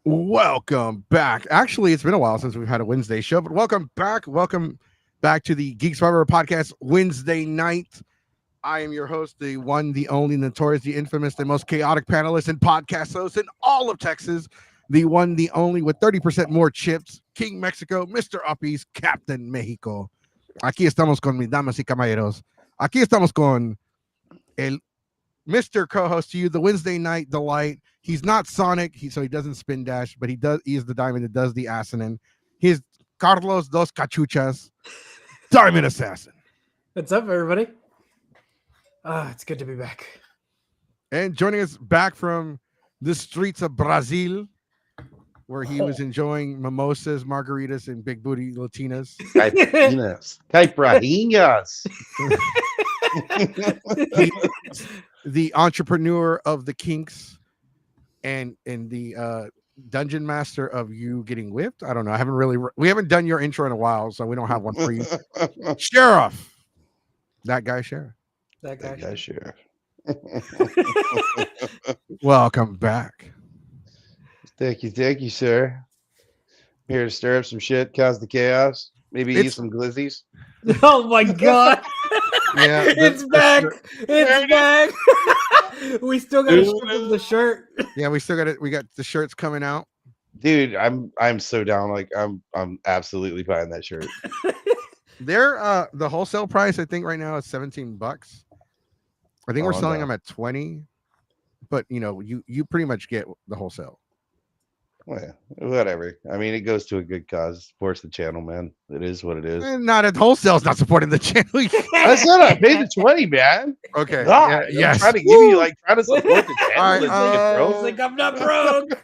Welcome back. Actually, it's been a while since we've had a Wednesday show, but welcome back. Welcome back to the Geeks5EPodcast Wednesday night. I am your host, the one, the only, notorious, the infamous, the most chaotic panelist and podcast host in all of Texas. The one, the only, with 30% more chips, King Mexico, Mr. Uppies, Captain Mexico. Aquí estamos con mis damas y caballeros. Aquí estamos con el Mr. Co-host to you, the Wednesday night delight. He's not Sonic, so he doesn't spin dash, but he does. He is the diamond that does the assassin. He's Carlos Dos Cachuchas, Diamond Assassin. What's up, everybody? It's good to be back. And joining us back from the streets of Brazil, where he was enjoying mimosas, margaritas, and big booty Latinas. Caipirinhas. Caipirinhas. The entrepreneur of the kinks and the dungeon master of you getting whipped. I don't know. We haven't done your intro in a while, so we don't have one for you. Sheriff. That guy, Sheriff. That guy, Sheriff. Welcome back. Thank you, sir. I'm here to stir up some shit, cause the chaos, maybe eat some glizzies. Oh my god! Yeah, it's back. It's back. We still got to ship him the shirt. Yeah, we still got it. We got the shirts coming out. Dude, I'm so down. Like I'm absolutely buying that shirt. They're the wholesale price, I think, right now is $17. I think we're selling them at 20, but you pretty much get the wholesale. Well, whatever. I mean, it goes to a good cause. Supports the channel, man. It is what it is. Not at wholesale's not supporting the channel. I said I paid the 20, man. Okay. God, yes. I'm trying to give you trying to support the channel. All right, Bro. Like I'm not broke.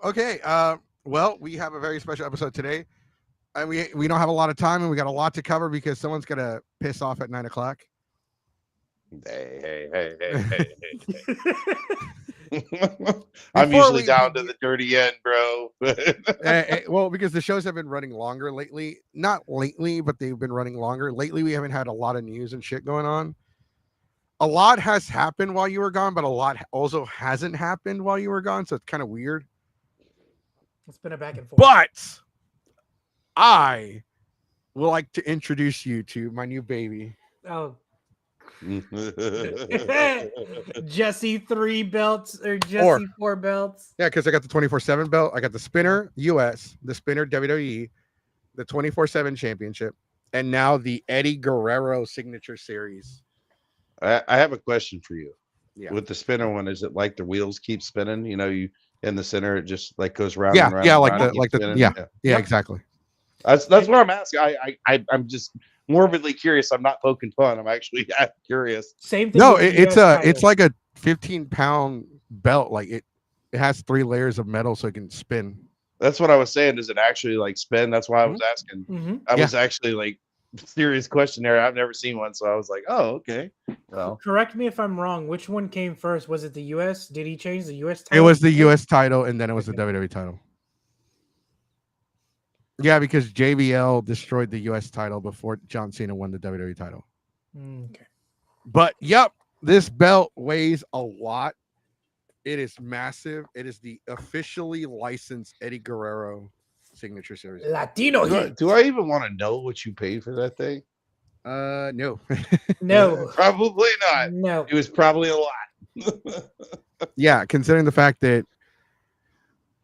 Okay. Well, we have a very special episode today, and we don't have a lot of time, and we got a lot to cover because someone's gonna piss off at 9 o'clock. Hey. I'm usually down to the dirty end, bro. Well, because the shows have been running longer lately. Not lately, but they've been running longer. Lately, we haven't had a lot of news and shit going on. A lot has happened while you were gone, but a lot also hasn't happened while you were gone, so it's kind of weird. It's been a back and forth. But I would like to introduce you to my new baby. Oh. Jesse 3 belts or Jesse 4 belts. Yeah, because I got the 24/7 belt. I got the spinner US, the spinner WWE, the 24/7 championship, and now the Eddie Guerrero signature series. I have a question for you. Yeah. With the spinner one, is it like the wheels keep spinning? You in the center, it just like goes round. Yeah, and round. yeah, Yeah, exactly. That's what I'm asking. I'm just morbidly curious. I'm not poking fun. I'm actually curious. Same thing. No, it's like a 15-pound belt. Like it has 3 layers of metal so it can spin. That's what I was saying. Does it actually like spin? That's why I was asking. Mm-hmm. I was actually like serious question there. I've never seen one, so I was like, oh, okay. Well, correct me if I'm wrong. Which one came first? Was it the US? Did he change the US It title? was the US title, and then it was the WWE title. Yeah, because JBL destroyed the US title before John Cena won the WWE title. Okay. But yep, this belt weighs a lot. It is massive. It is the officially licensed Eddie Guerrero signature series. Latino. do I even want to know what you paid for that thing? No. No. Probably not. No. It was probably a lot. Yeah, considering the fact that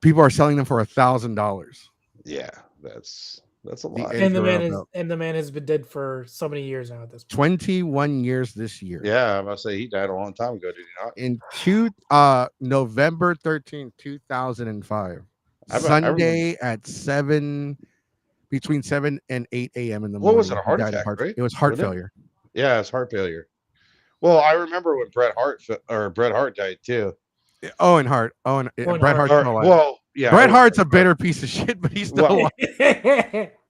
people are selling them for $1,000. Yeah, that's a lot. And the man has been dead for so many years now at this point. 21 years this year. Yeah, I'm gonna say he died a long time ago, did he In not? November 13, 2005. Sunday at between 7 and 8 a.m. in the morning. What was it? A heart attack, right? It was heart failure. Yeah, it's heart failure. Well, I remember when Bret Hart died too. Owen Hart. Bret Hart's still alive. Well, yeah. Bret Hart's a bitter piece of shit, but he's still alive.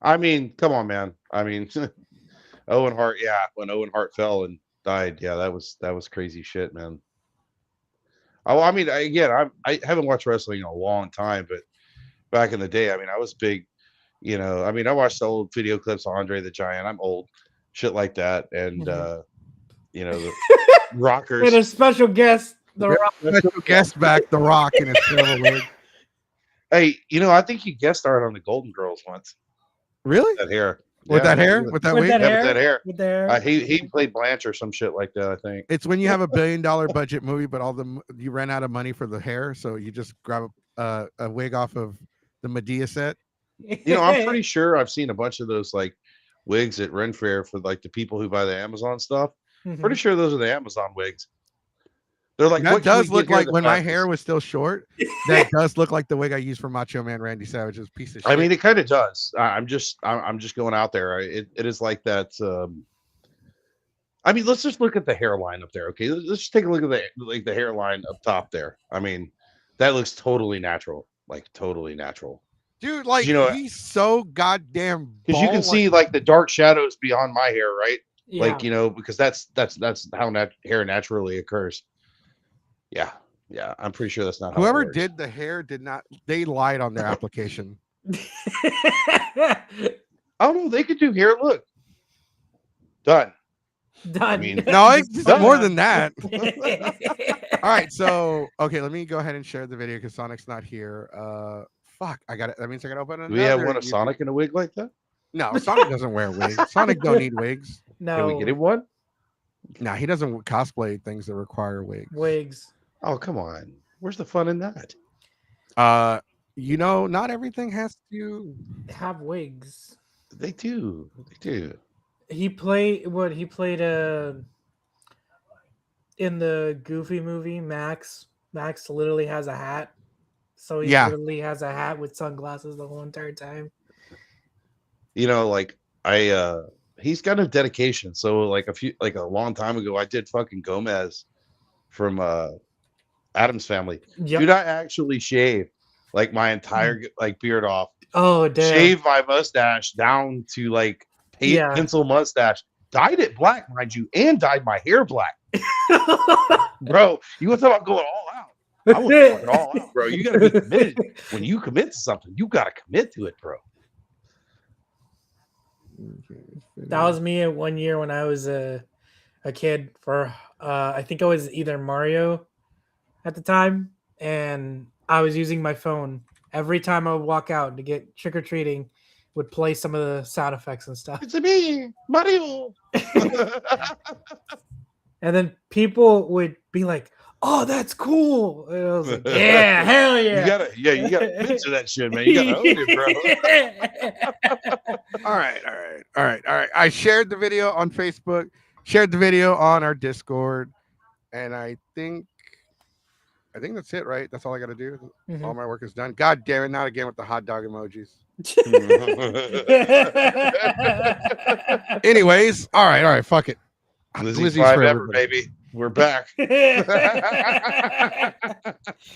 I mean, come on, man. I mean, Owen Hart. Yeah, when Owen Hart fell and died, yeah, that was crazy shit, man. Oh, I mean, I haven't watched wrestling in a long time, but back in the day, I mean, I was big. I mean, I watched the old video clips of Andre the Giant. I'm old, shit like that, and the rockers. And a special guest, The Rock. Special guest back, The Rock, in his silver wig. Hey, I think he guest starred on the Golden Girls once. Really? That hair. With Yeah, that hair? With that With wig? that Yeah, with hair? that hair. With the hair. He played Blanche or some shit like that, I think. It's when you have $1 billion budget movie, but you ran out of money for the hair, so you just grab a wig off of the Medea set. I'm pretty sure I've seen a bunch of those like wigs at Ren Fair for like the people who buy the Amazon stuff. Pretty sure those are the Amazon wigs. They're like, That what can we does look get here like the when my fastest? hair was still short. That does look like the wig I used for Macho Man Randy Savage's piece of shit. I mean, it kind of does. I'm just going out there. It is like that. I mean, let's just look at the hairline up there. Okay, let's just take a look at the hairline up top there. I mean, that looks totally natural, like totally natural. Dude, like he's so goddamn because you can see like the dark shadows beyond my hair, right? Yeah. Like because that's how hair naturally occurs. Yeah, I'm pretty sure that's not whoever how it works. did the hair did not. They lied on their application. Oh no, they could do hair. Look, done. Done. I mean, No, it's done. more than that. All right, so okay, let me go ahead and share the video because Sonic's not here. Fuck, I got it. That means I got to open it. Do we have one of Sonic in a wig like that? No, Sonic doesn't wear wigs. Sonic don't need wigs. No. Can we get him one? No, he doesn't cosplay things that require wigs. Wigs. Oh, come on. Where's the fun in that? Not everything has to Have wigs. They do. He played in the Goofy movie. Max literally has a hat, so he literally has a hat with sunglasses the whole entire time. Like he's got a dedication. So like a long time ago, I did fucking Gomez from Addams Family. Yep. Dude, I actually shaved like my entire like beard off. Oh damn! Shaved my mustache down to like pencil mustache. Dyed it black, mind you, and dyed my hair black. Bro, you want to talk about going all out? I want to fucking all out, bro. You got to be committed. When you commit to something, you got to commit to it, bro. That was me 1 year when I was a kid. For I think I was either Mario at the time, and I was using my phone every time I would walk out to get trick or treating. Would play some of the sound effects and stuff. It's me, Mario. And then people would be like, "Oh, that's cool." And I was like, "Yeah, hell yeah!" You gotta commit to that shit, man. You gotta own it, bro. All right. I shared the video on Facebook, shared the video on our Discord, and I think that's it, right? That's all I got to do. Mm-hmm. All my work is done. God damn it! Not again with the hot dog emojis. Anyways, all right. Fuck it. Lizzie's 5 ever, baby. We're back. All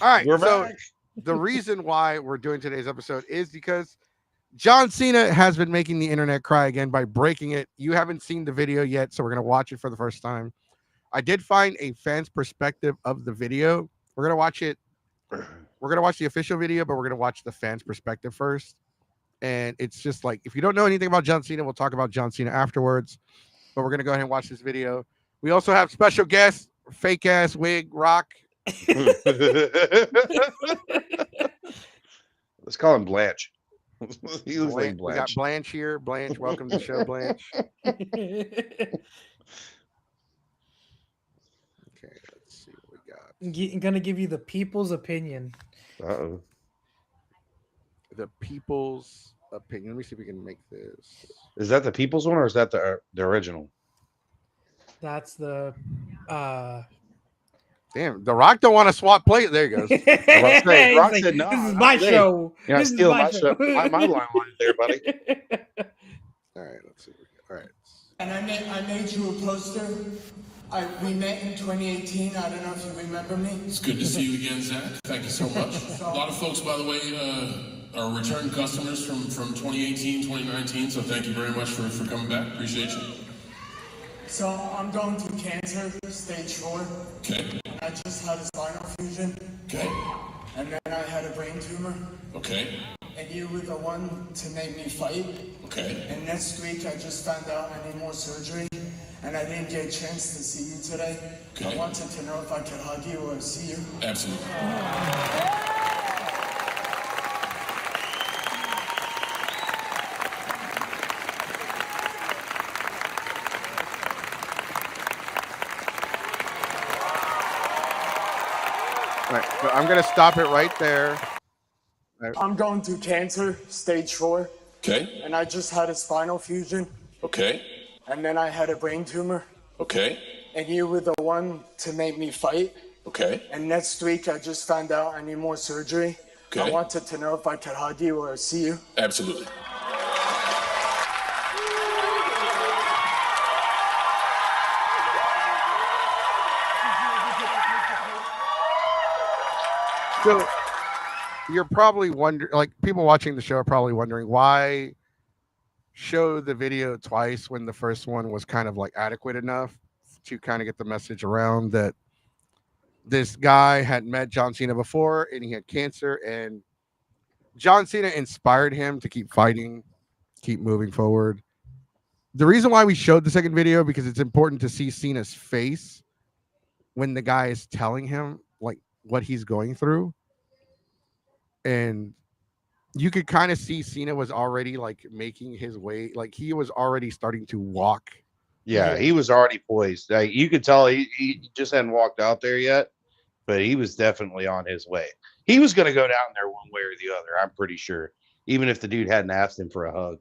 right. We're so back. The reason why we're doing today's episode is because John Cena has been making the internet cry again by breaking it. You haven't seen the video yet, so we're gonna watch it for the first time. I did find a fan's perspective of the video. We're gonna watch it. We're gonna watch the official video, but we're gonna watch the fans' perspective first. And it's just like, if you don't know anything about John Cena, we'll talk about John Cena afterwards. But we're gonna go ahead and watch this video. We also have special guest, fake ass wig Rock. Let's call him Blanche. He looks like We Blanche. got Blanche here. Blanche, welcome to the show, Blanche. Okay, let's see what we got. I'm gonna give you the people's opinion. Uh-oh. The people's opinion. Let me see if we can make this. Is that the people's one or is that the original? That's the Damn, The Rock don't want to swap plate. There he goes. Rock said, no, this is not my today. show. You're not This is stealing my my show. My line there, buddy. All right, let's see. All right. And I made you a poster. We met in 2018. I don't know if you remember me. It's good to see you again, Zach. Thank you so much. A lot of folks, by the way, are return customers from 2018, 2019, so thank you very much for coming back. Appreciate you. So I'm going through cancer, stage 4. Okay. I just had a spinal fusion. Okay. And then I had a brain tumor. Okay. And you were the one to make me fight. Okay. And next week I just found out I need more surgery. And I didn't get a chance to see you today. Okay. I wanted to know if I could hug you or see you. Absolutely. Right, so I'm gonna stop it right there. I'm going through cancer, stage 4, Okay. and I just had a spinal fusion, Okay. and then I had a brain tumor, Okay. and you were the one to make me fight. Okay. And next week, I just found out I need more surgery. I Okay. wanted to know if I could hug you or see you. Absolutely. So you're probably wondering, like people watching the show are probably wondering why show the video twice when the first one was kind of like adequate enough to kind of get the message around that this guy had met John Cena before and he had cancer, and John Cena inspired him to keep fighting, keep moving forward. The reason why we showed the second video because it's important to see Cena's face when the guy is telling him like what he's going through. And you could kind of see Cena was already like making his way, like he was already starting to walk. Yeah, Yeah. he was already poised. Like, you could tell he just hadn't walked out there yet, but he was definitely on his way. He was going to go down there one way or the other, I'm pretty sure, even if the dude hadn't asked him for a hug.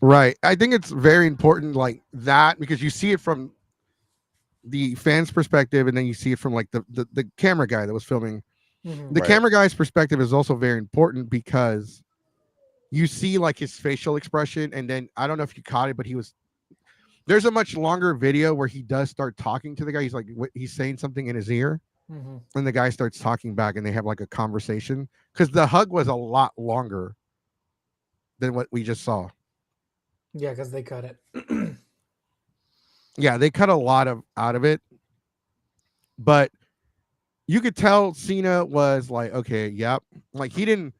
Right. I think it's very important like that because you see it from the fans' perspective and then you see it from like the camera guy that was filming. Mhm. The Right. camera guy's perspective is also very important because you see like his facial expression, and then I don't know if you caught it, but there's a much longer video where he does start talking to the guy. He's like he's saying something in his ear, Mhm. and the guy starts talking back, and they have like a conversation because the hug was a lot longer than what we just saw. Yeah, because they cut it. Yeah, they cut a lot out of it, but you could tell Cena was like, okay, yep, like he didn't.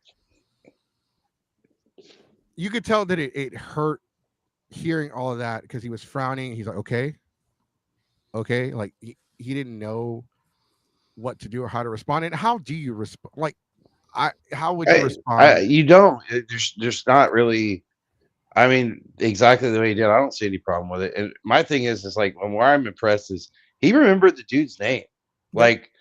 You could tell that it hurt hearing all of that because he was frowning. He's like, okay, like he didn't know what to do or how to respond. And how do you respond? Like, how would you respond? You don't. There's not really. I mean, exactly the way he did. I don't see any problem with it. And my thing is like where I'm impressed is he remembered the dude's name. Like,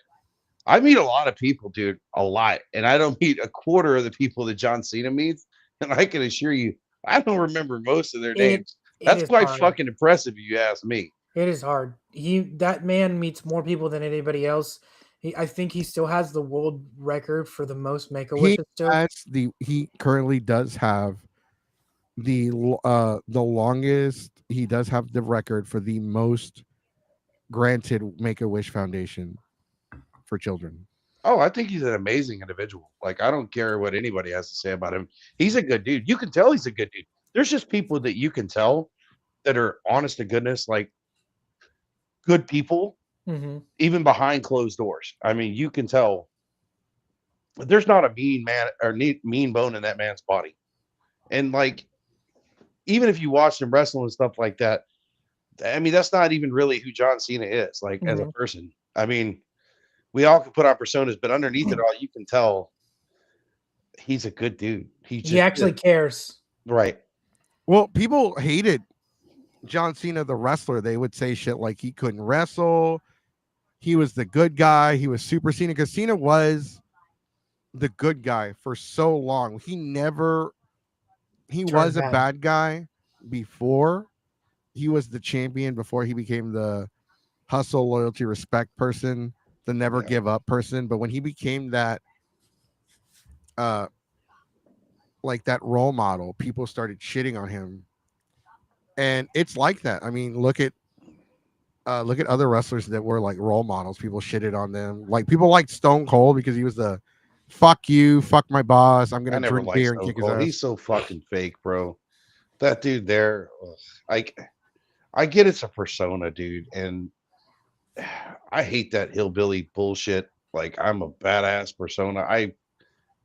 I meet a lot of people, dude, a lot, and I don't meet a quarter of the people that John Cena meets. And I can assure you, I don't remember most of their names. It That's is quite hard. fucking impressive, if you ask me. It is hard. That man meets more people than anybody else. I think he still has the world record for the most Make-A-Wishes still. He currently does have the longest. He does have the record for the most granted Make-A-Wish Foundation for children. Oh, I think he's an amazing individual. Like, I don't care what anybody has to say about him. He's a good dude. You can tell he's a good dude. There's just people that you can tell that are honest to goodness, like good people, Mhm. even behind closed doors. I mean, you can tell there's not a mean man or mean bone in that man's body. And like, even if you watch him wrestle and stuff like that, I mean, that's not even really who John Cena is, like as a Mhm. person. I mean, we all can put on personas, but underneath it all, you can tell he's a good dude. He actually cares. right. Well, people hated John Cena the wrestler. They would say shit like he couldn't wrestle. He was the good guy. He was Super Cena because Cena was the good guy for so long. He was a bad guy before. He was the champion before he became the hustle, loyalty, respect person, the never give up person. But when he became that like that role model, people started shitting on him. And it's like that. I mean, look at other wrestlers that were like role models. People shitted on them. Like people liked Stone Cold because he was the fuck you, fuck my boss. I'm I gonna never drink liked beer and Stone kick his Cold. ass. He's so fucking fake, bro. That dude there, I get it's a persona, dude, and I hate that hillbilly bullshit. Like, I'm a badass persona. I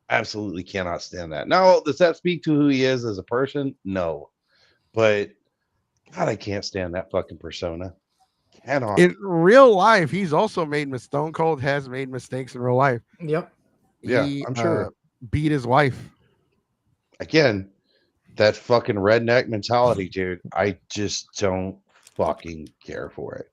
absolutely cannot stand that. Now, does that speak to who he is as a person? No, but God, I can't stand that fucking persona. Cannot. In real life, he's also made Stone Cold has made mistakes in real life. Yep. Yeah, He I'm sure. Beat his wife. Again, that fucking redneck mentality, dude. I just don't fucking care for it.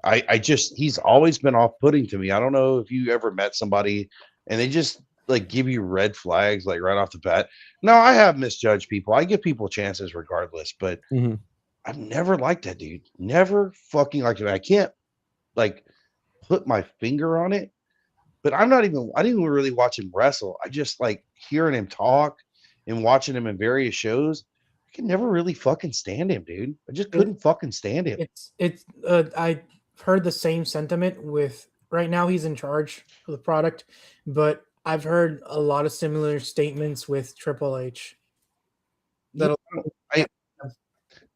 he's always been off-putting to me. I don't know if you ever met somebody and they just like give you red flags like right off the bat. No, I have misjudged people. I give people chances regardless, but Mhm. I've never liked that dude. Never fucking liked him. I can't like put my finger on it, but I didn't even really watch him wrestle. I just like hearing him talk and watching him in various shows. I could never really fucking stand him, dude. I just couldn't fucking stand him. It's I heard the same sentiment with right now he's in charge of the product, but I've heard a lot of similar statements with Triple H. The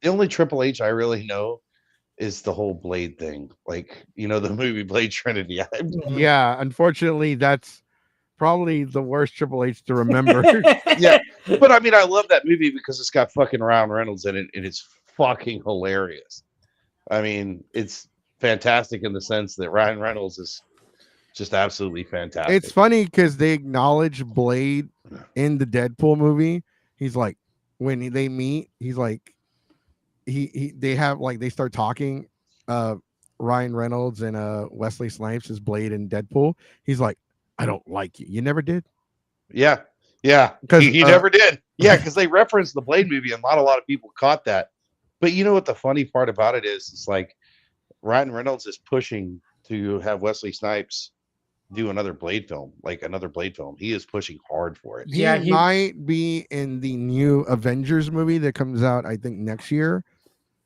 only Triple H I really know is the whole Blade thing. Like, the movie Blade Trinity. Yeah, unfortunately, that's probably the worst Triple H to remember. Yeah, but I mean, I love that movie because it's got fucking Ryan Reynolds in it, and it's fucking hilarious. I mean, it's fantastic in the sense that Ryan Reynolds is just absolutely fantastic. It's funny because they acknowledge Blade in the Deadpool movie. He's like, when they meet, he's like, they start talking. Ryan Reynolds and Wesley Snipes is Blade and Deadpool. He's like, I don't like you. You never did. Yeah, because he never did. Yeah, because they referenced the Blade movie, and not a lot of people caught that. But you know what the funny part about it is? It's like Ryan Reynolds is pushing to have Wesley Snipes do another Blade film, He is pushing hard for it. He might be in the new Avengers movie that comes out, I think, next year.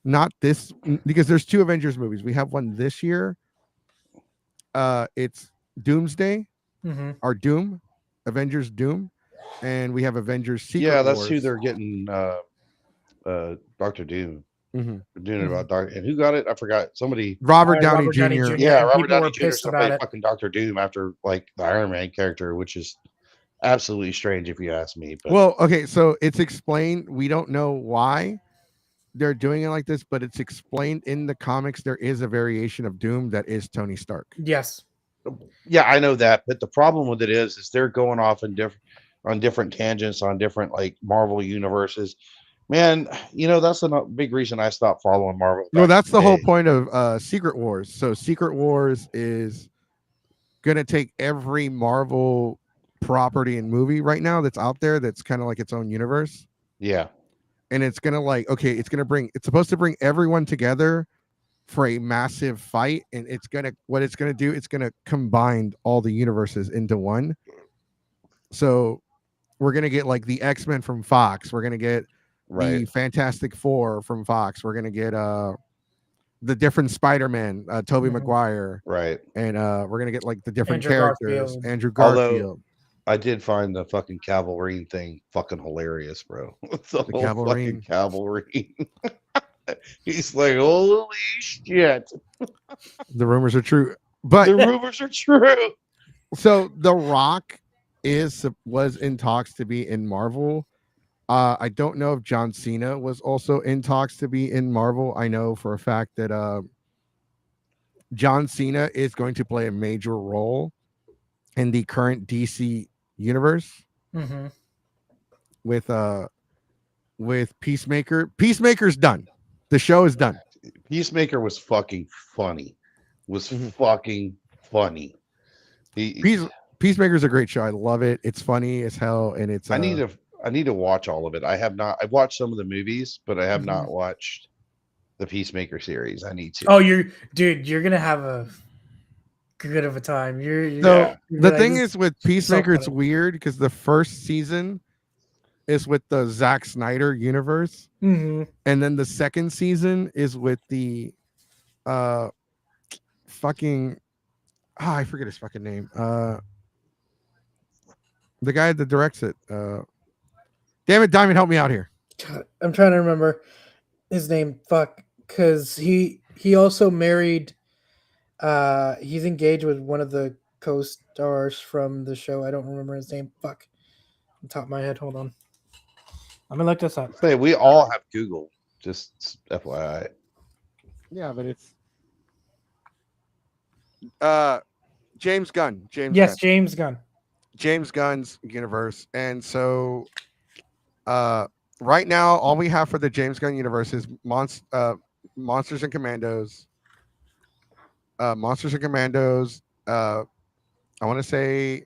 Not this, because there's 2 Avengers movies. We have one this year. It's Doomsday, or Doom, Avengers Doom, and we have Avengers Secret Yeah, that's Wars. who they're getting. Dr. Doom. Mm-hmm. They're doing it about Doctor, and who got it? I forgot. Somebody. Robert Downey Jr. Yeah, Robert People Downey were Jr. pissed Somebody about it. fucking Dr. Doom after like the Iron Man character, which is absolutely strange if you ask me. But Well, okay, so it's explained. We don't know why they're doing it like this, but it's explained in the comics. There is a variation of Doom that is Tony Stark. Yes. yeah, I know that. But the problem with it is they're going off in different tangents on different like Marvel universes. Man, that's a big reason I stopped following Marvel. No, back that's in the whole day. point of Secret Wars. So Secret Wars is gonna take every Marvel property and movie right now that's out there that's kind of like its own universe. Yeah. And it's gonna it's supposed to bring everyone together for a massive fight, and it's gonna combine all the universes into one. So we're gonna get like the X-Men from Fox, we're gonna get the Fantastic Four from Fox, we're gonna get the different Spider-Man, Tobey Maguire, right, and we're gonna get like the different Andrew characters. Garfield. Andrew Garfield. Although I did find the fucking Cavalry thing fucking hilarious, bro. the whole Cavalry. fucking Cavalry. He's like, holy shit. The rumors are true, but The rumors are true. so The Rock was in talks to be in Marvel. I don't know if John Cena was also in talks to be in Marvel. I know for a fact that John Cena is going to play a major role in the current DC universe with Peacemaker. Peacemaker's done. The show is done. Peacemaker was fucking funny. Fucking funny. Peacemaker's a great show. I love it. It's funny as hell, and it's. I need to watch all of it. I have not. I've watched some of the movies, but I have not watched the Peacemaker series. I need to. Oh, you're gonna have a good of a time. The thing is with Peacemaker, it's weird because the first season is with the Zack Snyder universe, and then the second season is with the fucking I forget his fucking name. The guy that directs it. Damn it, Diamond, help me out here. God, I'm trying to remember his name. Fuck, because he also married. He's engaged with one of the co-stars from the show. I don't remember his name. Fuck, on top of my head. Hold on. I'm gonna look this up. Hey, we all have Google. Just FYI. Yeah, but it's James Gunn. James Gunn. James Gunn's universe. And so right now all we have for the James Gunn universe is Monsters and Commandos, Monsters and Commandos. I want to say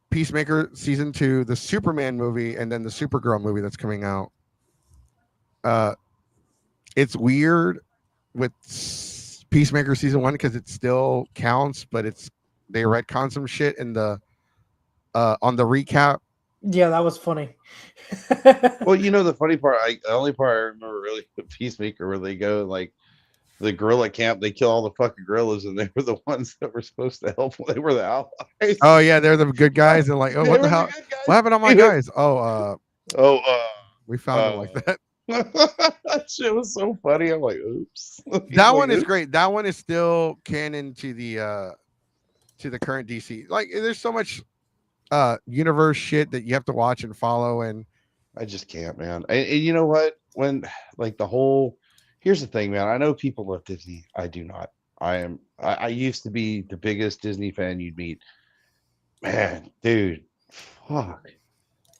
Peacemaker season 2, the Superman movie, and then the Supergirl movie that's coming out. It's weird with Peacemaker season 1 because it still counts, but they retcon some shit in the on the recap. Yeah, that was funny. Well, the funny part, the only part I remember really with Peacemaker where they go like the gorilla camp, they kill all the fucking gorillas, and they were the ones that were supposed to help. They were the allies. Oh yeah, they're the good guys. They're like, oh, what the hell? What happened to my guys? We found them like that. That shit was so funny. I'm like, oops. That one is great. That one is still canon to the current DC. Like, there's so much universe shit that you have to watch and follow, and I just can't, man. And you know what? When like here's the thing, man. I know people love Disney. I do not. I used to be the biggest Disney fan you'd meet. Man, dude, fuck.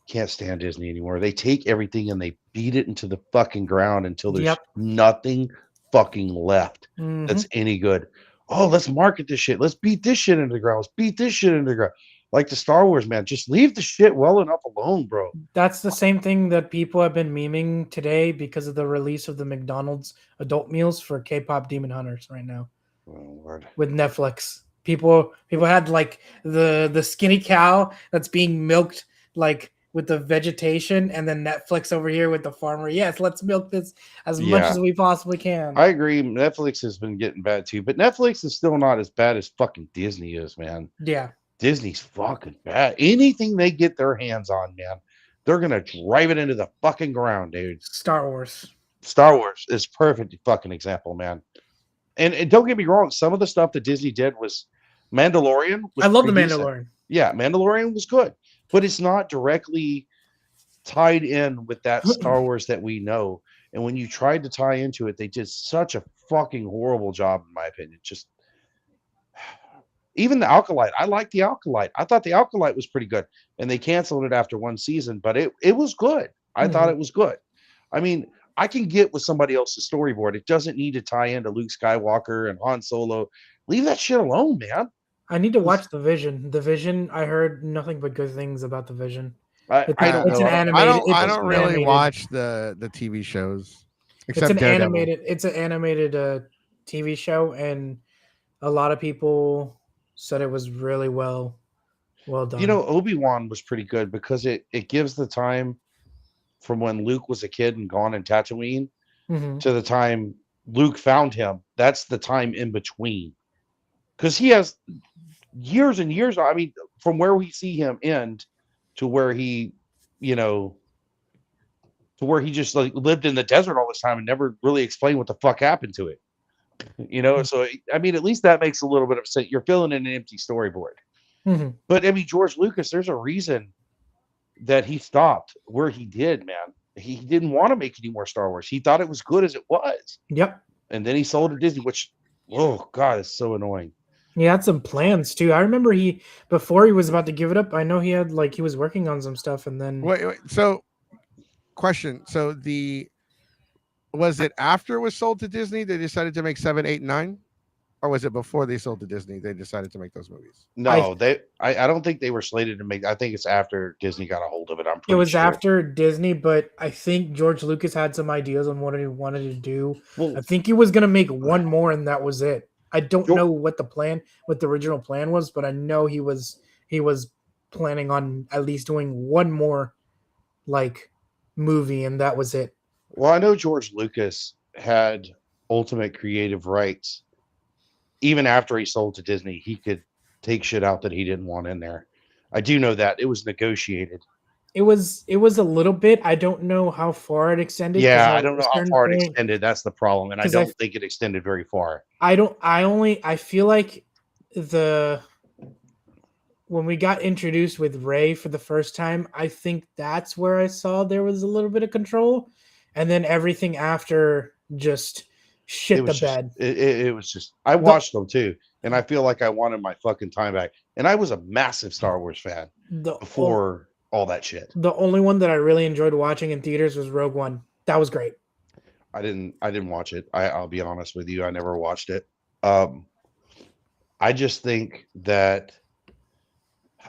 Can't stand Disney anymore. They take everything and they beat it into the fucking ground until there's nothing fucking left that's any good. Oh, let's market this shit. Let's beat this shit into the ground. Let's beat this shit into the ground. Like the Star Wars, man. Just leave the shit well enough alone, bro. That's the same thing that people have been memeing today because of the release of the McDonald's adult meals for K-pop Demon Hunters right now. Oh, Lord. With Netflix. People had like the skinny cow that's being milked like with the vegetation, and then Netflix over here with the farmer. Yes, let's milk this as much as we possibly can. I agree. Netflix has been getting bad too, but Netflix is still not as bad as fucking Disney is, man. Yeah. Disney's fucking bad. Anything they get their hands on, man, they're gonna drive it into the fucking ground, dude. Star Wars is perfect fucking example, man. And don't get me wrong, some of the stuff that Disney did was Mandalorian. I love the Mandalorian. Decent. Yeah, Mandalorian was good, but it's not directly tied in with that Star Wars that we know. And when you tried to tie into it, they did such a fucking horrible job, in my opinion. Just even the Alkalite. I like the Alkalite. I thought the Alkalite was pretty good, and they canceled it after one season, but it was good. I thought it was good. I mean, I can get with somebody else's storyboard. It doesn't need to tie into Luke Skywalker and Han Solo. Leave that shit alone, man. I need to watch The Vision. The Vision, I heard nothing but good things about The Vision. I don't know. I don't really watch the TV shows. Except it's an animated TV show, and a lot of people said it was really well done. Obi-Wan was pretty good because it gives the time from when Luke was a kid and gone in Tatooine to the time Luke found him. That's the time in between. Because he has years and years. I mean, from where we see him end to where he, to where he just like lived in the desert all this time and never really explained what the fuck happened to it. So I mean, at least that makes a little bit of sense. You're filling in an empty storyboard. But I mean, George Lucas, there's a reason that he stopped where he did, man. He didn't want to make any more Star Wars. He thought it was good as it was. Yep. And then he sold to Disney, which, oh God, it's so annoying. He had some plans too. I remember before he was about to give it up, I know he was working on some stuff, and then wait. So, question. So was it after it was sold to Disney they decided to make 7, 8, 9, or was it before they sold to Disney they decided to make those movies? No, I don't think they were slated to make. I think it's after Disney got a hold of it. It was after Disney, but I think George Lucas had some ideas on what he wanted to do. Well, I think he was going to make one more, and that was it. I don't know what the original plan was, but I know he was planning on at least doing one more like movie, and that was it. Well, I know George Lucas had ultimate creative rights. Even after he sold to Disney, he could take shit out that he didn't want in there. I do know that it was negotiated. It was a little bit. I don't know how far it extended. Yeah, I don't know how far it extended. That's the problem, and I don't think it extended very far. I feel like when we got introduced with Rey for the first time, I think that's where I saw there was a little bit of control, and then everything after just shit the bed. It was just. I watched them too, and I feel like I wanted my fucking time back. And I was a massive Star Wars fan before all that shit. The only one that I really enjoyed watching in theaters was Rogue One. That was great. I didn't watch it. I'll be honest with you. I never watched it. I just think that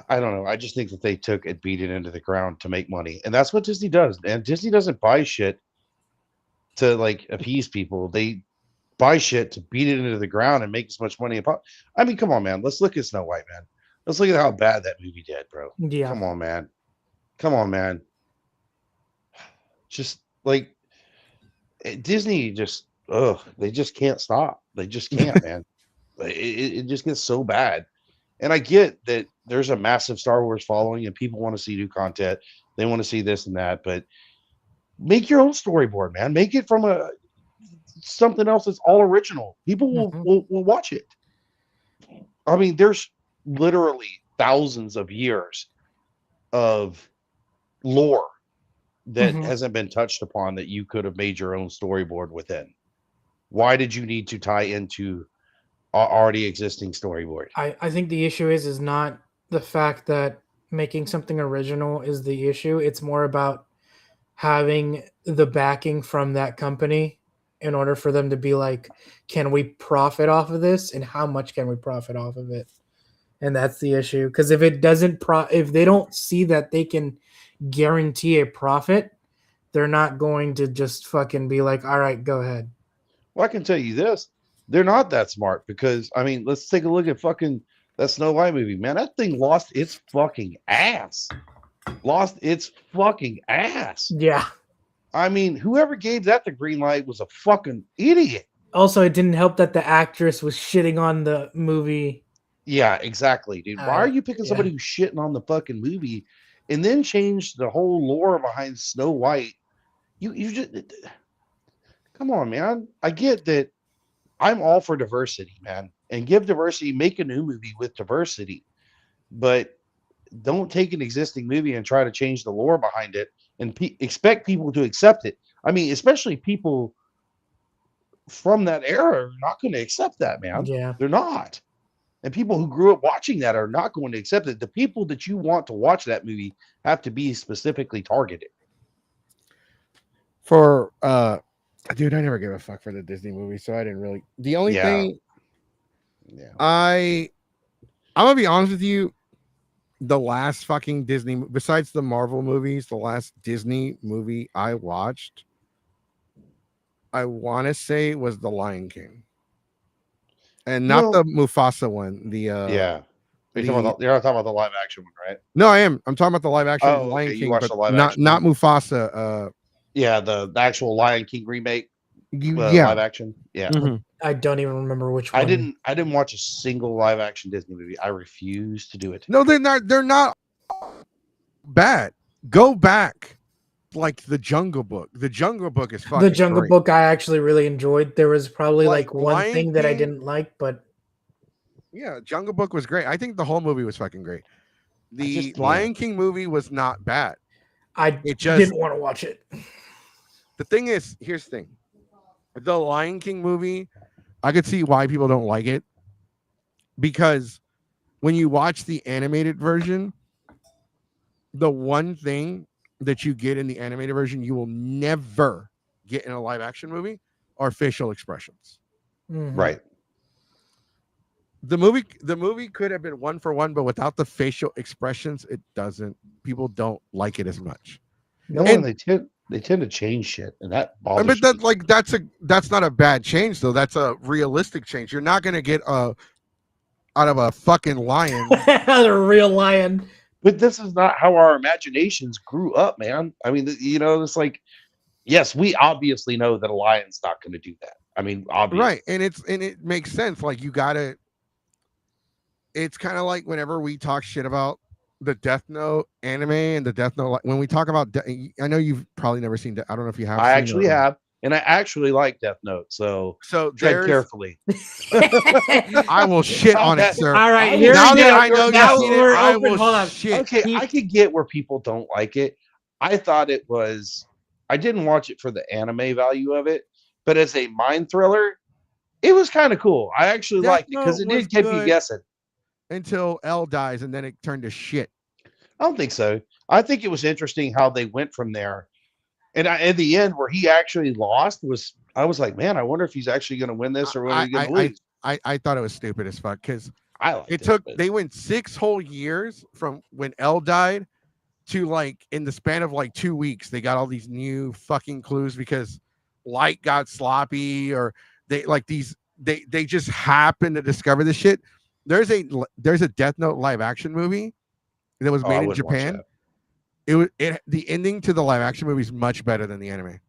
I don't know. I just think that they took and beat it into the ground to make money, and that's what Disney does. And Disney doesn't buy shit to like appease people. They buy shit to beat it into the ground and make as much money. I mean, come on, man. Let's look at Snow White, man. Let's look at how bad that movie did, bro. Yeah. Come on, man. Come on, man. Just like Disney, just they just can't stop. They just can't, man. It just gets so bad. And I get that there's a massive Star Wars following and people want to see new content. They want to see this and that, but make your own storyboard, man. Make it from something else that's all original. People will watch it. I mean, there's literally thousands of years of lore that hasn't been touched upon that you could have made your own storyboard within. Why did you need to tie into already existing storyboard? I think the issue is not the fact that making something original is the issue. It's more about having the backing from that company in order for them to be like, can we profit off of this, and how much can we profit off of it? And that's the issue. Because if it doesn't if they don't see that they can guarantee a profit, they're not going to just fucking be like, all right, go ahead. Well, I can tell you this. They're not that smart because, I mean, let's take a look at fucking that Snow White movie, man. That thing lost its fucking ass. Lost its fucking ass. Yeah. I mean, whoever gave that the green light was a fucking idiot. Also, it didn't help that the actress was shitting on the movie. Yeah, exactly, dude. Why are you picking somebody who's shitting on the fucking movie and then change the whole lore behind Snow White? You just come on, man. I get that. I'm all for diversity, man, and give diversity. Make a new movie with diversity, but don't take an existing movie and try to change the lore behind it and expect people to accept it. I mean, especially people from that era are not going to accept that, man. Yeah, they're not. And people who grew up watching that are not going to accept it. The people that you want to watch that movie have to be specifically targeted. For dude, I never gave a fuck for the Disney movie, so I didn't really. The only thing, I'm gonna be honest with you, the last fucking Disney, besides the Marvel movies, the last Disney movie I watched, I want to say was The Lion King, and not the Mufasa one. The you're not talking about the live action one, right? No, I am. I'm talking about the live action Lion King, but not Mufasa. Yeah, the actual Lion King remake. Live action. Yeah. I don't even remember which one. I didn't watch a single live action Disney movie. I refuse to do it. No, they're not bad. Go back. Like the Jungle Book. The Jungle Book is fucking The Jungle great. Book I actually really enjoyed. There was probably like one Lion thing that I King, didn't like, but yeah, Jungle Book was great. I think the whole movie was fucking great. The Lion King movie was not bad. Didn't want to watch it. The thing is, here's the thing. The Lion King movie, I could see why people don't like it. Because when you watch the animated version, the one thing that you get in the animated version, you will never get in a live action movie are facial expressions. Right. The movie could have been one for one, but without the facial expressions, it doesn't. People don't like it as much. No, and they tend to change shit, and that bothers me. That's not a bad change though. That's a realistic change. You're not gonna get out of a fucking lion, a real lion. But this is not how our imaginations grew up, man. I mean, it's like, yes, we obviously know that a lion's not going to do that. I mean, obviously, right? And it makes sense. Like you gotta. It's kind of like whenever we talk shit about the Death Note anime and the Death Note, when we talk about, I know you've probably never seen. I don't know if you have. I actually have, and I actually like Death Note. So tread carefully. I will shit on it, sir. All right, now that I know you've seen it, I will hold on. shit. Okay, I could get where people don't like it. I thought it was. I didn't watch it for the anime value of it, but as a mind thriller, it was kind of cool. I actually liked it because it did keep you guessing. Until L dies, and then it turned to shit. I don't think so. I think it was interesting how they went from there. And in the end, where he actually lost, I was like, man, I wonder if he's actually going to win this or when he's going to lose. I thought it was stupid as fuck because I liked it took but- they went 6 whole years from when L died to like in the span of like 2 weeks they got all these new fucking clues because Light got sloppy or they like these they just happened to discover this shit. There's a Death Note live action movie that was I made in wouldn't watch Japan. that. The ending to the live action movie is much better than the anime.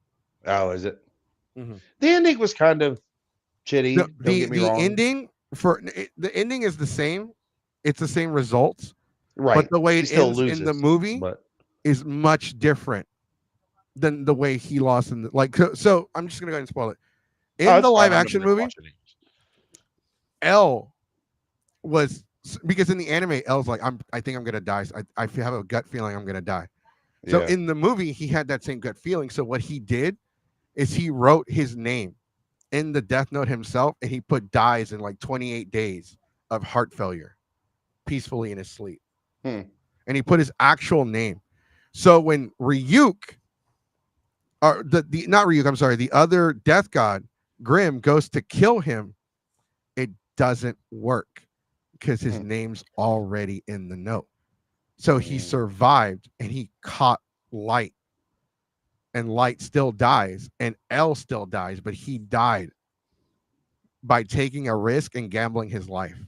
Oh, is it? Mhm. The ending was kind of shitty. No, Don't get me wrong. ending the ending is the same. It's the same results, Right. but the way He it still ends in the loses, movie but is much different than the way he lost in the like. So I'm just gonna go ahead and spoil it. In oh, the it's live fine. I'm action never gonna movie, watch it anyways. L was because in the anime, L's like I think I'm gonna die. I have a gut feeling I'm gonna die. So Yeah. in the movie, he had that same gut feeling. So what he did is he wrote his name in the Death Note himself, and he put dies in like 28 days of heart failure, peacefully in his sleep. Hmm. And he put his actual name. So when Ryuk, or the not Ryuk, I'm sorry, the other death god, Grim, goes to kill him, it doesn't work because his name's already in the note. So he survived and he caught Light. And Light still dies, and L still dies, but he died by taking a risk and gambling his life.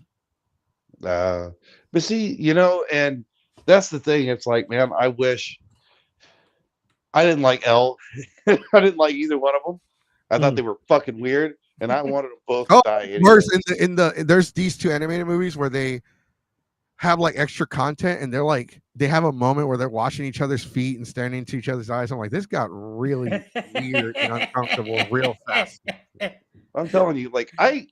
But see, and that's the thing. It's like, man, I wish I didn't like L. I didn't like either one of them. I thought they were fucking weird, and I wanted them both to die. Anyway. Worse in the there's these 2 animated movies where they have like extra content, and they're like they have a moment where they're washing each other's feet and staring into each other's eyes. I'm like, this got really weird and uncomfortable real fast. I'm telling you, like I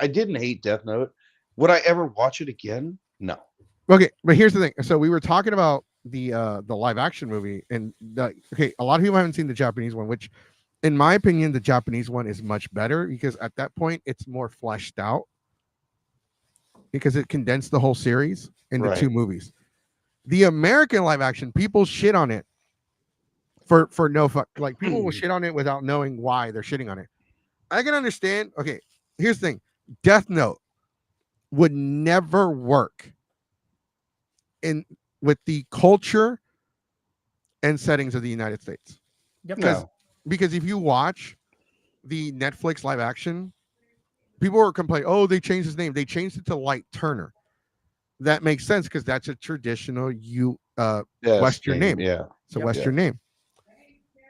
didn't hate Death Note. Would I ever watch it again? No. Okay, but here's the thing. So we were talking about the live action movie, and okay, a lot of people haven't seen the Japanese one, which in my opinion, the Japanese one is much better because at that point it's more fleshed out because it condensed the whole series into 2 movies. The American live action, people shit on it for no fuck. Like people will shit on it without knowing why they're shitting on it. I can understand. Okay, here's the thing. Death Note would never work in with the culture and settings of the United States. Yep. Because if you watch the Netflix live action, people were complaining, oh, they changed his name. They changed it to Light Turner. That makes sense because that's a traditional Western name. Yeah. It's a Western name.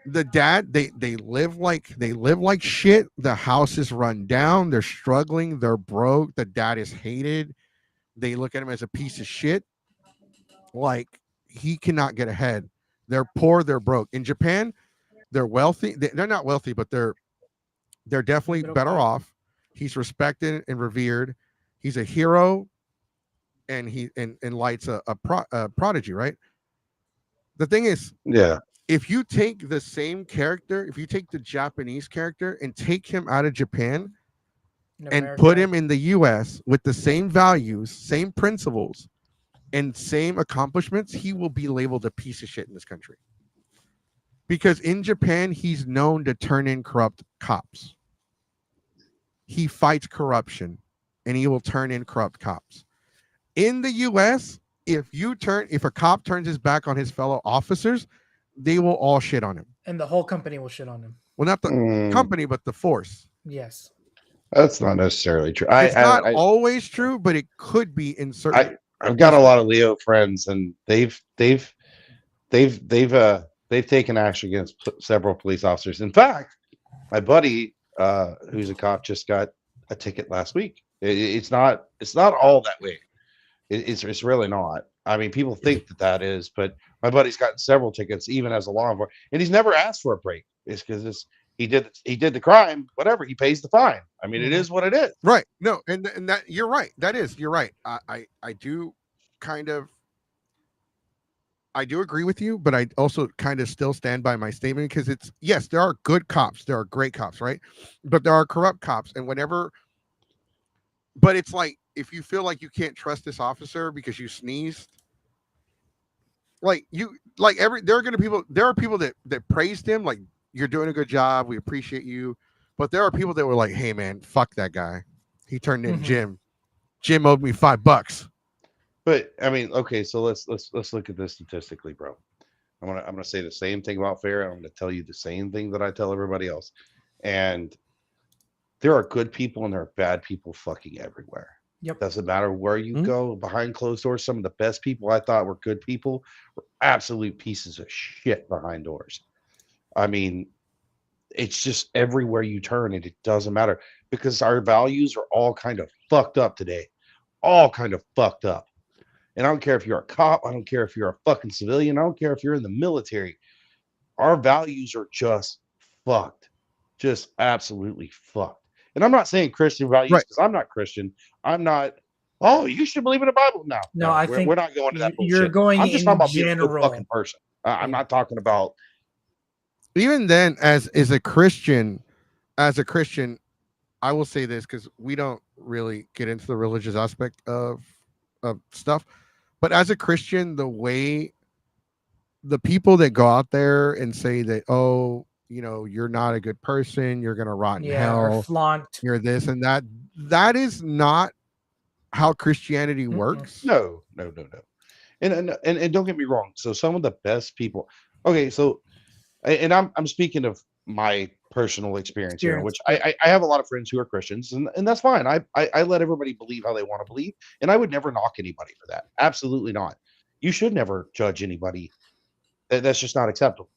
The dad, they live like shit. The house is run down. They're struggling. They're broke. The dad is hated. They look at him as a piece of shit. Like he cannot get ahead. They're poor. They're broke. In Japan, they're wealthy. They're not wealthy, but they're definitely better off. He's respected and revered. He's a hero, and Light's a prodigy, right? The thing is, if you take the same character, if you take the Japanese character and take him out of Japan and put him in the US with the same values, same principles, and same accomplishments, he will be labeled a piece of shit in this country. Because in Japan, he's known to turn in corrupt cops. He fights corruption, and he will turn in corrupt cops. In the US, if a cop turns his back on his fellow officers, they will all shit on him. And the whole company will shit on him. Well, not the company, but the force. Yes. That's not necessarily true. It's not always true, but it could be in certain. I've got a lot of Leo friends, and they've taken action against several police officers. In fact, my buddy, who's a cop, just got a ticket last week. It's not all that way. It's really not. I mean, people think that is, but my buddy's gotten several tickets, even as a law enforcement, and he's never asked for a break. It's because he did the crime, whatever. He pays the fine. I mean, it is what it is. Right. No, and that you're right. You're right. I do kind of. I do agree with you, but I also kind of still stand by my statement because yes, there are good cops, there are great cops, right? But there are corrupt cops, and but it's like if you feel like you can't trust this officer because you sneezed, there are people that praised him, like you're doing a good job, we appreciate you, but there are people that were like, hey man, fuck that guy, He turned in Mhm. Jim. Jim owed me $5. But I mean, okay, so let's look at this statistically, bro. I'm gonna say the same thing about fair, and I'm gonna tell you the same thing that I tell everybody else. And there are good people and there are bad people fucking everywhere. Yep. Doesn't matter where you Mhm. go behind closed doors. Some of the best people I thought were good people were absolute pieces of shit behind doors. I mean, it's just everywhere you turn, and it doesn't matter because our values are all kind of fucked up today. All kind of fucked up. And I don't care if you're a cop, I don't care if you're a fucking civilian, I don't care if you're in the military. Our values are just fucked. Just absolutely fucked. And I'm not saying Christian values Right. because I'm not Christian. I'm not, oh, you should believe in the Bible. No, No, I we're think not going to that you're bullshit. going I'm just in talking about being a good general. fucking person. I'm Yeah. not talking about, Even then, as a Christian, I will say this because we don't really get into the religious aspect of stuff. But as a Christian, the way the people that go out there and say that, oh, you're not a good person, you're gonna rot in Yeah, or hell, flaunt. you're this and that, that is not how Christianity Mm-mm. works. no. And don't get me wrong. So some of the best people, okay, so, and I'm speaking of my personal experience here, which I have a lot of friends who are Christians, and that's fine. I let everybody believe how they want to believe, and I would never knock anybody for that. Absolutely not. You should never judge anybody. That's just not acceptable.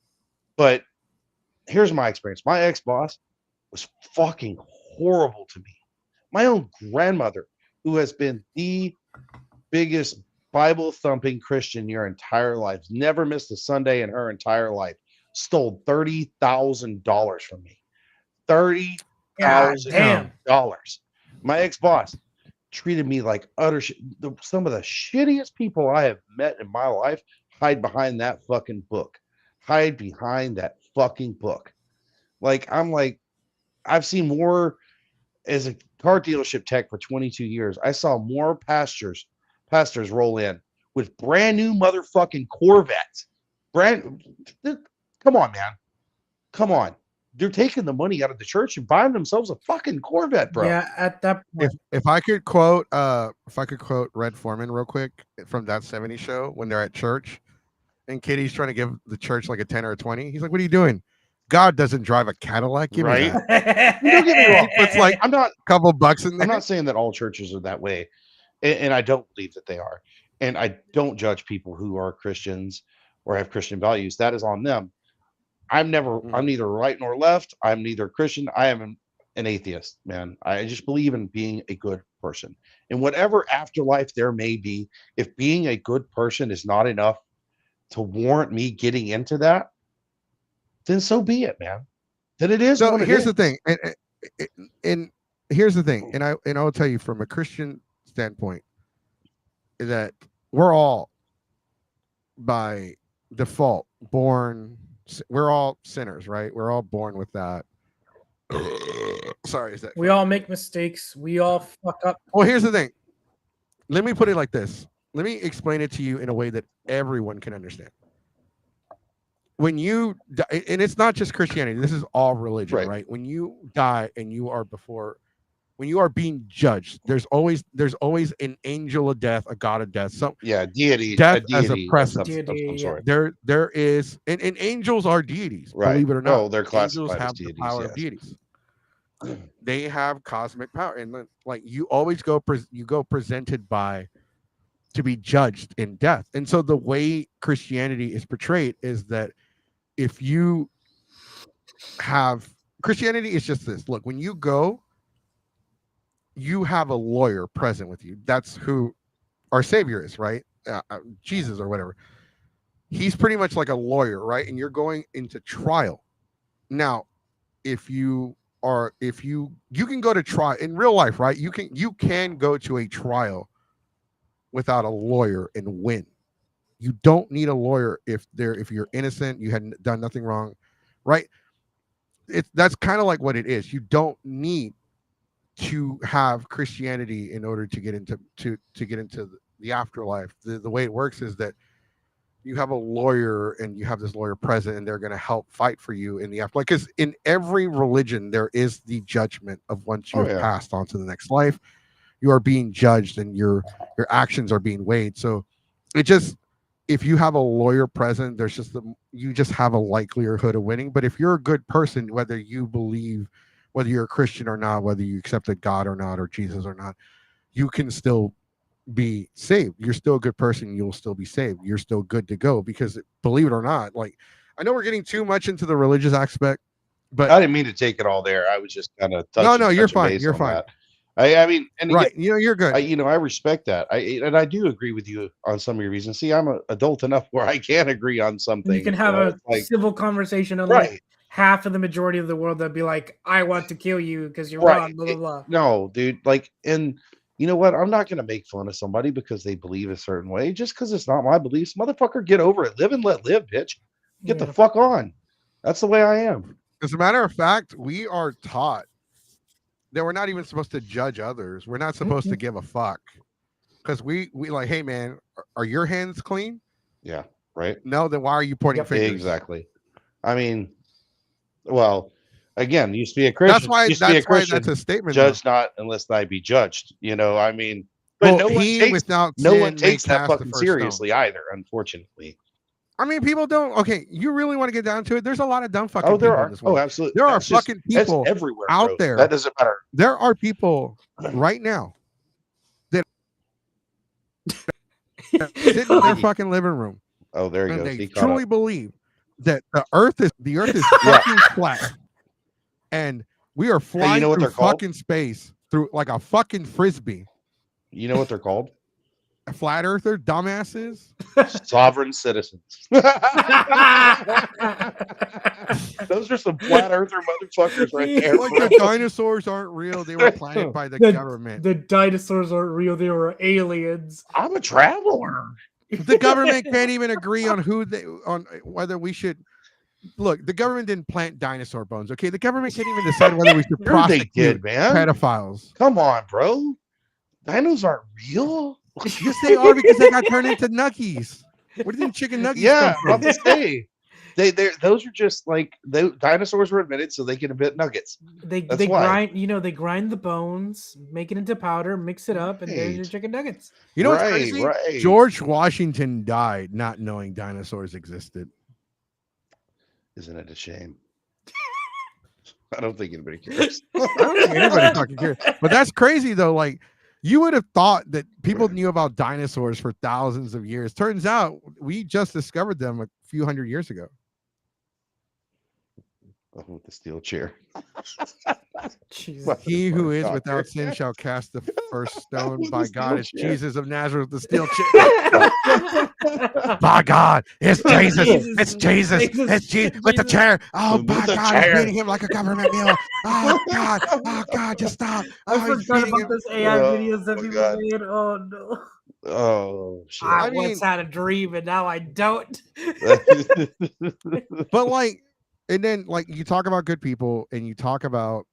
But here's my experience. My ex-boss was fucking horrible to me. My own grandmother, who has been the biggest Bible thumping Christian your entire life, never missed a Sunday in her entire life, stole $30,000 from me. God damn. $30,000. My ex-boss treated me like utter shit. Some of the shittiest people I have met in my life hide behind that fucking book. Hide behind that fucking book. Like, I've seen more as a car dealership tech for 22 years. I saw more pastors roll in with brand new motherfucking Corvettes. Come on, man. Come on. They're taking the money out of the church and buying themselves a fucking Corvette, bro. Yeah, at that point. If I could quote Red Foreman real quick from that 70 show when they're at church and Kitty's trying to give the church like a 10 or a 20, he's like, what are you doing? God doesn't drive a Cadillac. Give me Right? that. Don't get me wrong. It's like I'm not a couple bucks in there. I'm not saying that all churches are that way, and I don't believe that they are. And I don't judge people who are Christians or have Christian values. That is on them. I'm neither right nor left. I'm neither Christian. I am an atheist, man. I just believe in being a good person. And whatever afterlife there may be, if being a good person is not enough to warrant me getting into that, then so be it, man. Then it is. So here's the thing, and here's the thing, and I will tell you from a Christian standpoint that we're all by default we're all sinners, right? We're all born with that. Sorry, is that We all make mistakes. We all fuck up. well, here's the thing. Let me put it like this. Let me explain it to you in a way that everyone can understand. When you die, and it's not just Christianity, this is all religion, right? When you die and when you are being judged, there's always an angel of death, a god of death, deity, death a as a deity presence. of some sort. There is, and angels are deities, believe it or not. Oh, they're classified angels have as deities, the power of deities. They have cosmic power, and like you always go presented to be judged in death. And so the way Christianity is portrayed is that if you have Christianity is just this. Look, when you go, you have a lawyer present with you. That's who our Savior is, right? Jesus or whatever. He's pretty much like a lawyer, right? And you're going into trial. Now, if you can go to trial in real life, right? You can go to a trial without a lawyer and win. You don't need a lawyer if you're innocent, you hadn't done nothing wrong, right? That's kind of like what it is. You don't need to have Christianity in order to get into the afterlife. The way it works is that you have a lawyer and you have this lawyer present and they're going to help fight for you in the afterlife. Because in every religion, there is the judgment of once you have passed on to the next life, you are being judged and your actions are being weighed. So it just, if you have a lawyer present, there's just you just have a likelihood of winning. But if you're a good person, whether you believe, whether you're a Christian or not, whether you accepted God or not, or Jesus or not, you can still be saved. You're still a good person. You'll still be saved. You're still good to go, because believe it or not, like, I know we're getting too much into the religious aspect, but I didn't mean to take it all there. I was just kind of no, you're fine. You're fine. That. I mean, and right, again, you're good. I respect that. I do agree with you on some of your reasons. See, I'm an adult enough where I can agree on something. You can have a civil conversation on right. Like half of the majority of the world that'd be like, I want to kill you because you're wrong, blah, blah, blah. No, dude, like, and you know what? I'm not going to make fun of somebody because they believe a certain way just because it's not my beliefs. Motherfucker, get over it. Live and let live, bitch. Get the fuck on. That's the way I am. As a matter of fact, we are taught that we're not even supposed to judge others. We're not supposed to give a fuck, because we like, hey man, are your hands clean? Yeah, right. No, then why are you pointing fingers? Exactly. I mean, well, again, used to be a Christian. That's why that's a statement. Judge not unless I be judged. I mean, but no one takes that fucking seriously either, unfortunately. I mean, people don't. Okay, you really want to get down to it? There's a lot of dumb fucking people in this world. Oh, absolutely. There are fucking people everywhere out there. That doesn't matter. There are people right now that sit in their fucking living room. Oh, there you and go. They truly believe that the earth is fucking flat, and we are flying through fucking space through like a fucking frisbee. You know what they're called? A flat earther, dumbasses. Sovereign citizens. Those are some flat earther motherfuckers right there. Like the dinosaurs aren't real. They were planted by the government. The dinosaurs aren't real. They were aliens. I'm a traveler. The government can't even agree on whether we should. Look, the government didn't plant dinosaur bones. Okay, the government can't even decide whether we should prosecute pedophiles. Come on, bro. Dinos aren't real. Yes, they are, because they got turned into nuggies. Where did the chicken nuggies come from? I'm about to say. Those are just like dinosaurs were invented so they can invent nuggets. They grind, they grind the bones, make it into powder, mix it up, and there's your chicken nuggets. You know what's crazy? Right. George Washington died not knowing dinosaurs existed. Isn't it a shame? I don't think anybody cares. I don't think anybody fucking cares. But that's crazy though. Like, you would have thought that people knew about dinosaurs for thousands of years. Turns out we just discovered them a few hundred years ago. With the steel chair. He who is without sin shall cast the first stone. By God, it's Jesus of Nazareth, the steel chair. By God, it's Jesus. It's Jesus. It's Jesus with the chair. Oh, by God, he's beating him like a government mule. Oh God, just stop. I forgot about this AI videos that people made. Oh no. Oh shit. I once had a dream and now I don't. But like, and then like you talk about good people and you talk about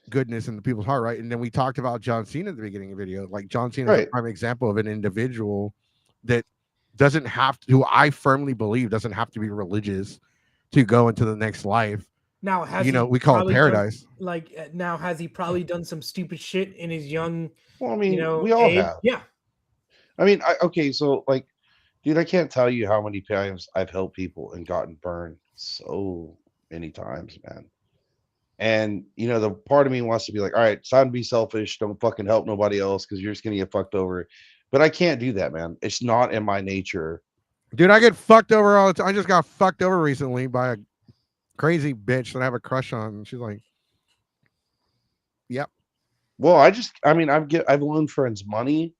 goodness in the people's heart, right? And then we talked about John Cena at the beginning of the video. Like John Cena is a prime example of an individual that doesn't have to, who I firmly believe doesn't have to be religious to go into the next life. Now, we call it paradise. Now, has he probably done some stupid shit in his young? Well, I mean, we all have. Yeah. I mean, so like, dude, I can't tell you how many times I've helped people and gotten burned so many times, man. And the part of me wants to be like, all right, it's time to be selfish. Don't fucking help nobody else because you're just gonna get fucked over. But I can't do that, man. It's not in my nature. Dude, I get fucked over all the time. I just got fucked over recently by a crazy bitch that I have a crush on. She's like, yep. Well, I've loaned friends money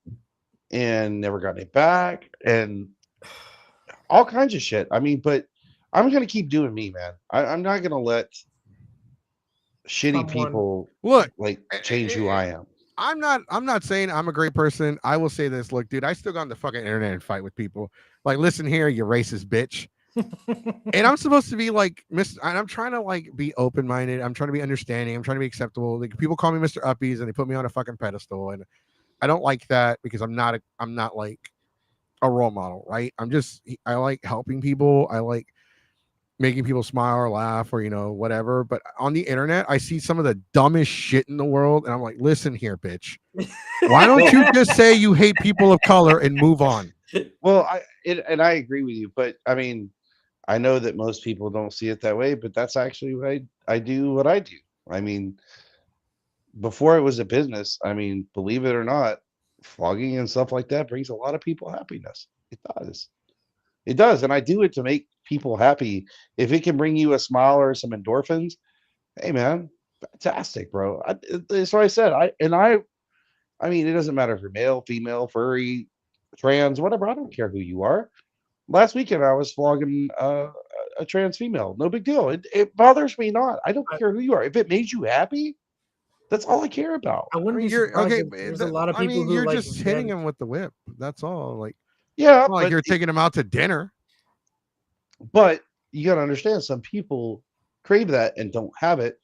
and never gotten it back and all kinds of shit. I mean, but I'm gonna keep doing me, man. I'm not gonna let shitty people change who I am. I'm not saying I'm a great person. I will say this. Look, dude, I still go on the fucking internet and fight with people. Like, listen here, you racist bitch. And I'm supposed to be like and I'm trying to like be open-minded. I'm trying to be understanding. I'm trying to be acceptable. Like, people call me Mr. Uppies and they put me on a fucking pedestal. And I don't like that because I'm not like a role model, right? I like helping people. I like making people smile or laugh or, whatever. But on the internet, I see some of the dumbest shit in the world. And I'm like, listen here, bitch. Why don't you just say you hate people of color and move on? Well, and I agree with you, but I mean, I know that most people don't see it that way, but that's actually what I do. What I do. I mean, before it was a business, I mean, believe it or not, flogging and stuff like that brings a lot of people happiness. It does. It does, and I do it to make people happy. If it can bring you a smile or some endorphins, hey man, fantastic, bro. That's what I said. I mean, it doesn't matter if you're male, female, furry, trans, whatever. I don't care who you are. Last weekend, I was flogging a trans female. No big deal. It bothers me not. I don't care who you are. If it made you happy, that's all I care about. I I wouldn't mean, be you're surprised okay. if there's a lot of people who You're like just hitting men. him with the whip. That's all. Like, Yeah, it's not like you're taking him out to dinner. but you got to understand, some people crave that and don't have it.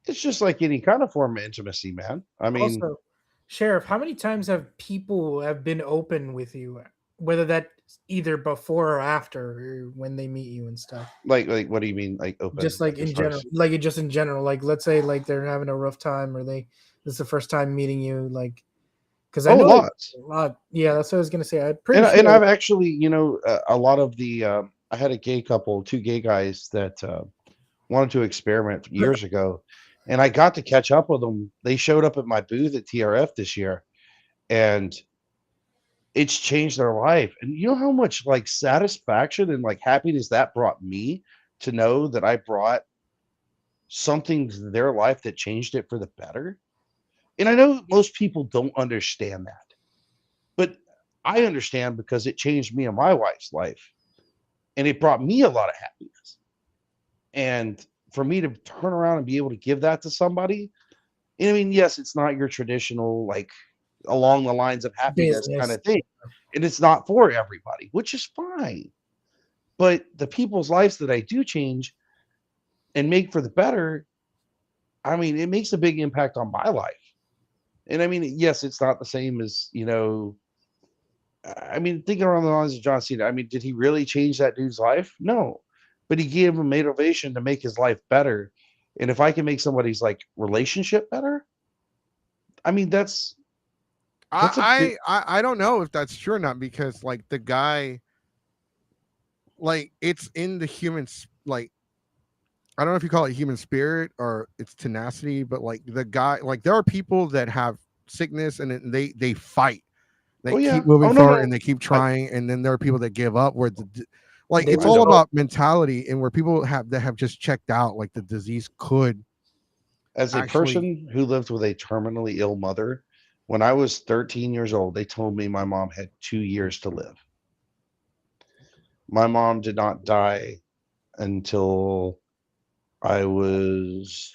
It's just like any kind of form of intimacy, man. I mean, Also, Sheriff, how many times have people have been open with you, whether that's either before or after, or when they meet you and stuff? like what do you mean, like open? Just like in general, just in general. Like, let's say like they're having a rough time, or this is the first time meeting you, like, because I know lots. a lot. Yeah, that's what I was gonna say. I'm pretty And sure. I've actually, a lot of the I had a gay couple, two gay guys that wanted to experiment years ago, and I got to catch up with them. They showed up at my booth at TRF this year, and it's changed their life. And you know how much like satisfaction and like happiness that brought me to know that I brought something to their life that changed it for the better. And I know most people don't understand that, but I understand because it changed me and my wife's life, and it brought me a lot of happiness. And for me to turn around and be able to give that to somebody, I mean, yes, it's not your traditional, like along the lines of happiness kind Business. of thing. And it's not for everybody, which is fine. But the people's lives that I do change and make for the better, I mean, it makes a big impact on my life. And I mean, yes, it's not the same as, I mean, thinking around the lines of John Cena, I mean, did he really change that dude's life? No. But he gave him motivation to make his life better. And if I can make somebody's like relationship better, I mean, that's I don't know if that's true or not, because like the guy, like it's in the like, I don't know if you call it human spirit or it's tenacity, but like the guy, like there are people that have sickness and they fight, they keep moving forward and they keep trying, and then there are people that give up where like it's all about mentality, and where people have just checked out, like the disease could. As a person who lived with a terminally ill mother, when I was 13 years old, they told me my mom had 2 years to live. My mom did not die until I was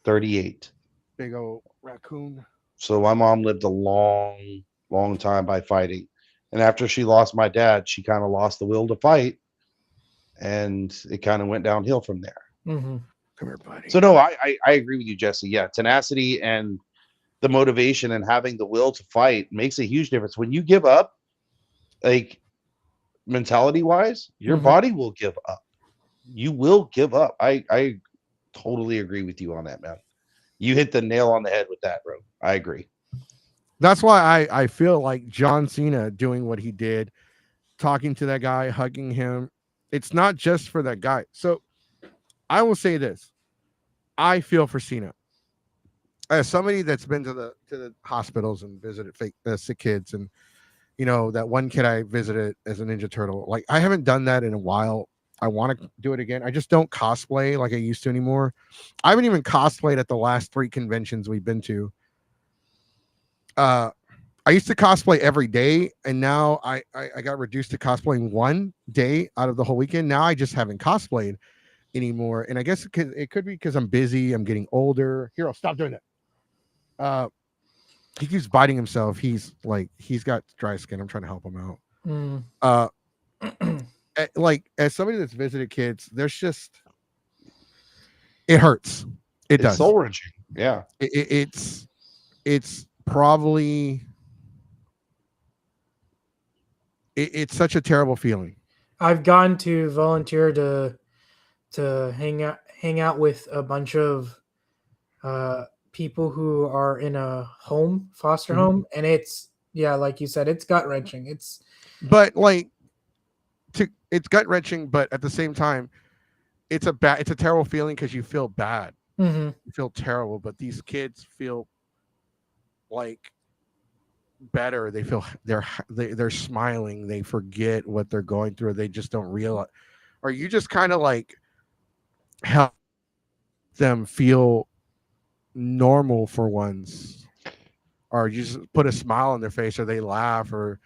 38. Big old raccoon. So my mom lived a long, long time by fighting. And after she lost my dad, she kind of lost the will to fight. And it kind of went downhill from there. Mm-hmm. Come here, buddy. So no, I agree with you, Jesse. Yeah, tenacity and the motivation and having the will to fight makes a huge difference. When you give up, like mentality wise, your body will give up. You will give up. I totally agree with you on that, man. You hit the nail on the head with that, bro. I agree. That's why I feel like John Cena doing what he did, talking to that guy, hugging him. It's not just for that guy. So I will say this. I feel for Cena. As somebody that's been to the hospitals and visited sick kids, and that one kid I visited as a Ninja Turtle, like I haven't done that in a while. I want to do it again. I just don't cosplay like I used to anymore. I haven't even cosplayed at the last 3 conventions we've been to. I used to cosplay every day, and now I got reduced to cosplaying one day out of the whole weekend. Now I just haven't cosplayed anymore, and I guess it could be because I'm busy. I'm getting older. Hero, stop doing that. He keeps biting himself. He's got dry skin. I'm trying to help him out. Like as somebody that's visited kids, there's just it hurts. It does. Soul wrenching. Yeah. It's probably it's such a terrible feeling. I've gone to volunteer to hang out with a bunch of people who are in a foster home, and it's like you said, it's gut wrenching. But like, it's gut wrenching, but at the same time, it's a terrible feeling because you feel bad. Mhm. You feel terrible, but these kids feel like better. They feel they're smiling. They forget what they're going through. They just don't realize. Or you just kind of like help them feel normal for once, or you just put a smile on their face, or they laugh, or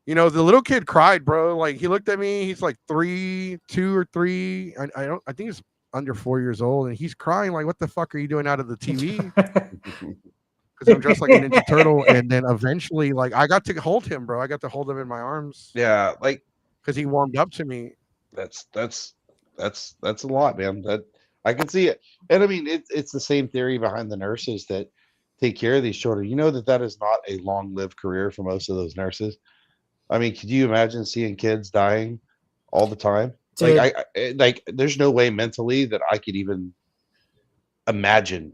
the little kid cried, bro. Like he looked at me. He's like 2 or 3. I think he's under 4 years old, and he's crying like, "What the fuck are you doing out of the TV?" Because I'm dressed like a Ninja Turtle, and then eventually, like, I got to hold him, bro. I got to hold him in my arms. Yeah, like because he warmed up to me. that's a lot, man. That I can see it, and I mean it's the same theory behind the nurses that take care of these children. You know that is not a long-lived career for most of those nurses. I mean, could you imagine seeing kids dying all the time? Dude. Like there's no way mentally that I could even imagine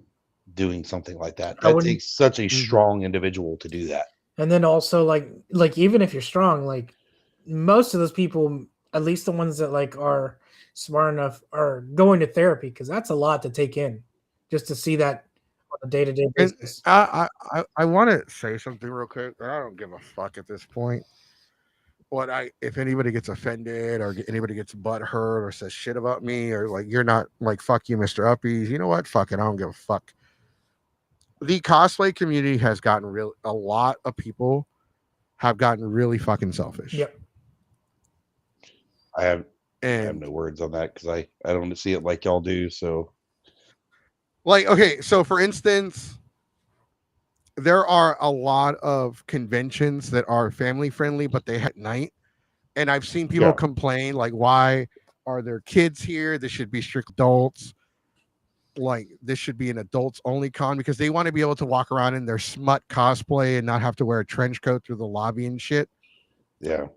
doing something like that. That takes such a strong individual to do that. And then also like even if you're strong, like most of those people, at least the ones that like are smart enough, are going to therapy, because that's a lot to take in just to see that on a day-to-day basis. I want to say something real quick. I don't give a fuck at this point. If anybody gets offended or anybody gets butt hurt or says shit about me, or like, you're not like, fuck you, Mr. Uppies. You know what? Fuck it. I don't give a fuck. The cosplay community has gotten a lot of people have gotten really fucking selfish. Yep. I have no words on that because I don't see it like y'all do. So, like, okay, so for instance, there are a lot of conventions that are family friendly, but they at night, and I've seen people complain like, why are there kids here? This should be strict adults. Like, this should be an adults only con, because they want to be able to walk around in their smut cosplay and not have to wear a trench coat through the lobby and shit. Yeah.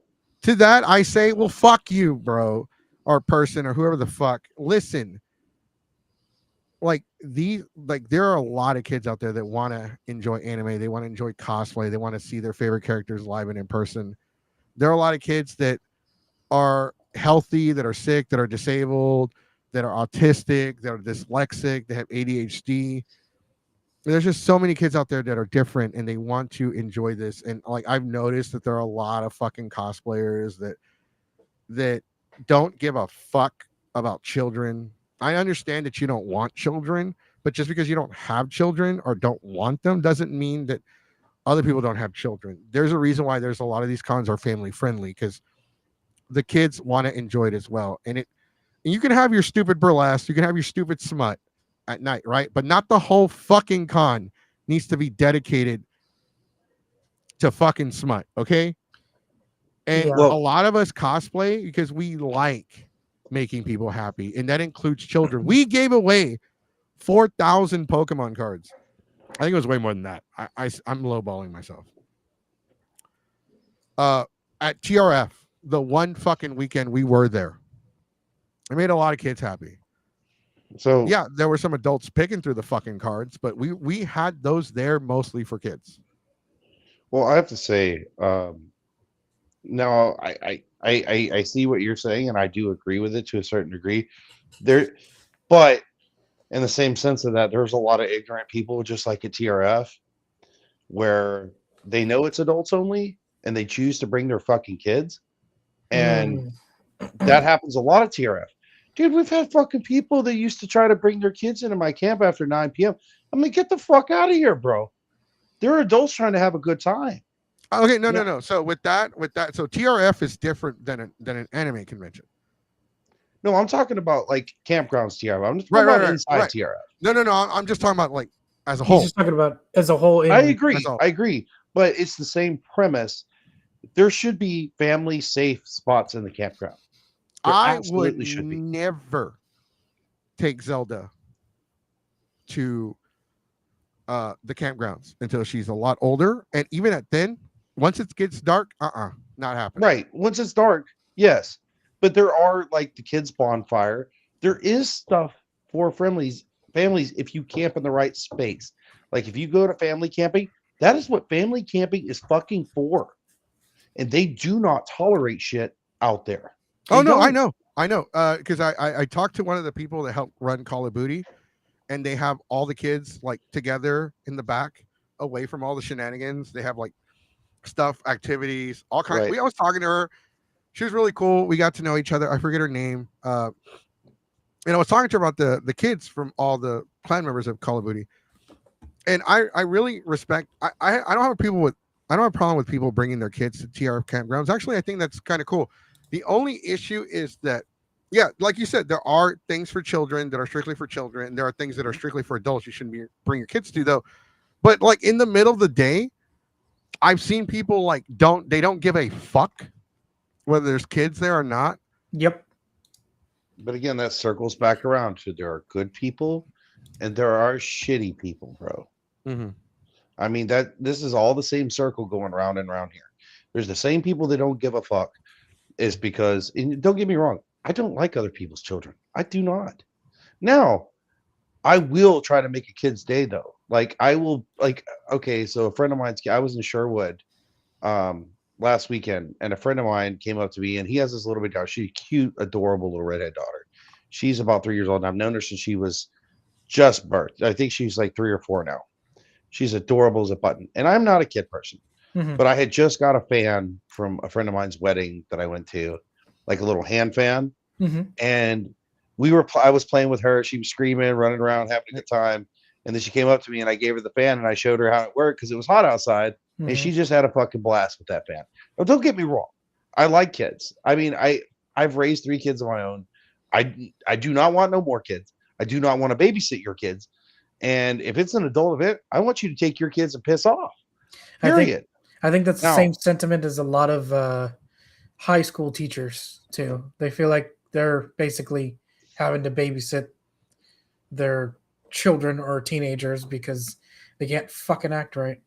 To that, I say, well, fuck you, bro, or person, or whoever the fuck. Listen, there are a lot of kids out there that want to enjoy anime. They want to enjoy cosplay. They want to see their favorite characters live and in person. There are a lot of kids that are healthy, that are sick, that are disabled, that are autistic, that are dyslexic, that have ADHD. There's just so many kids out there that are different, and they want to enjoy this. And like, I've noticed that there are a lot of fucking cosplayers that don't give a fuck about children. I understand that you don't want children, but just because you don't have children or don't want them doesn't mean that other people don't have children. There's a reason why there's a lot of these cons are family friendly, because the kids want to enjoy it as well. And you can have your stupid burlesque, you can have your stupid smut at night, right? But not the whole fucking con needs to be dedicated to fucking smut, okay? And a lot of us cosplay because we like making people happy, and that includes children. We gave away 4,000 Pokemon cards. I think it was way more than that. I'm lowballing myself. At TRF, the one fucking weekend we were there, I made a lot of kids happy. So yeah, there were some adults picking through the fucking cards, but we had those there mostly for kids. Well, I have to say, no, I see what you're saying, and I do agree with it to a certain degree. But in the same sense of that, there's a lot of ignorant people, just like at TRF, where they know it's adults only, and they choose to bring their fucking kids, and that happens a lot at TRF. Dude, we've had fucking people that used to try to bring their kids into my camp after 9 p.m. I'm like, get the fuck out of here, bro. They're adults trying to have a good time. Okay, no. So with that, so TRF is different than an anime convention. No, I'm talking about like campgrounds TRF. I'm just talking about inside TRF. No. I'm just talking about like as a whole. He's just talking about as a whole. I agree. But it's the same premise. There should be family safe spots in the campground. I would never take Zelda to the campgrounds until she's a lot older. And even at then, once it gets dark, not happening. Right. Once it's dark, yes. But there are like the kids' bonfire. There is stuff for families if you camp in the right space. Like if you go to family camping, that is what family camping is fucking for. And they do not tolerate shit out there. Oh They no, don't. I know. Because I talked to one of the people that help run Call of Duty, and they have all the kids like together in the back, away from all the shenanigans. They have like stuff, activities, all kinds. Right. I was talking to her. She was really cool. We got to know each other. I forget her name. And I was talking to her about the kids from all the clan members of Call of Duty. And I really respect. I don't have I don't have a problem with people bringing their kids to TRF campgrounds. Actually, I think that's kind of cool. The only issue is that, yeah, like you said, there are things for children that are strictly for children, and there are things that are strictly for adults. You shouldn't bring your kids to, though. But like in the middle of the day, I've seen people like they don't give a fuck whether there's kids there or not. Yep. But again, that circles back around to there are good people and there are shitty people, bro. Mm-hmm. I mean, this is all the same circle going round and round here. There's the same people that don't give a fuck. Is because, and don't get me wrong, I don't like other people's children. I do not. Now, I will try to make a kid's day though. Like I will, like, okay, so a friend of mine's, I was in Sherwood last weekend, and a friend of mine came up to me, and he has this little bit daughter. She's a cute, adorable little redhead daughter. She's about 3 years old, and I've known her since she was just birthed. I think she's like 3 or 4 now. She's adorable as a button, and I'm not a kid person. Mhm. But I had just got a fan from a friend of mine's wedding that I went to, like a little hand fan. Mhm. And I was playing with her. She was screaming, running around, having a good time. And then she came up to me and I gave her the fan and I showed her how it worked because it was hot outside. And she just had a fucking blast with that fan. Now, don't get me wrong. I like kids. I mean, I've raised 3 kids of my own. I do not want no more kids. I do not want to babysit your kids. And if it's an adult event, I want you to take your kids and piss off. Period. I think that's the Now- same sentiment as a lot of high school teachers too. They feel like they're basically having to babysit their children or teenagers because they can't fucking act right.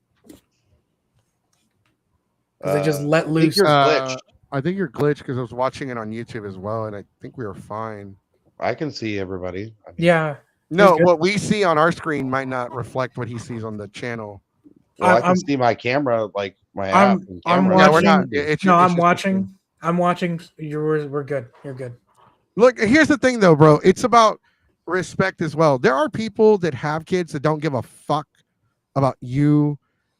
'Cause they just let I think loose. you're glitched. I think you're glitched because I was watching it on YouTube as well, and I think we were fine. I can see everybody. I mean, Yeah. No, good. what we see on our screen might not reflect what he sees on the channel. well, I can I'm- see my camera, like my app. I'm and I'm camera. Yeah, we're watching. not. It's No, it's I'm just the watching. screen. I'm watching. We're good. You're good. Look, here's the thing, though, bro. It's about respect as well. There are people that have kids that don't give a fuck about you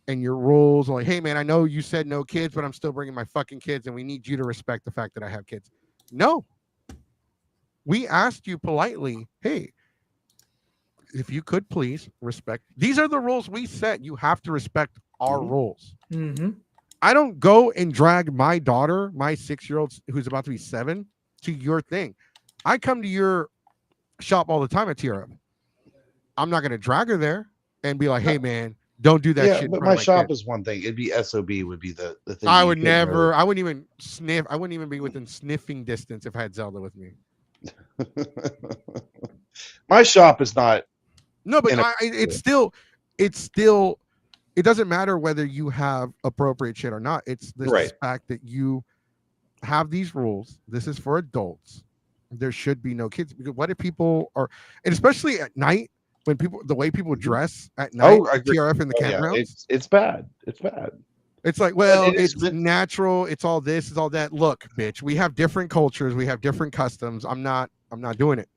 and your rules. Like, hey, man, I know you said no kids, but I'm still bringing my fucking kids, and we need you to respect the fact that I have kids. No. We asked you politely, hey, if you could please respect. These are the rules we set. You have to respect our rules. Mm-hmm. I don't go and drag my daughter, my 6-year-old who's about to be 7, to your thing. I come to your shop all the time at TRF. I'm not going to drag her there and be like, hey, man, don't do that shit. But my shop is one thing. It'd be SOB would be the thing. I you would couldn't never, really- I wouldn't even sniff. I wouldn't even be within sniffing distance if I had Zelda with me. My shop is not. No, but In a- it's still, it doesn't matter whether you have appropriate shit or not. It's the Right. fact that you have these rules. This is for adults. There should be no kids. Because what if people are, and especially at night, when the way people dress at night, I at agree. TRF in the Oh, yeah, campgrounds, it's bad. It's bad. it's like, well, it is it's meant- natural. It's all this, it's all that. Look, bitch, we have different cultures. We have different customs. I'm not doing it.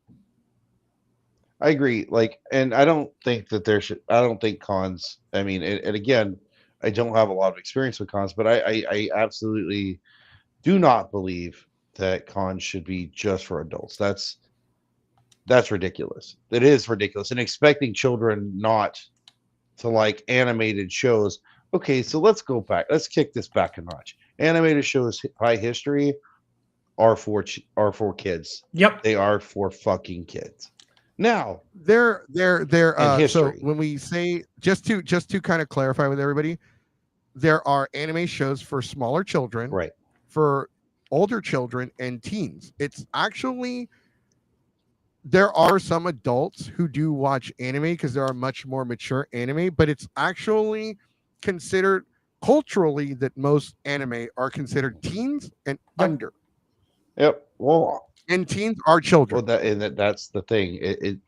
I agree. Like, and I don't think that I don't think cons. I mean, and again, I don't have a lot of experience with cons, but I absolutely do not believe that cons should be just for adults. That's ridiculous. It is ridiculous. And expecting children not to like animated shows. Okay, so let's go back. Let's kick this back a notch. Animated shows by history are for kids. Yep. They are for fucking kids. Now, They're so history. when we say, just to kind of clarify with everybody, there are anime shows for smaller children, right. for older children and teens. It's actually, there are some adults who do watch anime because there are much more mature anime, but it's actually considered culturally that most anime are considered teens and under, Yep. Well, and teens are children. that's the thing. It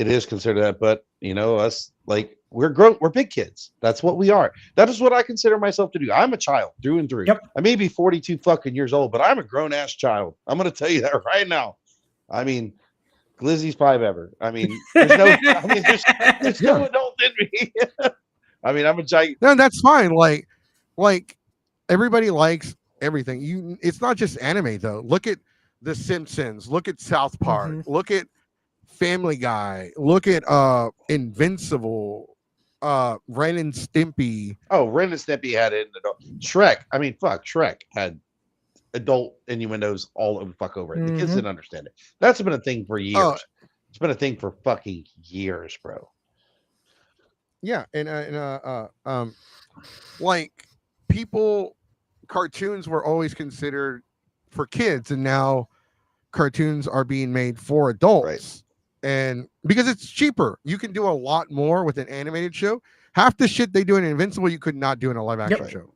is considered that, but you know, us like we're big kids. That's what we are. That is what I consider myself to do. I'm a child through and through. Yep. I may be 42 fucking years old, but I'm a grown ass child. I'm gonna tell you that right now. I mean, Glizzy's 5 ever. I mean, there's no adult in me. I mean, I'm a giant. No, that's fine. Like everybody likes everything. It's not just anime though. Look at The Simpsons. Look at South Park. Mhm. Look at Family Guy. Look at Invincible. Ren and Stimpy. Oh, Ren and Stimpy had an adult. Shrek. I mean, fuck, Shrek had adult innuendos all over the fuck over it. The kids Mhm. didn't understand it. That's been a thing for years. Oh. It's been a thing for fucking years, bro. Yeah, like people, cartoons were always considered for kids, and now cartoons are being made for adults. Right. And because it's cheaper, you can do a lot more with an animated show. Half the shit they do in Invincible, you could not do in a live action Yep. show.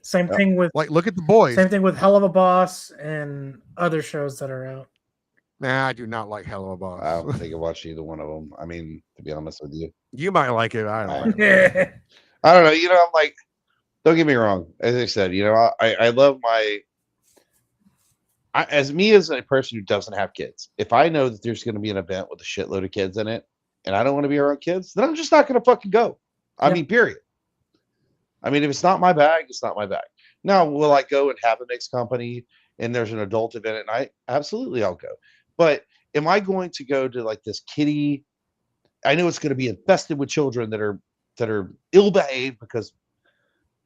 Same thing with Like, look at The Boys. same thing with Hell of a Boss and other shows that are out. Nah, I do not like Hell of a Boss. I don't think I watched either one of them. I mean, to be honest with you, You might like it. I don't like it. I don't know. You know, I'm like, don't get me wrong. As I said, you know, I love as me as a person who doesn't have kids. If I know that there's going to be an event with a shitload of kids in it, and I don't want to be around kids, then I'm just not going to fucking go. I Yep. mean, period. I mean, if it's not my bag, it's not my bag. Now, will I go and have a mixed company and there's an adult event at night? Absolutely, I'll go. But am I going to go to like this kiddie? I know it's going to be infested with children that are ill behaved because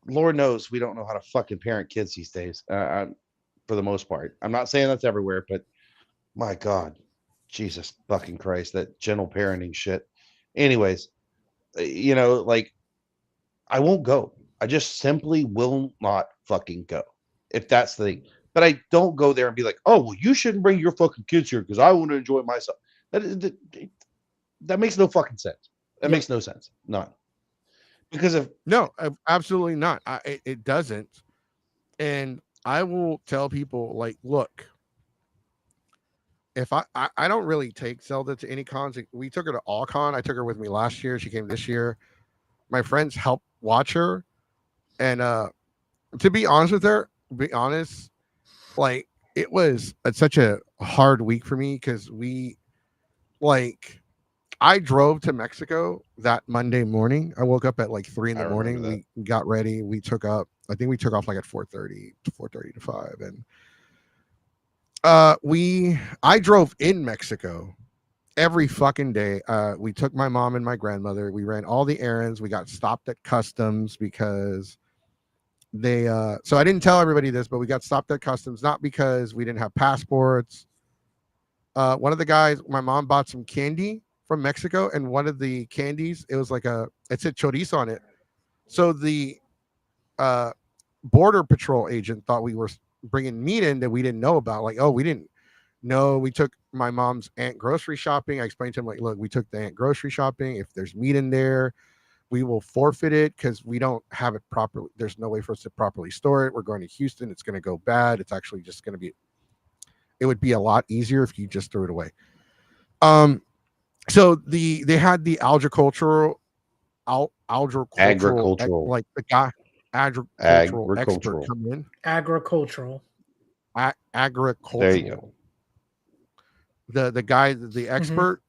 Lord knows we don't know how to fucking parent kids these days. For the most part, I'm not saying that's everywhere, but my God, Jesus fucking Christ, that gentle parenting shit. Anyways, you know, like I won't go. I just simply will not fucking go if that's the thing. But I don't go there and be like, oh, well, you shouldn't bring your fucking kids here because I want to enjoy myself. That makes no fucking sense. That makes no sense. None. Because of No, absolutely not. It doesn't. And I will tell people, like, look, if I don't really take Zelda to any cons. We took her to all con. I took her with me last year. She came this year. My friends helped watch her. And to be honest with her, like, it was such a hard week for me because I drove to Mexico that Monday morning. I woke up at like 3 in the morning. We got ready. We took off like at 4:30 to 5. And I drove in Mexico every fucking day. We took my mom and my grandmother. We ran all the errands. We got stopped at customs because they so I didn't tell everybody this, but we got stopped at customs not because we didn't have passports. One of the guys, my mom bought some candy from Mexico, and one of the candies, it was like it said chorizo on it. So the border patrol agent thought we were bringing meat in that we didn't know about. Like, oh, we didn't know. We took my mom's aunt grocery shopping. I explained to him, like, look, we took the aunt grocery shopping. If there's meat in there, we will forfeit it because we don't have it properly. There's no way for us to properly store it. We're going to Houston. It's going to go bad. It's actually just going to be, it would be a lot easier if you just threw it away. So they had the agricultural like the guy agricultural expert come in. Agricultural. Agricultural. There you go. The guy, the expert,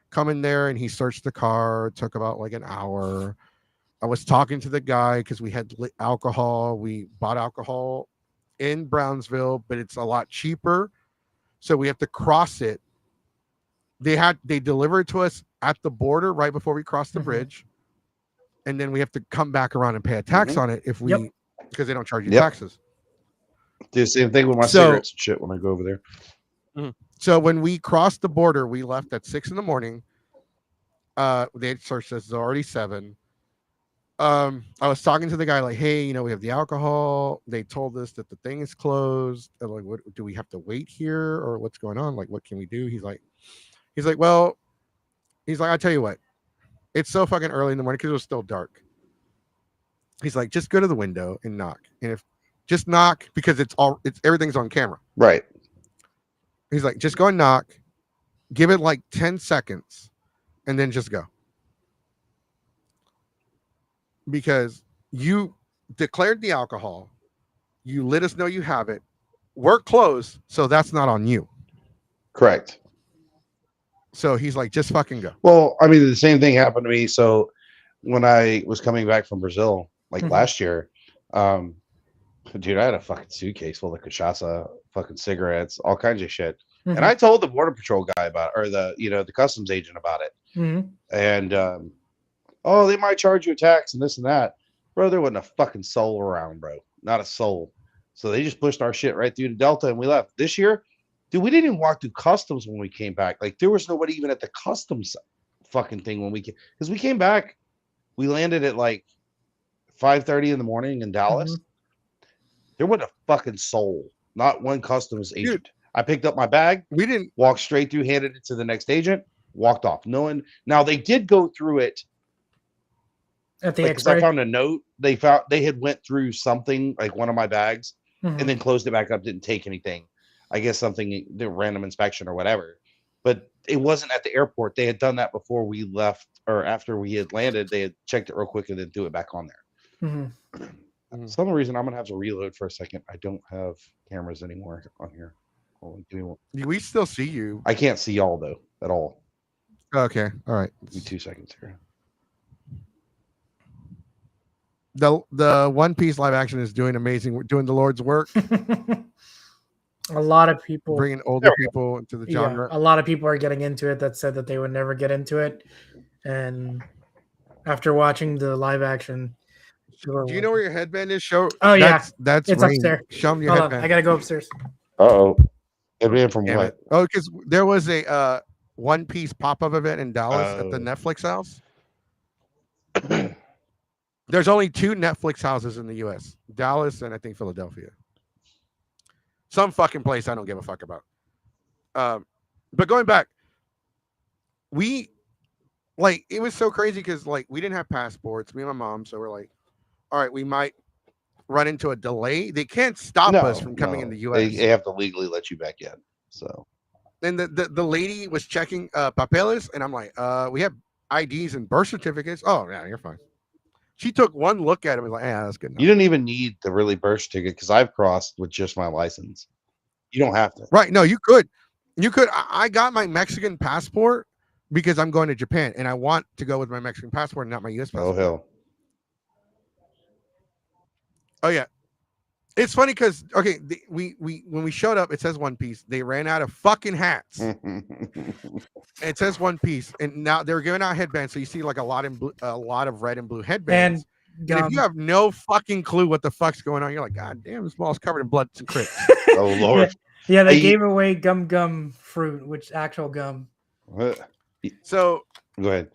come in there and he searched the car. It took about like an hour. I was talking to the guy because we had alcohol. We bought alcohol in Brownsville, but it's a lot cheaper, so we have to cross it. They deliver it to us at the border right before we cross the bridge, and then we have to come back around and pay a tax on it because they don't charge you taxes. Do the same thing with my cigarettes and shit when I go over there. So when we crossed the border, we left at 6 a.m. They had searched us. It's already 7. I was talking to the guy like, hey, we have the alcohol. They told us that the thing is closed. And like, what do we have to wait here or what's going on? Like, what can we do? He's like, well, I'll tell you what, it's so fucking early in the morning because it was still dark. He's like, just go to the window and knock. And if just knock because it's everything's on camera. Right. He's like, just go and knock, give it like 10 seconds, and then just go. Because you declared the alcohol, you let us know you have it. We're closed, so that's not on you. Correct. So he's like, just fucking go. Well, I mean, the same thing happened to me. So when I was coming back from Brazil, like last year, dude, I had a fucking suitcase full of cachaça, fucking cigarettes, all kinds of shit. And I told the border patrol guy about it, or the customs agent about it. And oh, they might charge you a tax and this and that. Bro, there wasn't a fucking soul around, bro. Not a soul. So they just pushed our shit right through the Delta and we left. This year, dude, we didn't even walk through customs when we came back. Like, there was nobody even at the customs fucking thing when we came. Because we came back, we landed at like 5:30 in the morning in Dallas. There wasn't a fucking soul. Not one customs agent. Dude, I picked up my bag. We didn't walk straight through, handed it to the next agent, walked off. No one. Now, they did go through it. At the Because I found a note. They had went through something, like one of my bags, and then closed it back up, didn't take anything. I guess something, the random inspection or whatever. But it wasn't at the airport. They had done that before we left, or after we had landed. They had checked it real quick and then threw it back on there. For some reason, I'm going to have to reload for a second. I don't have cameras anymore on here. We still see you. I can't see y'all, though, at all. Okay. All right. Give me 2 seconds here. The One Piece live action is doing amazing. We're doing the Lord's work. A lot of people bringing older people into the genre. A lot of people are getting into it that said that they would never get into it, and after watching the live action, do you know where your headband is? Show. Oh yeah, that's it's Rain. upstairs. Show me your headband. I gotta go upstairs. Oh, headband from Damn what? It. Oh, because there was a One Piece pop-up event in Dallas at the Netflix house. There's only 2 Netflix houses in the U.S. Dallas and I think Philadelphia. Some fucking place I don't give a fuck about. But going back, it was so crazy because like we didn't have passports, me and my mom, so we're like, all right, we might run into a delay. They can't stop us from coming in the U.S. They have to legally let you back in. So then the lady was checking papeles, and I'm like, we have IDs and birth certificates. Oh yeah, you're fine. She took one look at him and was like, yeah, that's good enough. You didn't even need the really birth certificate because I've crossed with just my license. You don't have to. Right. No, you could. I got my Mexican passport because I'm going to Japan and I want to go with my Mexican passport and not my US passport. Oh, hell. Oh, yeah. It's funny because, okay, when we showed up, it says One Piece. They ran out of fucking hats. It says One Piece, and now they're giving out headbands. So you see like a lot of red and blue headbands. And if you have no fucking clue what the fuck's going on, you're like, God damn, this ball's covered in blood and crips. Oh Lord. Yeah, they gave away gum fruit, which actual gum. So go ahead.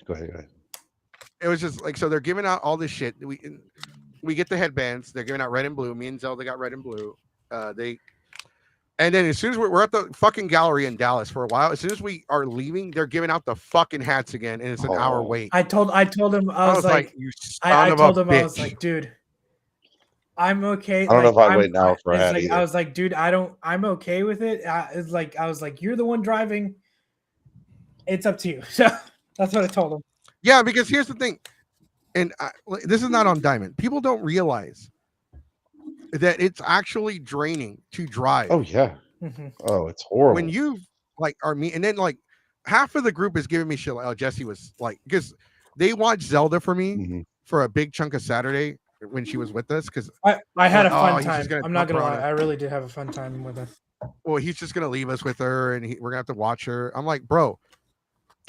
It was just like, so they're giving out all this shit. We get the headbands. They're giving out red and blue. Me and Zelda got red and blue. And then as soon as we're at the fucking gallery in Dallas for a while, as soon as we are leaving, they're giving out the fucking hats again, and it's an hour wait. I told him I was like, you I told him bitch. I was like, dude, I'm okay. I don't know if I wait now for a hat. I was like, dude, I'm okay with it. I was like, you're the one driving. It's up to you. So that's what I told him. Yeah, because here's the thing, and this is not on Diamond. People don't realize that it's actually draining to drive. Oh yeah. Oh, it's horrible. When you are me, and then like half of the group is giving me shit like, oh, Jesse was like, because they watched Zelda for me for a big chunk of Saturday when she was with us. Because I had a fun time. I'm not gonna lie, I really did have a fun time with her. Well, he's just gonna leave us with her, and we're gonna have to watch her. I'm like, bro,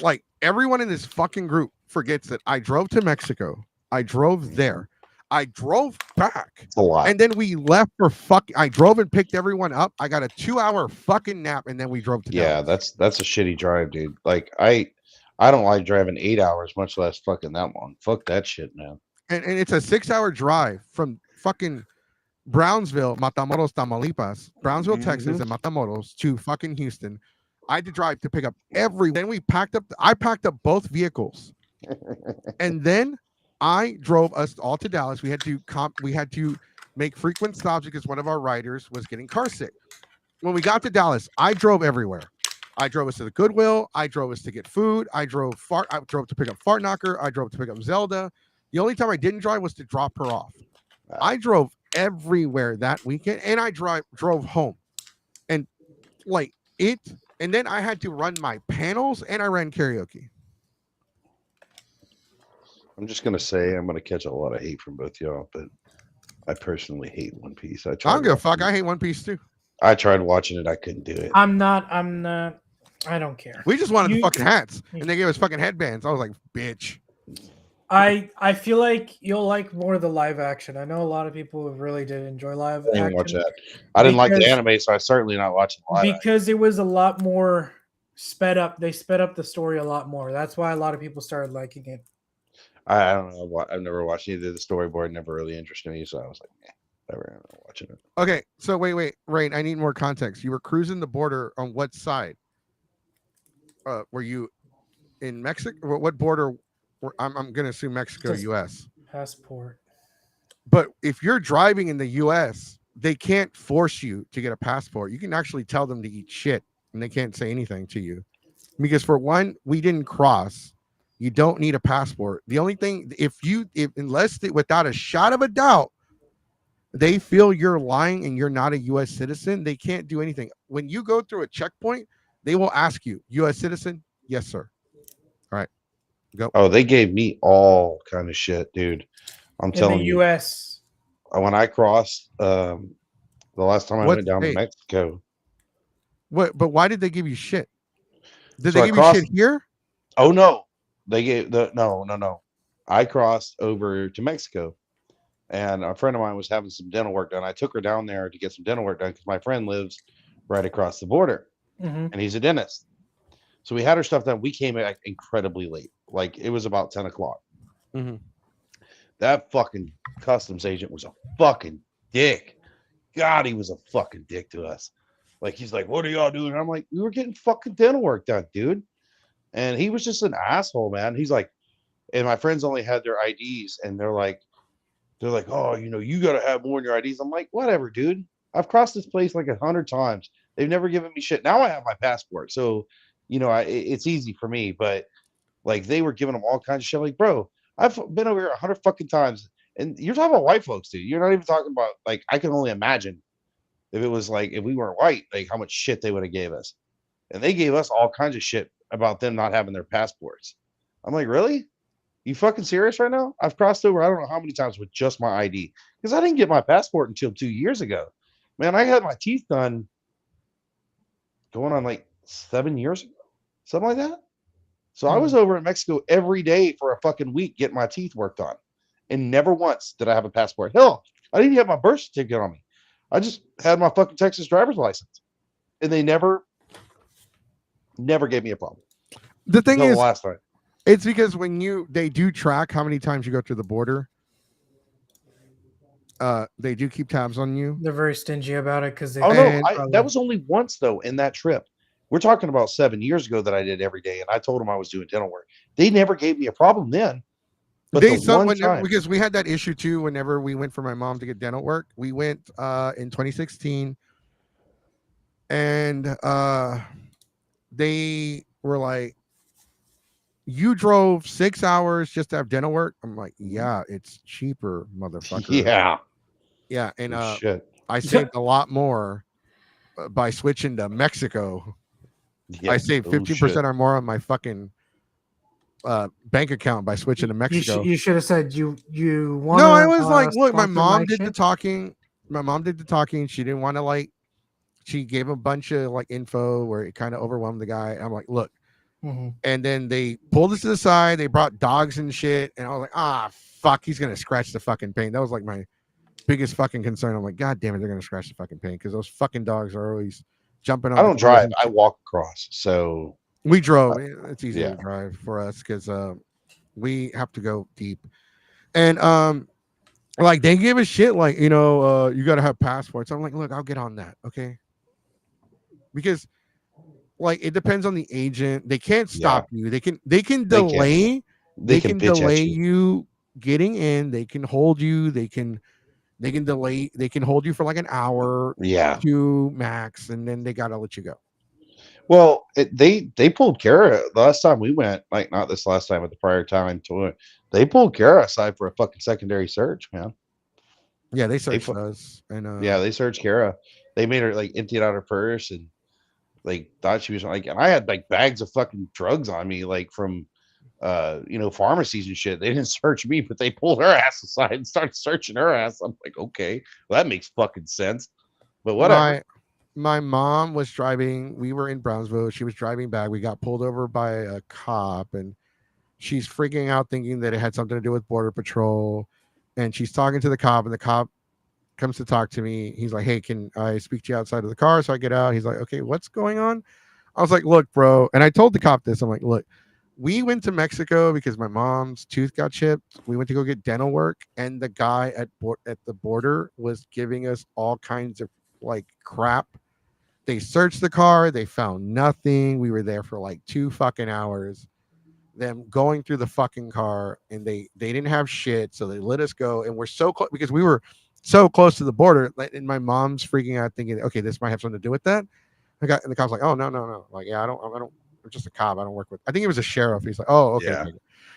like everyone in this fucking group forgets that I drove to Mexico. I drove there. I drove back. It's a lot. And then we left for I drove and picked everyone up. I got a 2-hour fucking nap, and then we drove to Dallas. That's a shitty drive, dude. Like I don't like driving 8 hours, much less fucking that long. Fuck that shit, man. And it's a 6-hour drive from fucking Brownsville, Matamoros, Tamaulipas, Brownsville, Texas, and Matamoros to fucking Houston. I had to drive to pick up then we packed up. I packed up both vehicles, and then I drove us all to Dallas. We had to make frequent stops because one of our riders was getting car sick. When we got to Dallas, I drove everywhere. I drove us to the Goodwill. I drove us to get food. I drove to pick up Fart Knocker. I drove to pick up Zelda. The only time I didn't drive was to drop her off. I drove everywhere that weekend, and I drove home, and like it. And then I had to run my panels, and I ran karaoke. I'm just gonna say I'm gonna catch a lot of hate from both y'all, but I personally hate One Piece. I don't give a fuck. I hate One Piece too. I tried watching it. I couldn't do it. I'm not. I don't care. We just wanted the fucking hats, and they gave us fucking headbands. I was like, bitch. I feel like you'll like more of the live action. I know a lot of people really did enjoy live I didn't action. watch that. I didn't like the anime, so I certainly not watching live because it was a lot more sped up. They sped up the story a lot more. That's why a lot of people started liking it. I don't know. I've never watched either of the storyboard. Never really interested me, so I was like, never watching it. Okay, so wait, Rain. I need more context. You were cruising the border on what side? Were you in Mexico? What border? I'm gonna assume Mexico, Just U.S. passport. But if you're driving in the U.S., they can't force you to get a passport. You can actually tell them to eat shit, and they can't say anything to you. Because for one, we didn't cross. You don't need a passport. The only thing, without a shot of a doubt, they feel you're lying and you're not a U.S. citizen, they can't do anything. When you go through a checkpoint, they will ask you, U.S. citizen? Yes, sir. All right, go. Oh, they gave me all kind of shit, dude. I'm telling you. U.S. When I crossed, the last time I went down to Mexico. What? But why did they give you shit? Did So they give you shit here? Oh no, they gave no. I crossed over to Mexico, and a friend of mine was having some dental work done. I took her down there to get some dental work done because my friend lives right across the border, and he's a dentist. So we had her stuff done. We came in incredibly late. Like it was about 10 o'clock. Mm-hmm. That fucking customs agent was a fucking dick. God, he was a fucking dick to us. Like, he's like, what are y'all doing? And I'm like, we were getting fucking dental work done, dude. And he was just an asshole, man. He's like, and my friends only had their IDs, and they're like, oh, you got to have more in your IDs. I'm like, whatever, dude. I've crossed this place like 100 times. They've never given me shit. Now I have my passport. So, it's easy for me. But like, they were giving them all kinds of shit. Like, bro, I've been over here 100 fucking times. And you're talking about white folks, dude. You're not even talking about, like, I can only imagine if it was like, if we weren't white, like how much shit they would have gave us. And they gave us all kinds of shit about them not having their passports. I'm like, really? You fucking serious right now? I've crossed over, I don't know how many times with just my ID, because I didn't get my passport until 2 years ago. Man, I had my teeth done going on like 7 years ago, something like that. So I was over in Mexico every day for a fucking week getting my teeth worked on. And never once did I have a passport. Hell, I didn't even have my birth certificate on me. I just had my fucking Texas driver's license. And they never gave me a problem. The thing is, last time. It's because when they do track how many times you go through the border, they do keep tabs on you. They're very stingy about it because they. Oh no, that was only once though in that trip. We're talking about 7 years ago that I did every day, and I told them I was doing dental work. They never gave me a problem then. But because we had that issue too. Whenever we went for my mom to get dental work, we went in 2016, and they were like, "You drove 6 hours just to have dental work." I'm like, "Yeah, it's cheaper, motherfucker." Yeah, and shit. I saved a lot more by switching to Mexico. Yeah, I saved 15% or more on my fucking bank account by switching to Mexico. You should have said you want. No, I was like, look, my mom did the talking. My mom did the talking. She didn't want to she gave a bunch of info where it kind of overwhelmed the guy. I'm like, look. And then they pulled us to the side. They brought dogs and shit. And I was like, fuck, he's going to scratch the fucking paint. That was like my biggest fucking concern. I'm like, God damn it, they're going to scratch the fucking paint because those fucking dogs are always jumping on. I don't drive. I walk across. So we drove. It's easy to drive for us because we have to go deep. And they give a shit you got to have passports. I'm like, look, I'll get on that. Okay. Because it depends on the agent. They can't stop you. They can delay. They can delay you getting in. They can hold you. They can delay. They can hold you for like an hour, Yeah. 2 max, and then they gotta let you go. Well, they pulled Kara the last time we went, like not this last time, but the prior time to it. They pulled Kara aside for a fucking secondary search, man. Yeah, they searched us, and Yeah, they searched Kara. They made her like empty out her purse and like thought she was like, and I had like bags of fucking drugs on me, like from pharmacies and shit. They didn't search me, but they pulled her ass aside and started searching her ass. I'm like, okay, well, that makes fucking sense. But whatever. my mom was driving. We were in Brownsville. She was driving back. We got pulled over by a cop, and she's freaking out, thinking that it had something to do with Border Patrol. And she's talking to the cop, and the cop comes to talk to me. He's like, "Hey, can I speak to you outside of the car?" So I get out. He's like, "Okay, what's going on?" I was like, "Look, bro," and I told the cop this. I'm like, "Look, we went to Mexico because my mom's tooth got chipped. We went to go get dental work, and the guy at the border was giving us all kinds of like crap. They searched the car. They found nothing. We were there for like 2 fucking hours. Them going through the fucking car, and they didn't have shit, so they let us go. And we're so close because we were so close to the border. And my mom's freaking out, thinking, okay, this might have something to do with that. And the cop's like, oh no. Like, yeah, I don't. I'm just a cop. I don't work with. I think he was a sheriff. He's like, oh, okay. Yeah.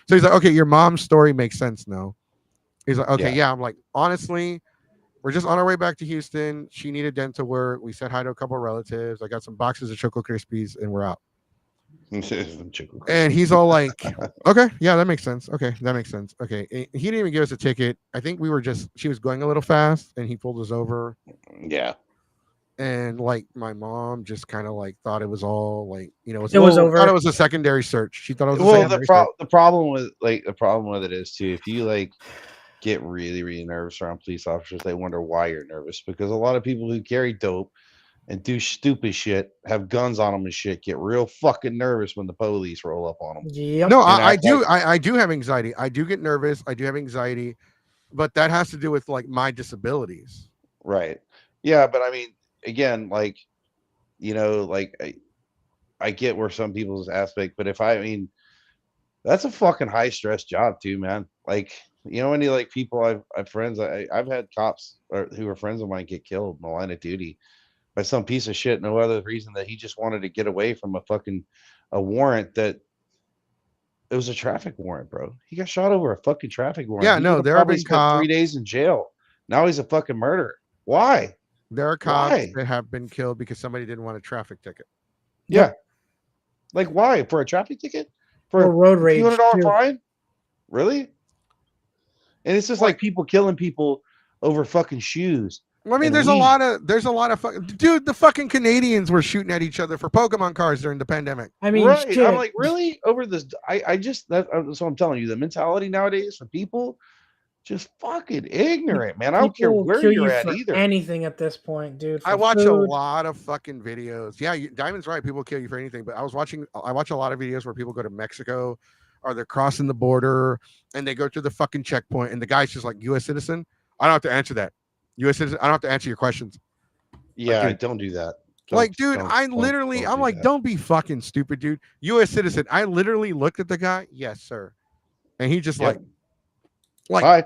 So he's like, okay, your mom's story makes sense now. He's like, okay, Yeah. yeah. I'm like, honestly, we're just on our way back to Houston. She needed dental work. We said hi to a couple of relatives. I got some boxes of Choco Krispies, and we're out. And he's all like, okay, yeah, that makes sense. Okay, that makes sense. Okay. And he didn't even give us a ticket. I think she was going a little fast, and he pulled us over. Yeah. And like my mom just kind of like thought it was all like, it was over. Thought it was a secondary search. She thought it was the problem with it is too, if you like get really, really nervous around police officers, they wonder why you're nervous, because a lot of people who carry dope and do stupid shit, have guns on them and shit, get real fucking nervous when the police roll up on them. Yep. No, I do have anxiety. I do get nervous. I do have anxiety, but that has to do with like my disabilities. Right. Yeah, but I mean, again, like, like I get where some people's aspect, but that's a fucking high stress job too, man. Like, any like people I've friends, I've had cops who are friends of mine get killed in the line of duty by some piece of shit, no other reason that he just wanted to get away from a warrant that it was a traffic warrant, bro. He got shot over a fucking traffic warrant. Yeah, no, there have been cops 3 days in jail. Now he's a fucking murderer. Why? There are cops that have been killed because somebody didn't want a traffic ticket. Yeah. Like, why? For a traffic ticket? For a road rage. $200 fine? Really? And it's just like people killing people over fucking shoes. Well, I mean, there's a lot of fucking dude. The fucking Canadians were shooting at each other for Pokemon cards during the pandemic. I mean, right? Shit. I'm like, really? Over this? That's what I'm telling you. The mentality nowadays for people, just fucking ignorant, man. I don't care where you're at either. Anything at this point, dude. I watch a lot of fucking videos. Yeah, Diamond's right. People kill you for anything. But I watch a lot of videos where people go to Mexico, or they're crossing the border, and they go through the fucking checkpoint, and the guy's just like, U.S. citizen. I don't have to answer that. U.S. citizen. I don't have to answer your questions. Yeah, like, don't do that. I'm like, don't be fucking stupid, dude. U.S. citizen. I literally looked at the guy. Yes, sir. And he just like Bye.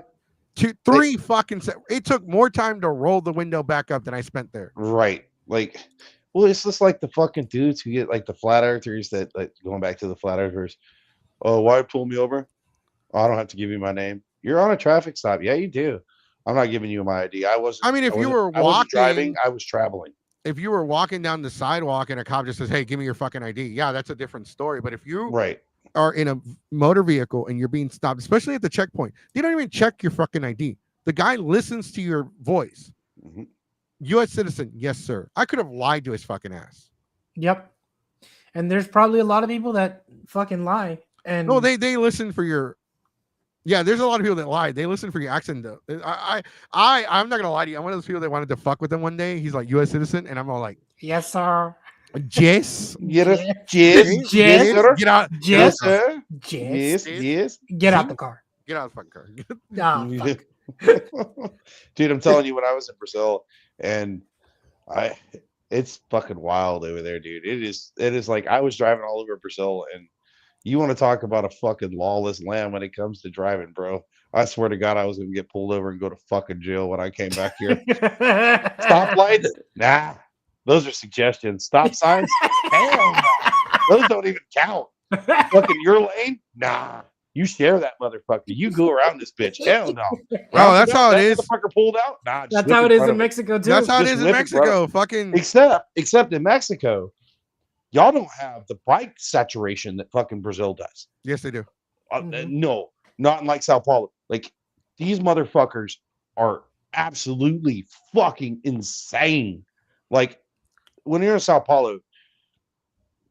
3 fucking. It took more time to roll the window back up than I spent there. Right. Like, well, it's just like the fucking dudes who get like the flat earthers that, like, going back to the flat earthers. Oh, why pull me over? Oh, I don't have to give you my name. You're on a traffic stop. Yeah, you do. I'm not giving you my ID. If you were driving, I was traveling. If you were walking down the sidewalk and a cop just says, "Hey, give me your fucking ID," yeah, that's a different story. But if you are in a motor vehicle and you're being stopped, especially at the checkpoint, they don't even check your fucking ID. The guy listens to your voice. Mm-hmm. U.S. citizen, yes, sir. I could have lied to his fucking ass. Yep. And there's probably a lot of people that fucking lie. And no, they listen for your. Yeah, there's a lot of people that lie. They listen for your accent, though. I'm not gonna lie to you. I'm one of those people that wanted to fuck with him one day. He's like U.S. citizen, and I'm all like, yes, sir. Yes. Yes. Get out. Yes. Yes. Get out the car. Get out of the fucking car. Fuck. Dude, I'm telling you, when I was in Brazil, and it's fucking wild over there, dude. It is like I was driving all over Brazil, and you want to talk about a fucking lawless land when it comes to driving, bro. I swear to God, I was gonna get pulled over and go to fucking jail when I came back here. Stoplights? Nah. Those are suggestions. Stop signs? Hell no. Those don't even count. Fucking your lane? Nah. You share that motherfucker. You go around this bitch. Hell no. Oh, that's how it that is. motherfucker pulled out? Nah, just That's whip how in it is front in of me. Mexico too. That's how it Just is in whip in front of Mexico. Fucking Except in Mexico, y'all don't have the bike saturation that fucking Brazil does. yes, they do. No, not in like Sao Paulo. Like these motherfuckers are absolutely fucking insane. Like when you're in Sao Paulo,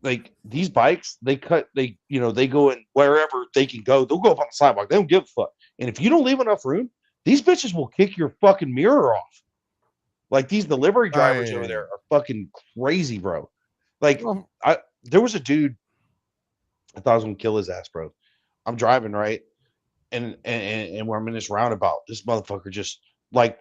like these bikes, they go in wherever they can go. They'll go up on the sidewalk. They don't give a fuck. And if you don't leave enough room, these bitches will kick your fucking mirror off. Like these delivery drivers over there are fucking crazy, bro. Like there was a dude, I thought I was gonna kill his ass, bro. I'm driving right, and when I'm in this roundabout, this motherfucker just like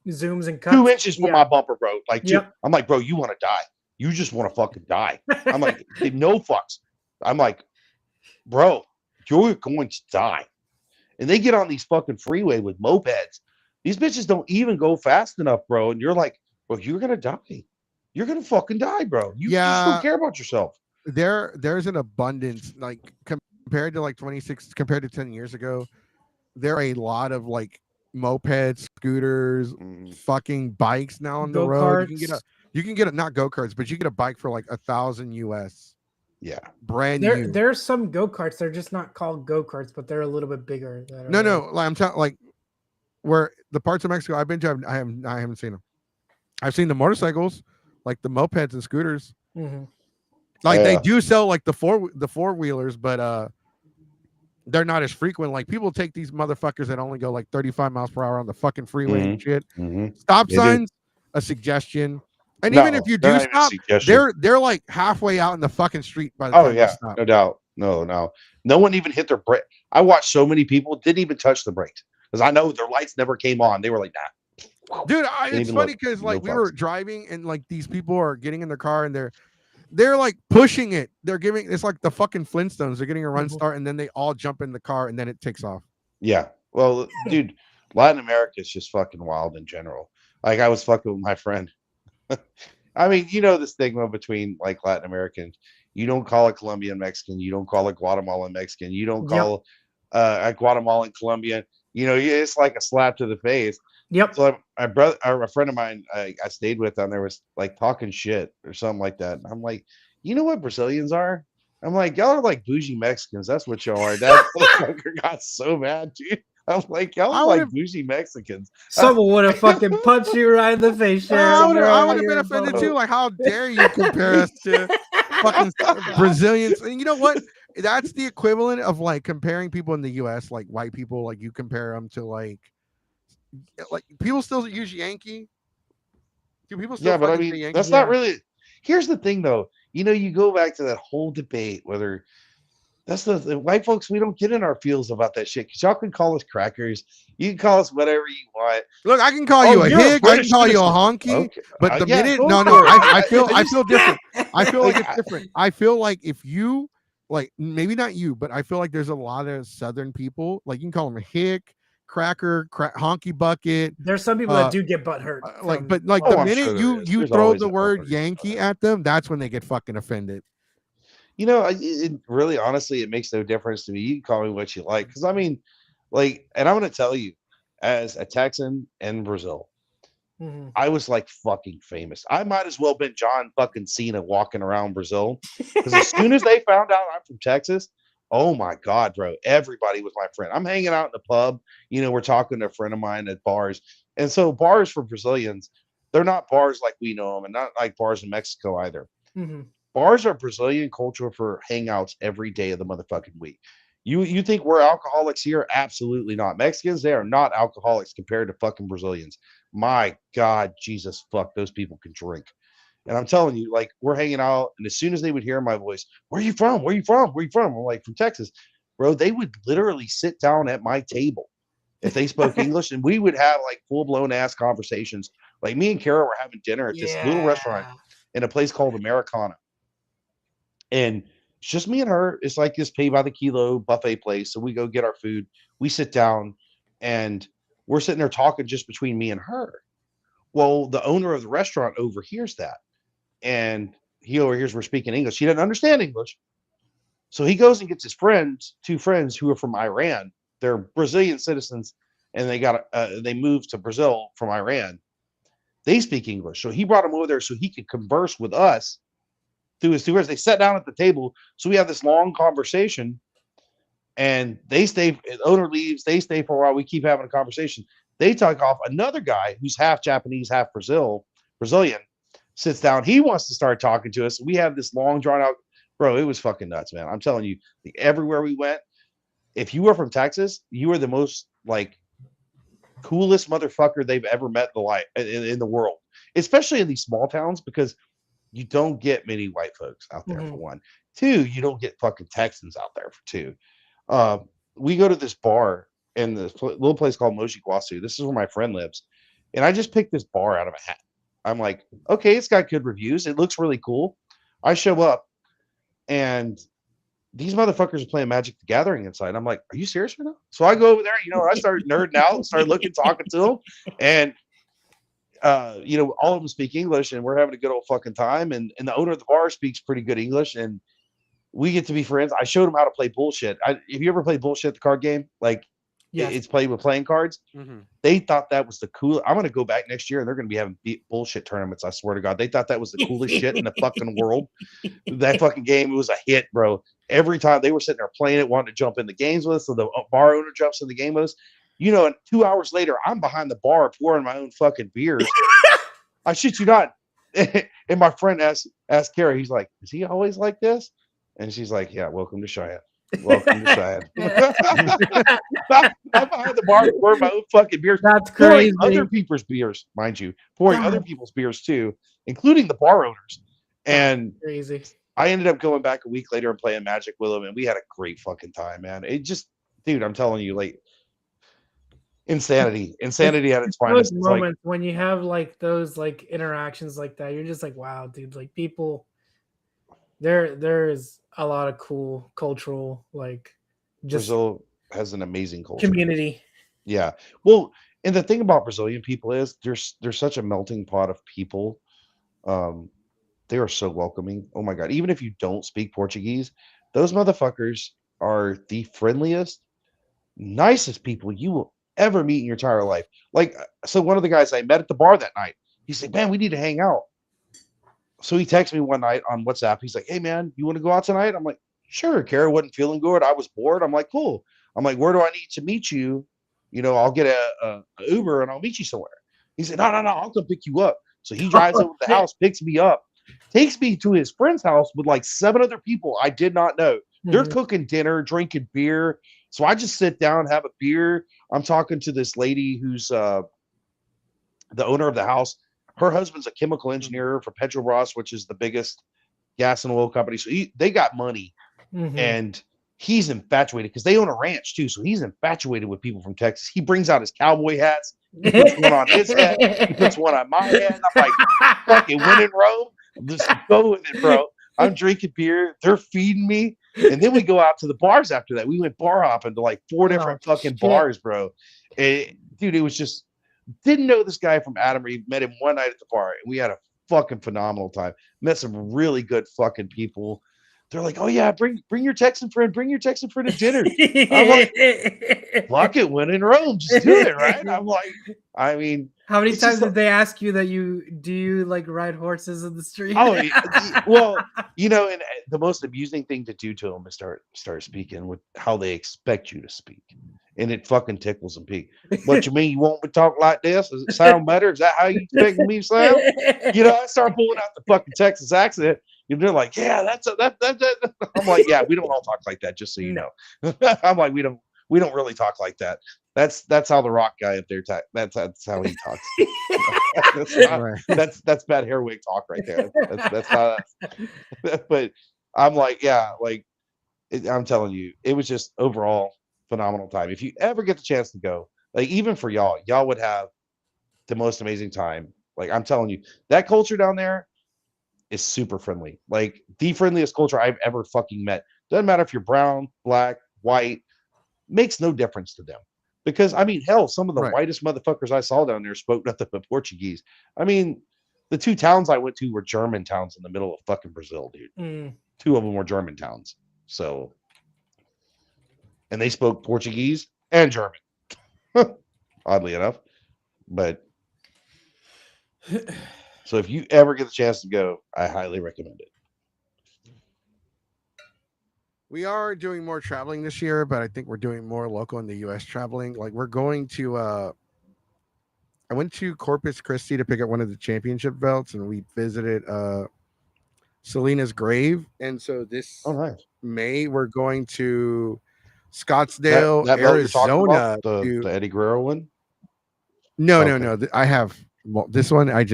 Zooms and cuts. 2 inches from my bumper, bro. Like, I'm like, bro, you want to die? You just want to fucking die. I'm like, no fucks. I'm like, bro, you're going to die. And they get on these fucking freeway with mopeds. These bitches don't even go fast enough, bro. And you're like, bro, you're gonna die. You're gonna fucking die, bro. You just don't care about yourself. There's an abundance, like compared to like compared to 10 years ago. There are a lot of like mopeds, scooters, fucking bikes now on the road. You can get a not go-karts, but you get a bike for like $1,000 US. Yeah, brand new. There's some go-karts. They're just not called go-karts, but they're a little bit bigger. No, like I'm telling, like where the parts of Mexico I've been to, I haven't seen them. I've seen the motorcycles, like the mopeds and scooters. Mm-hmm. Like they do sell like the four wheelers, but they're not as frequent. Like people take these motherfuckers that only go like 35 miles per hour on the fucking freeway and shit. Stop signs, a suggestion. And even if you do stop, they're like halfway out in the fucking street by the time you stop. No doubt. No one even hit their brake. I watched so many people didn't even touch the brakes because I know their lights never came on. They were like, nah. Dude, it's funny because like we were driving and like these people are getting in their car and they're like pushing it. They're giving it's like the fucking Flintstones. They're getting a run start and then they all jump in the car and then it takes off. Yeah. Well, dude, Latin America is just fucking wild in general. Like I was fucking with my friend. I mean, you know the stigma between like Latin Americans. You don't call a Colombian Mexican. You don't call a Guatemalan Mexican. You don't call a Guatemalan Colombian. You know, it's like a slap to the face. Yep. So a friend of mine I stayed with on there was like talking shit or something like that. And I'm like, you know what Brazilians are? I'm like, y'all are like bougie Mexicans. That's what y'all are. That motherfucker got so mad, dude. I was like, y'all are like bougie Mexicans. Someone would have fucking punched you right in the face. I would have been offended too. Like, how dare you compare us to fucking Brazilians? And you know what? That's the equivalent of like comparing people in the U.S. like white people. Like you compare them to like people still use Yankee. Do people still? Yeah, but I mean, that's not really. Here's the thing, though. You know, you go back to that whole debate whether. That's the white folks. We don't get in our feels about that shit because y'all can call us crackers. You can call us whatever you want. Look, I can call you a hick. I can call you a honky. Okay. But the minute, I feel different. I feel like it's different. I feel like if you like, maybe not you, but I feel like there's a lot of Southern people. Like you can call them a hick, cracker, honky bucket. There's some people that do get butt hurt. The minute you throw the word Yankee at them, that's when they get fucking offended. You know, it really, honestly, it makes no difference to me. You can call me what you like. Because, I mean, like, and I'm going to tell you, as a Texan in Brazil, I was, like, fucking famous. I might as well been John fucking Cena walking around Brazil. Because as soon as they found out I'm from Texas, oh, my God, bro, everybody was my friend. I'm hanging out in the pub. You know, we're talking to a friend of mine at bars. And so bars for Brazilians, they're not bars like we know them and not like bars in Mexico either. Bars are Brazilian culture for hangouts every day of the motherfucking week. You think we're alcoholics here? Absolutely not. Mexicans, they are not alcoholics compared to fucking Brazilians. My God, Jesus, fuck, those people can drink. And I'm telling you, like, we're hanging out, and as soon as they would hear my voice, where are you from? Where are you from? Where are you from? I'm like, from Texas. Bro, they would literally sit down at my table if they spoke English, and we would have, like, full-blown ass conversations. Like, me and Kara were having dinner at this little restaurant in a place called Americana. And it's just me and her. It's like this pay by the kilo buffet place. So we go get our food. We sit down. and we're sitting there talking just between me and her. Well, the owner of the restaurant overhears that, and he overhears we're speaking English. He doesn't understand English. So he goes and gets his friends, 2 friends who are from Iran. They're Brazilian citizens, and they moved to Brazil from Iran. They speak English. So he brought them over there so he could converse with us through his 2 friends. They sat down at the table. So we have this long conversation, and they stay. The owner leaves. They stay for a while. We keep having a conversation. They talk off. Another guy who's half Japanese, half Brazilian, sits down. He wants to start talking to us. We have this long, drawn out. Bro, it was fucking nuts, man. I'm telling you, everywhere we went, if you were from Texas, you were the most like coolest motherfucker they've ever met in the world, especially in these small towns, because you don't get many white folks out there for one. 2, you don't get fucking Texans out there for 2. We go to this bar in this little place called Moshi Guasu. This is where my friend lives, and I just picked this bar out of a hat. I'm like, okay, it's got good reviews. It looks really cool. I show up, and these motherfuckers are playing Magic the Gathering inside. I'm like, are you serious right now? So I go over there, I start nerding out, start looking, talking to them. And, all of them speak English, and we're having a good old fucking time. And the owner of the bar speaks pretty good English, and we get to be friends. I showed him how to play bullshit. Have you ever played bullshit, the card game? Like, yes. It's played with playing cards. They thought that was the cool. I'm going to go back next year, and they're going to be having bullshit tournaments. I swear to God, they thought that was the coolest shit in the fucking world. That fucking game, it was a hit, bro. Every time they were sitting there playing it, wanting to jump in the games with us, so the bar owner jumps in the game with us. And 2 hours later, I'm behind the bar pouring my own fucking beers. I shit you not. And my friend asked Kara, he's like, is he always like this? And she's like, yeah, welcome to Cheyenne. Welcome to Cheyenne. I'm behind the bar pouring my own fucking beers. That's crazy. Pouring other people's beers, mind you. Pouring other people's beers too, including the bar owners. And crazy. I ended up going back a week later and playing Magic with them, and we had a great fucking time, man. It just, dude, I'm telling you, like, insanity at its finest. Those moments when you have like those like interactions like that, you're just like, wow, dude, like people, there's a lot of cool cultural, like, just Brazil has an amazing culture. Community. Yeah. Well, and the thing about Brazilian people is they're such a melting pot of people. They are so welcoming. Oh my God. Even if you don't speak Portuguese, those motherfuckers are the friendliest, nicest people you will ever meet in your entire life. Like, so one of the guys I met at the bar that night, he said, man, we need to hang out. So he texted me one night on WhatsApp. He's like, hey man, you want to go out tonight? I'm like, sure. Kara wasn't feeling good. I was bored. I'm like, cool. I'm like, where do I need to meet you? I'll get a Uber and I'll meet you somewhere. He said, no, I'll come pick you up. So he drives over to the house, picks me up, takes me to his friend's house with like 7 other people I did not know. They're cooking dinner, drinking beer. So I just sit down, have a beer. I'm talking to this lady who's the owner of the house. Her husband's a chemical engineer for Petrobras, which is the biggest gas and oil company. So they got money, and he's infatuated because they own a ranch too. So he's infatuated with people from Texas. He brings out his cowboy hats. He puts one on his head. He puts one on my head. I'm like, fucking win in Rome. Just go with it, bro. I'm drinking beer. They're feeding me. And then we go out to the bars after that. We went bar hopping to like 4 different fucking bars, bro. Dude, it was just, didn't know this guy from Adam Reed. Met him one night at the bar, and we had a fucking phenomenal time. Met some really good fucking people. They're like, oh yeah, bring your Texan friend to dinner. I'm like, fuck it, when in Rome, just do it, right? I'm like, I mean, how many times did they ask you that do you like ride horses in the street? Oh, well, and the most amusing thing to do to them is start speaking with how they expect you to speak. And it fucking tickles them pink. What you mean? You want me to talk like this? Does it sound better? Is that how you expect me to sound? I start pulling out the fucking Texas accent. They're like, yeah, that's. I'm like, yeah, we don't all talk like that. Just so you know, I'm like, we don't really talk like that. That's how the rock guy up there that's how he talks. That's bad hair wig talk right there. That's how. But I'm like, yeah, like I'm telling you, it was just overall phenomenal time. If you ever get the chance to go, like even for y'all would have the most amazing time. Like I'm telling you, that culture down there is super friendly. Like the friendliest culture I've ever fucking met. Doesn't matter if you're brown, black, white, makes no difference to them. Because I mean, hell, some of the Right. whitest motherfuckers I saw down there spoke nothing but Portuguese. I mean, the 2 towns I went to were German towns in the middle of fucking Brazil, dude. 2 of them were German towns. So, and they spoke Portuguese and German, oddly enough. But so if you ever get the chance to go, I highly recommend it. We are doing more traveling this year, but I think we're doing more local in the US traveling. Like we're going to I went to Corpus Christi to pick up one of the championship belts, and we visited Selena's grave. And so this Nice. May we're going to Scottsdale, that belt you're talking Arizona. about, the Eddie Guerrero one? No. I have this one. I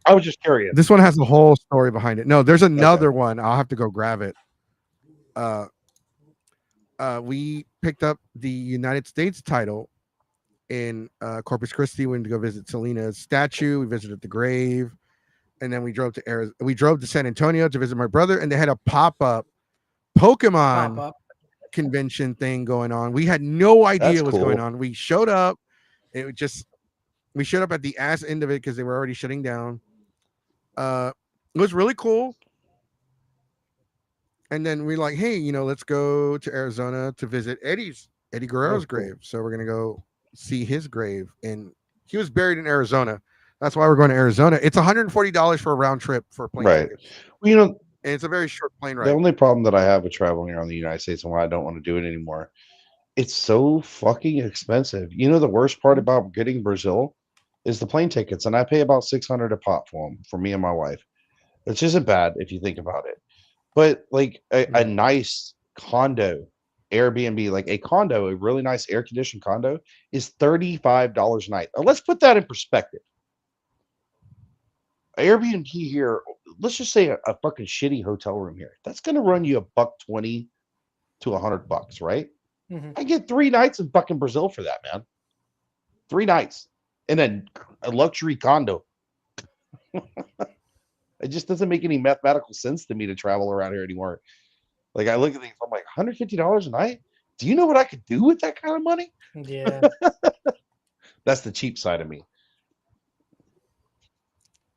was just curious. This one has a whole story behind it. No, there's another one. I'll have to go grab it. We picked up the United States title in Corpus Christi. We went to go visit Selena's statue. We visited the grave, and then we drove to San Antonio to visit my brother. And they had a pop-up Pokemon convention thing going on. We had no idea what's going on. We showed up. We showed up at the ass end of it because they were already shutting down. It was really cool. And then we're like, hey, let's go to Arizona to visit Eddie Guerrero's grave. So we're gonna go see his grave, and he was buried in Arizona. That's why we're going to Arizona. It's $140 for a round trip for a plane ticket. Well, and it's a very short plane ride. The only problem that I have with traveling around the United States and why I don't want to do it anymore, it's so fucking expensive. The worst part about getting Brazil is the plane tickets, and I pay about $600 a pop for them for me and my wife. Which isn't bad if you think about it. But like a nice condo, Airbnb, like a really nice air-conditioned condo is $35 a night. Now, let's put that in perspective. Airbnb here, let's just say a fucking shitty hotel room here. That's going to run you $120 to $100, right? Mm-hmm. I get 3 nights in fucking Brazil for that, man. 3 nights in a luxury condo. It just doesn't make any mathematical sense to me to travel around here anymore. Like I look at things, I'm like, $150 a night? Do you know what I could do with that kind of money? Yeah. That's the cheap side of me.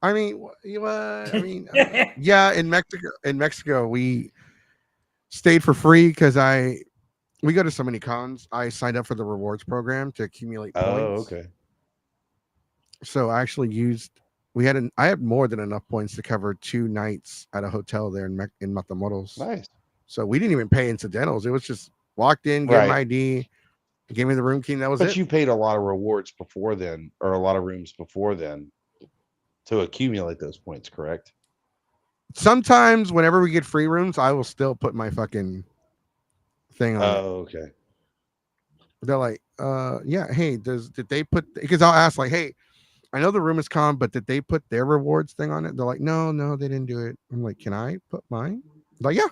I mean, yeah, in Mexico, we stayed for free because we go to so many cons. I signed up for the rewards program to accumulate points. Oh, okay. So I actually I had more than enough points to cover 2 nights at a hotel there in Matamoros. Nice. So we didn't even pay incidentals. It was just walked in, gave my ID, gave me the room key, and that was it. But you paid a lot of rewards before then, or a lot of rooms before then, to accumulate those points, correct? Sometimes whenever we get free rooms, I will still put my fucking thing on. Oh, okay. They're like, yeah, hey, did they put, because I'll ask like, hey, I know the room is calm, but did they put their rewards thing on it? They're like, no, they didn't do it. I'm like, can I put mine? Like, yeah.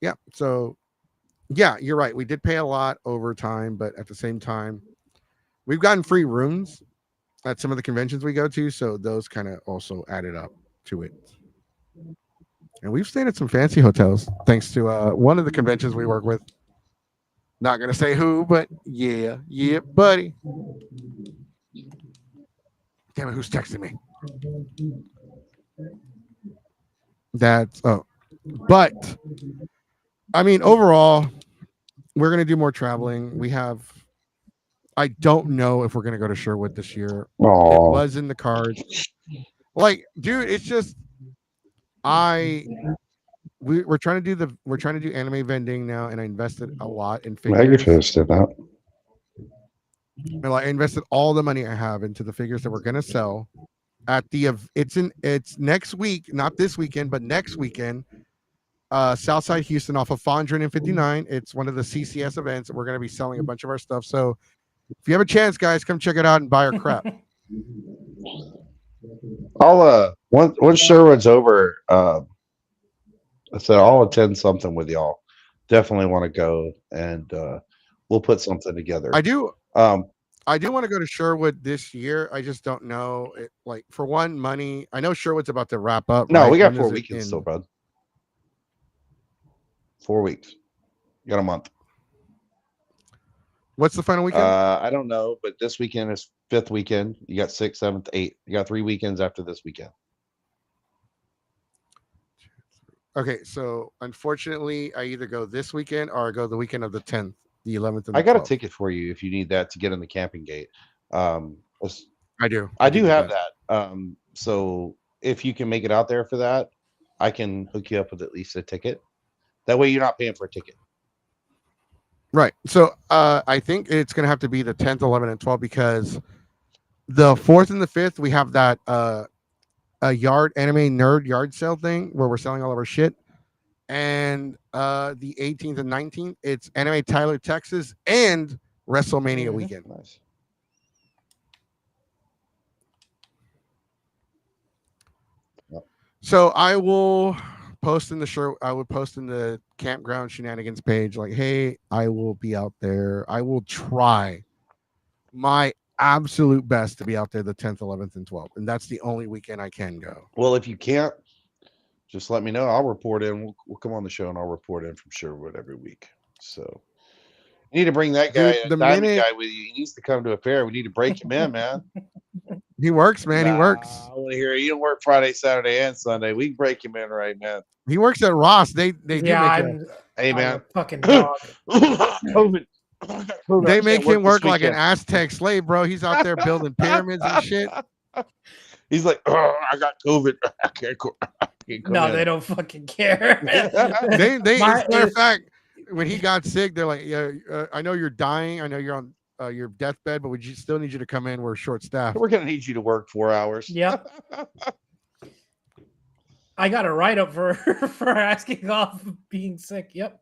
Yeah. So, yeah, you're right. We did pay a lot over time, but at the same time, we've gotten free rooms at some of the conventions we go to. So those kind of also added up to it. And we've stayed at some fancy hotels thanks to one of the conventions we work with. Not gonna say who, but yeah, buddy. Damn it, who's texting me? But I mean, overall, we're gonna do more traveling. I don't know if we're gonna go to Sherwood this year. Aww. It was in the cards. Like, dude, it's just we're trying to do anime vending now, and I invested a lot in figures. That. I invested all the money I have into the figures that we're gonna sell at it's next week, not this weekend, but next weekend. Southside Houston off of Fondren and 59. It's one of the CCS events. We're gonna be selling a bunch of our stuff. So if you have a chance, guys, come check it out and buy our crap. I'll once Sherwood's over, I said I'll attend something with y'all. Definitely want to go, and we'll put something together. I do want to go to Sherwood this year. I just don't know. Like, for one, money. I know Sherwood's about to wrap up. No, right? we got 4 weekends still, bud. 4 weeks. You got a month. What's the final weekend? I don't know, but this weekend is 5th weekend. You got 6th, 7th, 8th. You got 3 weekends after this weekend. Okay, so unfortunately, I either go this weekend or I go the weekend of the 10th, the 11th, and the I got a 12th. ticket for you if you need that to get in the camping gate. I do. I do have that. So if you can make it out there for that, I can hook you up with at least a ticket. That way you're not paying for a ticket. Right. So I think it's going to have to be the 10th, 11th, and 12th because the 4th and the 5th, we have that a yard anime nerd yard sale thing where we're selling all of our shit. And the 18th and 19th, it's Anime Tyler, Texas, and WrestleMania weekend. Nice. So I will post in the shirt. I would post in the campground shenanigans page, like, hey, I will be out there. I will try my absolute best to be out there the 10th, 11th, and 12th. And that's the only weekend I can go. Well, if you can't, just let me know. I'll report in. We'll come on the show and I'll report in from Sherwood every week. So you need to bring that guy, Dude, the diamond minute- guy with you. He needs to come to a fair. We need to break him in, man. He works, man. He works. I want to hear you don't work Friday, Saturday, and Sunday. We can break him in, right, man? He works at Ross. They do make I'm, Hey, I'm man. a fucking dog. COVID. they make him work like an Aztec slave, bro. He's out there building pyramids and shit. He's like, oh, I got COVID. I can't come No, in." they don't fucking care. They My- as a matter of fact, when he got sick, they're like, yeah, I know you're dying. I know you're on your deathbed, but we still need you to come in. We're short staffed. We're gonna need you to work 4 hours. Yep. I got a write up for asking off being sick. Yep.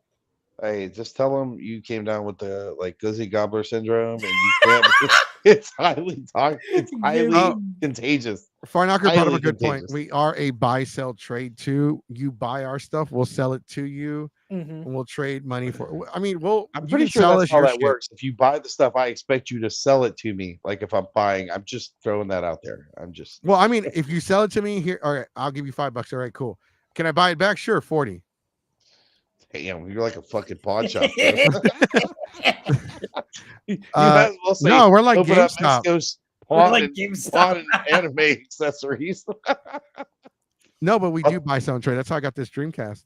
Hey, just tell them you came down with the Glizzy Gobbler syndrome, and you can't. It's highly contagious. Farknocker brought up Highly a good point. contagious. We are a buy sell trade too. You buy our stuff, we'll sell it to you, and we'll trade money for. I mean, I'm pretty sure that's how that works. If you buy the stuff, I expect you to sell it to me. Like if I'm buying, I'm just throwing that out there. Well, I mean, if you sell it to me here, all right, I'll give you $5. All right, cool. Can I buy it back? Sure, 40. Damn, you're like a fucking pawn shop. You No, might as well say, we're like open up GameStop. Mexico's We're pawn like and GameStop. anime accessories. No, but we do buy sell and trade. That's how I got this Dreamcast.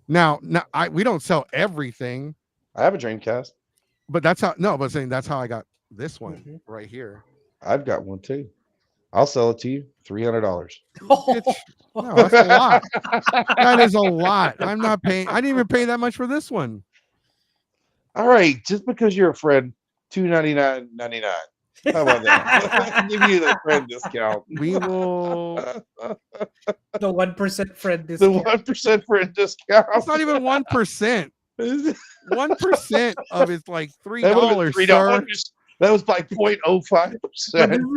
Now, we don't sell everything, I have a Dreamcast. but that's how. No, but saying that's how I got this one right here. I've got one too. I'll sell it to you, $300. No, that's a lot. That is a lot. I'm not paying. I didn't even pay that much for this one. All right, just because you're a friend, $299.99. How about that? I can give you the friend discount. We will. The 1% friend The discount. 1% friend discount. It's not even 1%. 1% of it's like That would've been $3, sir. $3. That was like 0.05%. This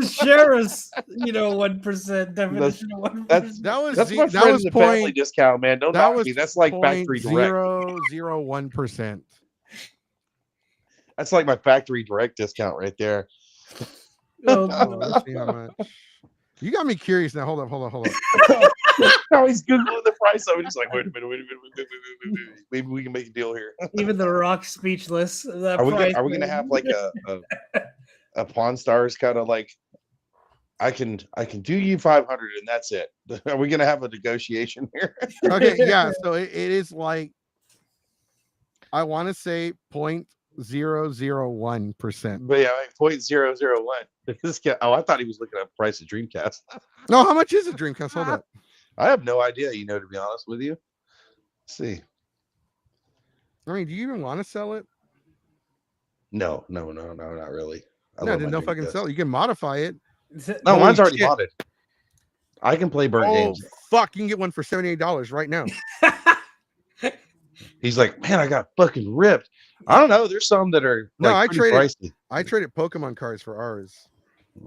is Sheriff's, 1% definition of 1%. That's That was my that friend was in the family point. discount, man. Don't That knock was me. That's like factory direct. 0.001%. That's like my factory direct discount right there. Oh, Let's see how much. You got me curious now. Hold up. Now he's googling the price of it. He's like, wait a minute. Maybe we can make a deal here. even the Rock speechless. That Are we price, gonna man. have like a Pawn Stars kind of like I can do you 500 and that's it? Are we gonna have a negotiation here? Okay, yeah. So it is like I want to say 0.001%. But yeah, like 0.001. This guy, I thought he was looking at the price of Dreamcast. No, how much is a Dreamcast? Hold up. I have no idea, to be honest with you. Let's see. I mean, do you even want to sell it? No, not really. No, then no fucking sell it. You can modify it. No, Holy mine's already shit. modded. I can play burnt Oh games. fuck! You can get one for $78 right now. He's like, man, I got fucking ripped. I don't know. There's some that are No, like, I pretty pricey. I traded Pokemon cards for ours.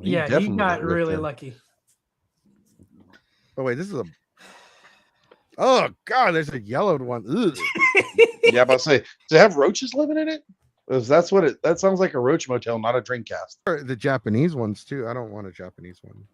You Yeah, he definitely got ripped really him. lucky. Oh wait, this is a. Oh god, there's a yellowed one. Ugh. Yeah, but say, does it have roaches living in it? 'Cause that's what it. That sounds like a roach motel, not a Dreamcast. The Japanese ones too. I don't want a Japanese one.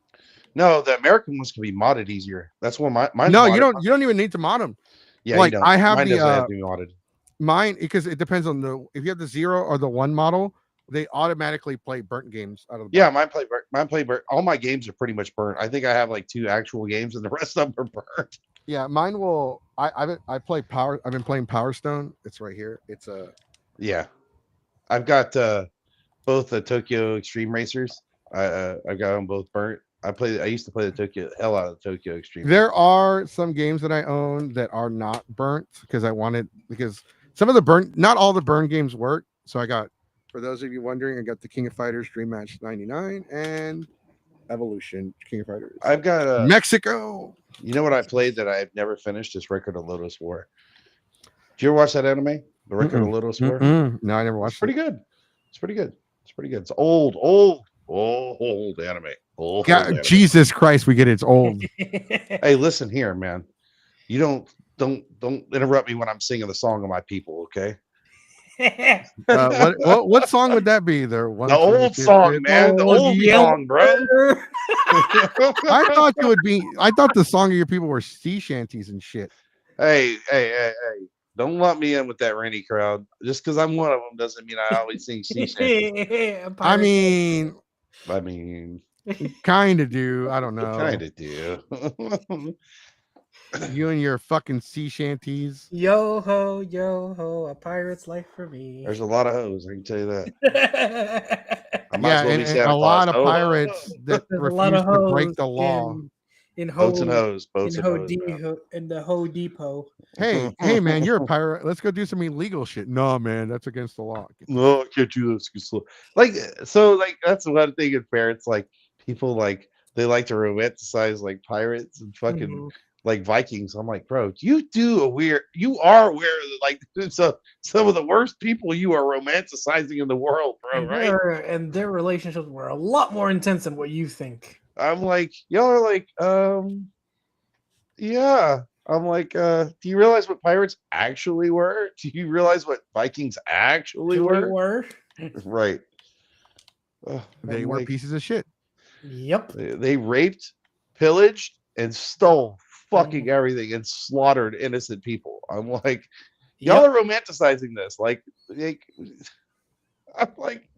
No, the American ones can be modded easier. That's one. Mine's No, modded. you don't. You don't even need to mod them. Yeah, like, you don't. I have Mine the, doesn't have to be modded. Mine, because it depends on if you have the 0 or the 1 model, they automatically play burnt games out of the Yeah, box. mine play burnt. All my games are pretty much burnt. I think I have like 2 actual games, and the rest of them are burnt. Yeah, mine will. I play Power. I've been playing Power Stone. It's right here. It's a. Yeah, I've got both the Tokyo Extreme Racers. I've got them both burnt. I used to play the hell out of the Tokyo Extreme. There are some games that I own that are not burnt because some of the burnt, not all the burn games work. So I got, for those of you wondering, I got the King of Fighters Dream Match 99 and Evolution King of Fighters. I've got Mexico. You know what I played that I've never finished is Record of Lodoss War. Did you ever watch that anime? The Record of Lodoss War? No, I never watched it. Pretty good. It's pretty good. It's pretty good. It's old anime. Old anime. Jesus Christ, we get it's old. Hey, listen here, man. You don't interrupt me when I'm singing the song of my people, okay? What song would that be? The old song, man. The old song, bro. I thought the song of your people were sea shanties and shit. Hey. Don't lump me in with that rainy crowd. Just because I'm one of them doesn't mean I always sing sea shanties. I mean, kind of do. I don't know. Kind of do. You and your fucking sea shanties. Yo ho, a pirate's life for me. There's a lot of hoes, I can tell you that. And a lot of pirates that refuse to break the law. In boats and hoes. In the Ho Depot. Hey, man, you're a pirate. Let's go do some illegal shit. No, man, that's against the law. No, I can't do this. That's one thing in fair. It's like people they like to romanticize like pirates and fucking like Vikings. I'm like, bro, you are aware that some of the worst people you are romanticizing in the world, bro, right? And their relationships were a lot more intense than what you think. I'm like, y'all are like, yeah. I'm like, do you realize what pirates actually were? Do you realize what Vikings actually were? Right. They were pieces of shit. Yep. They raped, pillaged, and stole fucking everything and slaughtered innocent people. I'm like, y'all are romanticizing this. Like, I'm like,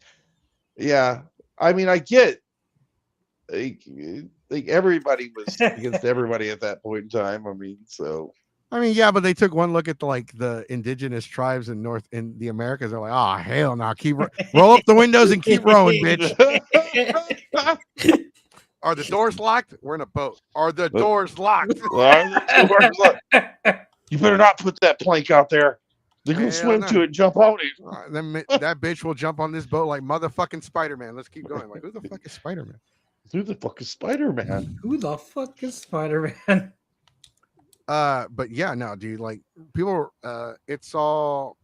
yeah. I mean, I get like everybody was against everybody at that point in time. I mean, yeah, but they took one look at the indigenous tribes in the Americas. They're like, oh hell no, roll up the windows and keep rowing, bitch. Are the doors locked? We're in a boat. Are the doors locked? You better not put that plank out there. They're gonna swim to it and jump on it. Then that bitch will jump on this boat like motherfucking Spider-Man. Let's keep going. Like, who the fuck is Spider-Man? Who the fuck is Spider-Man? Who the fuck is Spider-Man? But yeah, no, dude, like people, it's all.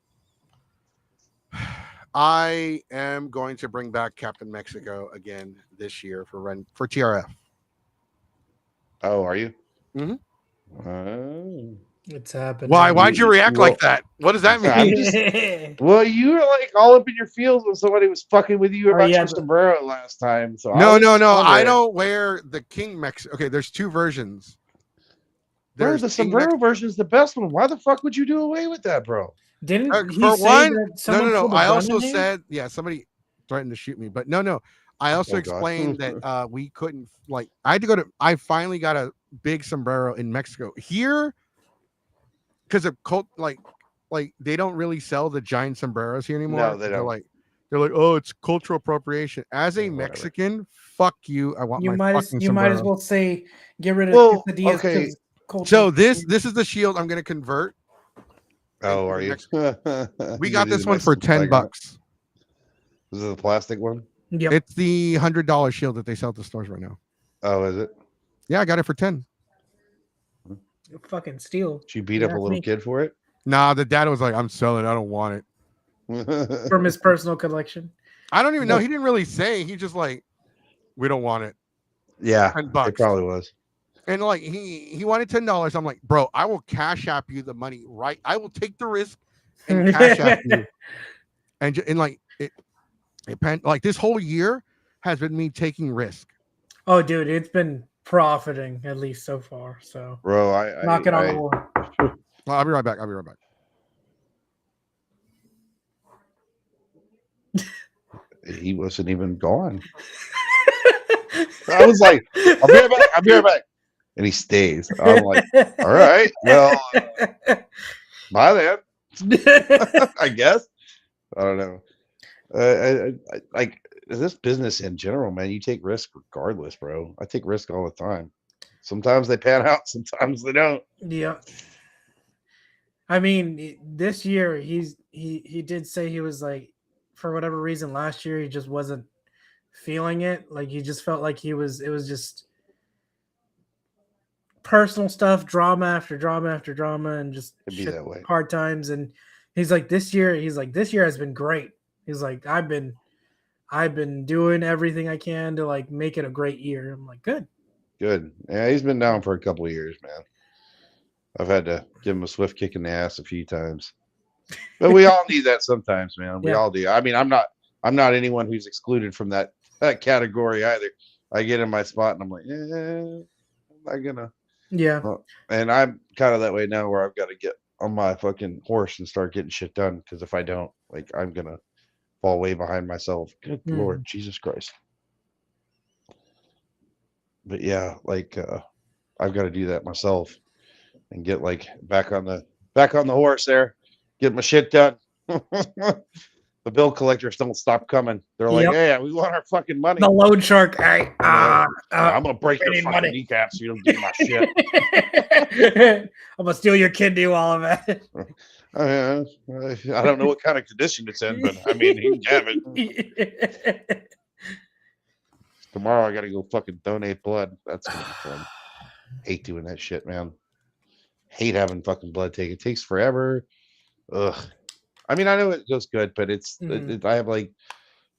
I am going to bring back Captain Mexico again this year for TRF. Oh, are you? Mm-hmm. It's happening. Why'd you react like that? What does that mean? Well, you were like all up in your feels when somebody was fucking with you about your sombrero last time. So no. I don't wear the King Mexico. Okay, there's 2 versions. The sombrero version is the best one. Why the fuck would you do away with that, bro? Didn't he for say one? That No. I also said, somebody threatened to shoot me, but no. I also explained that we couldn't I finally got a big sombrero in Mexico here because of cult, like they don't really sell the giant sombreros here anymore. No, they don't. They're like, oh, it's cultural appropriation. As a Mexican, fuck you. I want you my fucking You sombrero. might as well say get rid of quesadillas. Okay. So this is the shield I'm gonna convert. Oh, are you? We got this one for $10. Is it the plastic one? Yep. It's the $100 shield that they sell at the stores right now. Oh, is it? Yeah, I got it for 10. Fucking steal. Did you beat up a little kid for it? Nah, the dad was like, I'm selling. I don't want it. From his personal collection. I don't even know. He didn't really say. He just like, we don't want it. Yeah, $10. It probably was. And like he wanted $10. I'm like, bro, I will cash app you the money, right? I will take the risk and cash app you. And like it like this whole year has been me taking risk. Oh, dude, it's been profiting at least so far. So, bro, knock it on the wall. Well, I'll be right back. he wasn't even gone. I was like, I'll be right back. I'll be right back. And he stays. I'm like, all right, well, bye then. I guess. I don't know. Like this business in general, man, you take risk regardless, bro. I take risk all the time. Sometimes they pan out, sometimes they don't. Yeah. I mean, this year he did say he was like, for whatever reason, last year he just wasn't feeling it. Like he just felt like it was just personal stuff, drama after drama after drama, and just It'd be that way. hard times. And he's like, this year has been great. He's like, I've been doing everything I can to like make it a great year. I'm like, good. Yeah, he's been down for a couple of years, man. I've had to give him a swift kick in the ass a few times, but we all need that sometimes, man. We all do. I mean, I'm not anyone who's excluded from that category either. I get in my spot and I'm like, I'm not gonna. Yeah. And I'm kind of that way now, where I've got to get on my fucking horse and start getting shit done. Because if I don't, like, I'm gonna fall way behind myself. Good Lord, Jesus Christ. But yeah, like I've got to do that myself and get like back on the horse there, get my shit done. The bill collectors don't stop coming. They're like, hey, we want our fucking money. The loan shark. I'm gonna break your fucking kneecaps so you don't get my shit. I'm gonna steal your kidney while I'm at it. I don't know what kind of condition it's in, but I mean, he can have it. Tomorrow I gotta go fucking donate blood. That's gonna be fun. Hate doing that shit, man. Hate having fucking blood taken. It takes forever. Ugh. I mean, I know it goes good, but it's I have like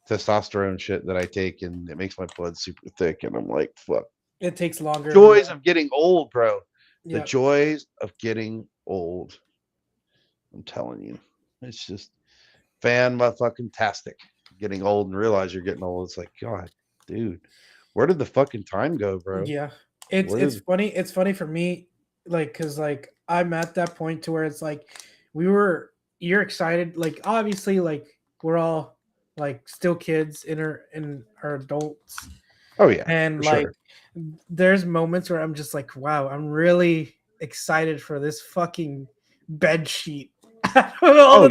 testosterone shit that I take, and it makes my blood super thick, and I'm like, fuck. It takes longer. Joys of getting old, bro. Yep. The joys of getting old. I'm telling you, it's just fan-motherfucking-tastic. Getting old and realize you're getting old. It's like, God, dude, where did the fucking time go, bro? Yeah, it's funny. It's funny for me, like, cause like I'm at that point to where it's like you're excited, like obviously, like we're all like still kids in our adults. Oh yeah, and like there's moments where I'm just like, wow, I'm really excited for this fucking bed sheet. Or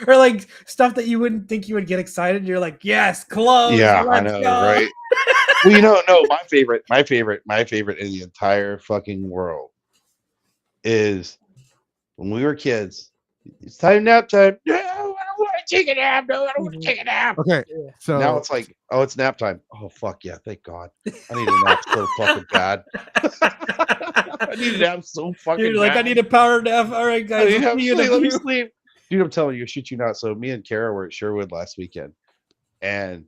like stuff that you wouldn't think you would get excited. You're like, yes, clothes. Yeah, I know, right? Well, no, my favorite in the entire fucking world is when we were kids. It's time nap time. No, I don't want to take a nap. No, I don't want to take a nap. Okay, so now it's like, oh, it's nap time. Oh fuck yeah, thank God. I need a nap so fucking bad. I need a nap so fucking You're like, bad. I need a power nap. All right, guys. Let me sleep. Dude, I'm telling you, shit you not. So me and Kara were at Sherwood last weekend, and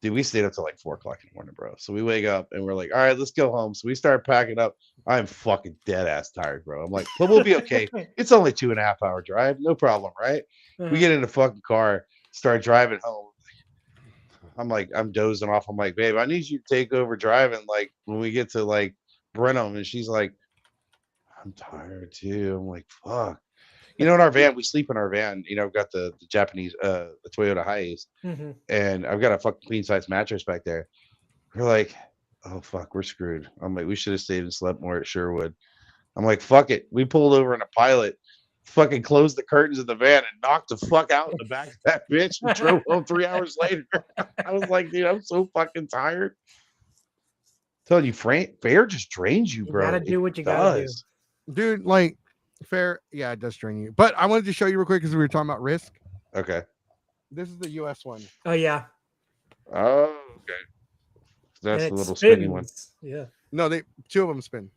dude, we stayed up till like 4 o'clock in the morning, bro. So we wake up and we're like, all right, let's go home. So we start packing up. I'm fucking dead ass tired, bro. I'm like, but we'll be okay. It's only 2.5 hour drive, no problem, right? We get in the fucking car, start driving home. I'm like, I'm dozing off. I'm like, babe, I need you to take over driving. Like when we get to like Brenham, and she's like, I'm tired too. I'm like, fuck. In our van, we sleep in our van. I've got the Japanese, the Toyota Hiace, and I've got a fucking queen size mattress back there. We're like, oh fuck, we're screwed. I'm like, we should have stayed and slept more at Sherwood. I'm like, fuck it. We pulled over in a Pilot, fucking closed the curtains of the van, and knocked the fuck out in the back of that bitch, and drove home 3 hours later. I was like, dude, I'm so fucking tired. I'm telling you, fair just drains you, bro. You gotta do what you gotta do, dude. Like. Fair, yeah, it does drain you. But I wanted to show you real quick because we were talking about risk. Okay. This is the US one. Oh yeah. Oh, okay. That's the little spinny one. Yeah. No, two of them spin.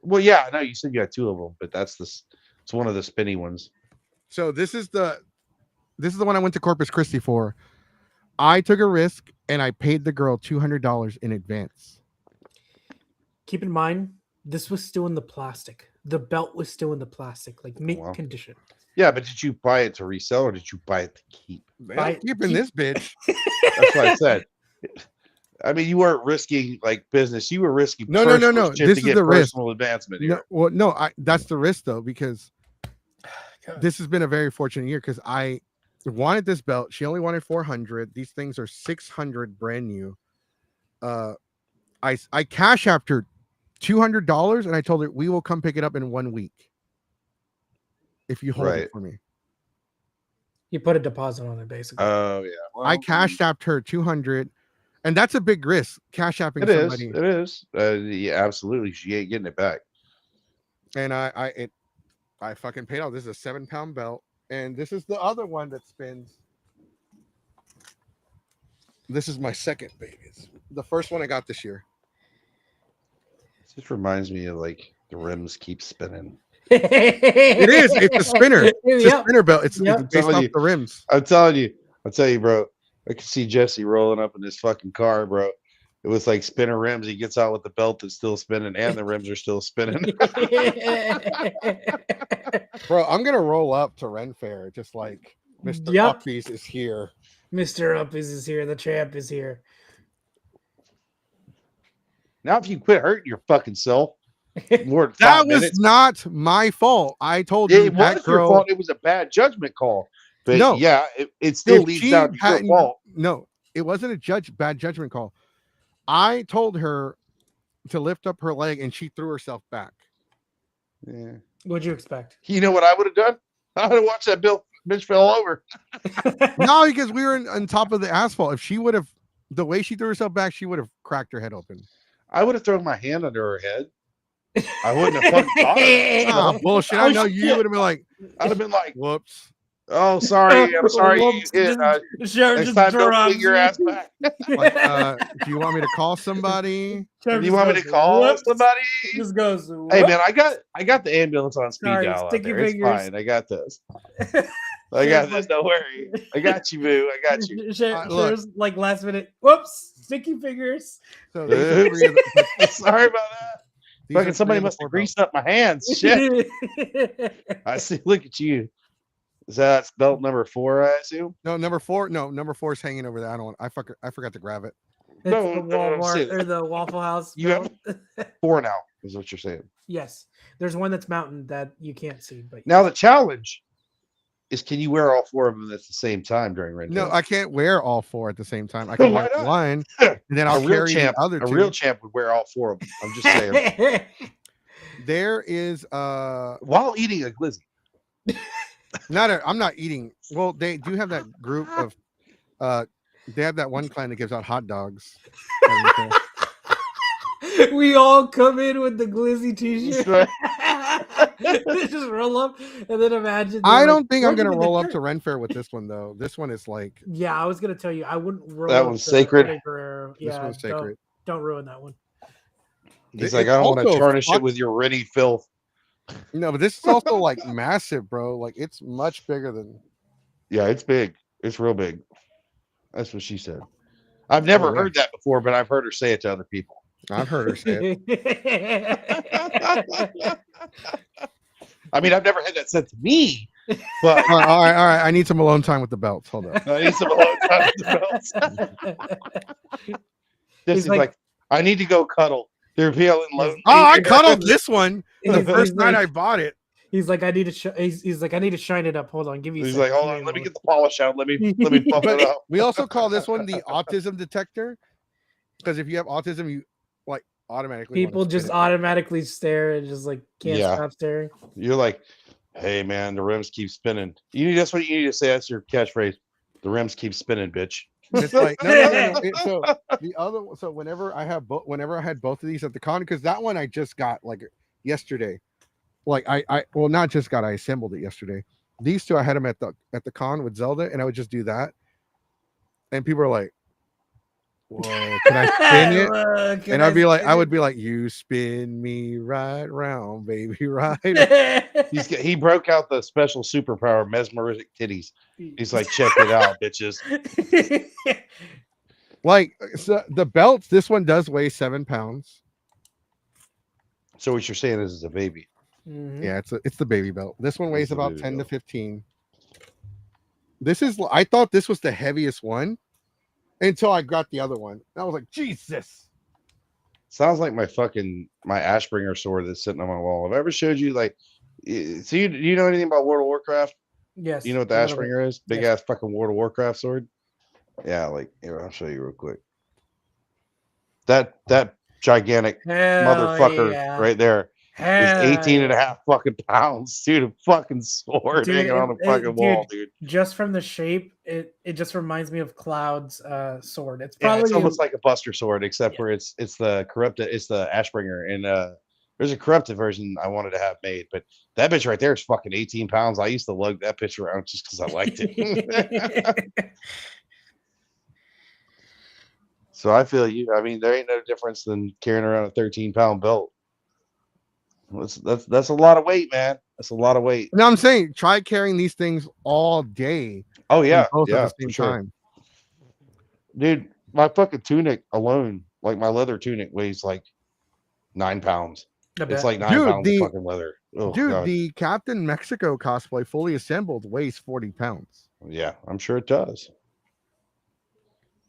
Well, yeah, I know you said you had 2 of them, but it's one of the spinny ones. So this is the one I went to Corpus Christi for. I took a risk and I paid the girl $200 in advance. Keep in mind, this was still in the plastic. The belt was still in the plastic, like mint condition. Yeah, but did you buy it to resell or did you buy it to keep? Keeping this bitch. That's what I said. I mean, you weren't risking like business. You were risking no. This is the personal risk. Advancement here. That's the risk though, because this has been a very fortunate year because I wanted this belt. She only wanted 400. These things are 600 brand new. I cash apped her $200 and I told her we will come pick it up in 1 week if you hold it for me. You put a deposit on it, basically. Oh yeah. Well, I cash apped her 200, and that's a big risk. Cash apping it somebody. It is. Yeah, absolutely. She ain't getting it back. And I fucking paid off. This is a 7-pound belt, and this is the other one that spins. This is my second Vegas. The first one I got this year. It just reminds me of like the rims keep spinning. It is. It's a spinner. It's a spinner belt. It's based off the rims. I'm telling you. I'll tell you, bro. I can see Jesse rolling up in this fucking car, bro. It was like spinner rims. He gets out with the belt that's still spinning, and the rims are still spinning. Bro, I'm gonna roll up to Ren Fair just like Mr. Uppies is here. Mr. Uppies is here. The champ is here. Now, if you quit hurting your fucking self, more than that 5 was minutes, not my fault. I told you it was your fault. It was a bad judgment call. But no, yeah, it still leads down to your fault. No, it wasn't a bad judgment call. I told her to lift up her leg and she threw herself back. Yeah. What'd you expect? You know what I would have done? I would have watched that bitch fell over. No, because we were on top of the asphalt. If she would have, the way she threw herself back, she would have cracked her head open. I would have thrown my hand under her head. I wouldn't have fucking thought it. Oh, bullshit. I know you would have been like, I'd have been like, whoops. Oh, sorry. I'm sorry. Whoops, Next time, don't bring your ass back. Like, do you want me to call somebody? Do you want me to call somebody? Just goes. Hey man, I got the ambulance on speed dial out there. It's fingers. fine. I got this. I got this. Don't worry. I got you, boo. I got you. There's like last minute. Whoops, sticky fingers. So sorry about that. Fucking somebody must have greased up my hands. Shit. I see. Look at you. Is that belt number 4? I assume. No, number 4. No, number 4 is hanging over there. I don't want. I forgot to grab it. It's the Walmart or the Waffle House. You have 4 now, is what you're saying. Yes, there's one that's mountain that you can't see. But now the challenge is: can you wear all 4 of them at the same time during rental? No, I can't wear all 4 at the same time. I can wear one, and then I'll carry the other 2. A real champ would wear all 4 of them. I'm just saying. There is while eating a glizzy. I'm not eating. Well, they do have that group of they have that one client that gives out hot dogs. We all come in with the glizzy t-shirt. Just roll up and then imagine. I don't think I'm gonna roll up to Ren Fair with this one though. This one is like. Yeah, I was gonna tell you I wouldn't roll. That one's sacred. This one's sacred. Don't ruin that one. He's like, I don't want to tarnish it with your ready filth. No, but this is also like massive, bro. Like it's much bigger than. Yeah, it's big. It's real big. That's what she said. I've never heard that before, but I've heard her say it to other people. I've heard her say it. I mean, I've never had that said to me. But all right. I need some alone time with the belts. Hold on. I need some alone time with the belts. This is like, I need to go cuddle. They're feeling low. Oh, I cuddled this one the first night I bought it. He's like, I need to. He's like, I need to shine it up. Hold on, give me. He's like, hold on, let me get the polish out. Let me pump it up. We also call this one the autism detector, because if you have autism, you like automatically. People just automatically stare and just like can't stop staring. You're like, hey man, the rims keep spinning. That's what you need to say. That's your catchphrase. The rims keep spinning, bitch. It's like no. So the other, so whenever I had both of these at the con, because that one I just got like yesterday. Like I not just got, I assembled it yesterday. These two I had them at the con with Zelda, and I would just do that, and people are like, "Whoa, can I spin it?" And I would be like, "You spin me right round, baby, right." He broke out the special superpower, mesmeric titties. He's like, check it out, bitches. Like so the belts, this one does weigh 7 pounds. So what you're saying is it's a baby. Mm-hmm. Yeah, it's the baby belt. This one weighs about 10 to 15. I thought this was the heaviest one until I got the other one. I was like, Jesus. Sounds like my Ashbringer sword that's sitting on my wall. Have I ever showed you like, so you know anything about World of Warcraft? Yes. You know what the a little bit. Ashbringer is? Big Yes. ass fucking World of Warcraft sword. Yeah, like here, I'll show you real quick. That gigantic Hell motherfucker yeah. right there is Hell 18 and a yeah. half fucking pounds, dude. A fucking sword Dude, hanging on the fucking wall, dude. Just from the shape, it just reminds me of Cloud's sword. It's Yeah, it's probably almost like a Buster sword, except Yeah. for it's the corrupted, it's the Ashbringer, and there's a corrupted version I wanted to have made, but that bitch right there is fucking 18 pounds. I used to lug that bitch around just because I liked it. So I feel you. I mean, there ain't no difference than carrying around a 13-pound belt. That's a lot of weight, man. That's a lot of weight. No, I'm saying try carrying these things all day. Oh yeah, both yeah, at the same for sure. time. Dude, my fucking tunic alone, like my leather tunic, weighs like 9 pounds. It's like 9 Dude, pounds of fucking leather. Oh, God. the Captain Mexico cosplay fully assembled weighs 40 pounds. Yeah, I'm sure it does.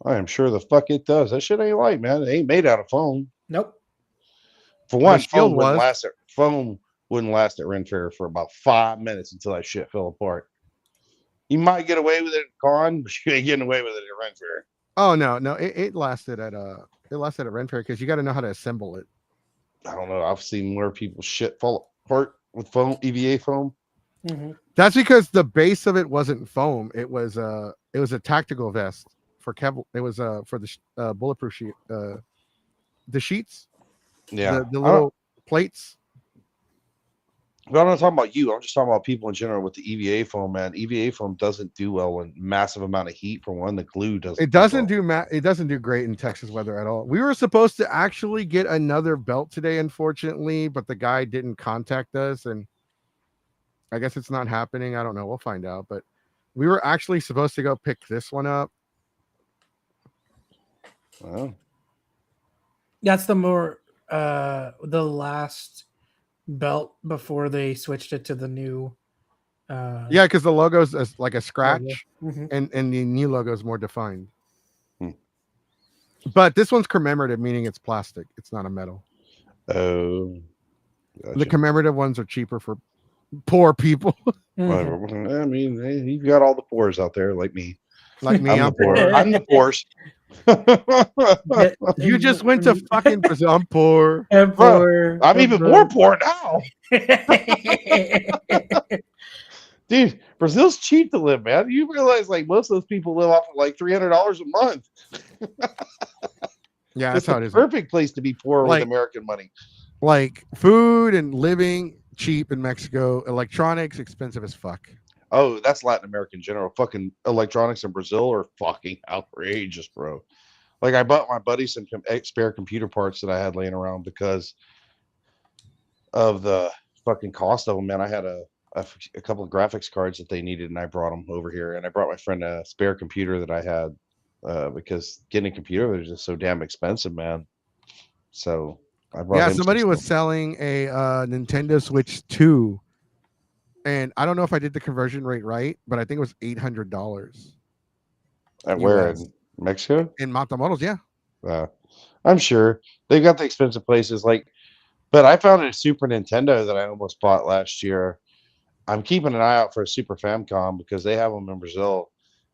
I am sure the fuck it does. That shit ain't light, man. It ain't made out of foam. Nope. For one, shield foam wouldn't last at Ren Fair for about 5 minutes until that shit fell apart. You might get away with it at con, but you ain't getting away with it at Ren Fair. Oh no, it lasted at Ren Fair because you got to know how to assemble it. I don't know. I've seen more people shit fall apart with foam, EVA foam. Mm-hmm. That's because the base of it wasn't foam. It was a tactical vest for Kevlar. It was for the bulletproof sheet. The sheets. Yeah, The little plates. But I'm not talking about you. I'm just talking about people in general with the EVA foam, man. EVA foam doesn't do well in massive amount of heat. For one, the glue doesn't. It doesn't it doesn't do great in Texas weather at all. We were supposed to actually get another belt today, unfortunately, but the guy didn't contact us, and I guess it's not happening. I don't know. We'll find out. But we were actually supposed to go pick this one up. Oh. That's the last belt before they switched it to the new Yeah, because the logo's like a scratch, mm-hmm. and the new logo is more defined. Hmm. But this one's commemorative, meaning it's plastic. It's not a metal. Oh. Gotcha. The commemorative ones are cheaper for poor people. Mm-hmm. I mean, hey, you've got all the pores out there, like me. Like me, I'm the poor. I'm the pores. You just went to fucking Brazil. I'm poor. Bro, I'm even more poor now. Dude, Brazil's cheap to live, man. You realize like most of those people live off of like $300 a month. Yeah, it's that's how it is. Perfect place to be poor Like- with American money. Like food and living cheap in Mexico. Electronics expensive as fuck. Oh, that's Latin American in general. Fucking electronics in Brazil are fucking outrageous, bro. Like I bought my buddy some spare computer parts that I had laying around because of the fucking cost of them, man. I had a couple of graphics cards that they needed, and I brought them over here. And I brought my friend a spare computer that I had because getting a computer is just so damn expensive, man. So I brought him somebody some was stuff. selling a Nintendo Switch 2, and I don't know if I did the conversion rate right, but I think it was $800 At where US. in Mexico? In Matamoros. Yeah. I'm sure they've got the expensive places like, but I found a Super Nintendo that I almost bought last year. I'm keeping an eye out for a Super Famicom because they have them in Brazil.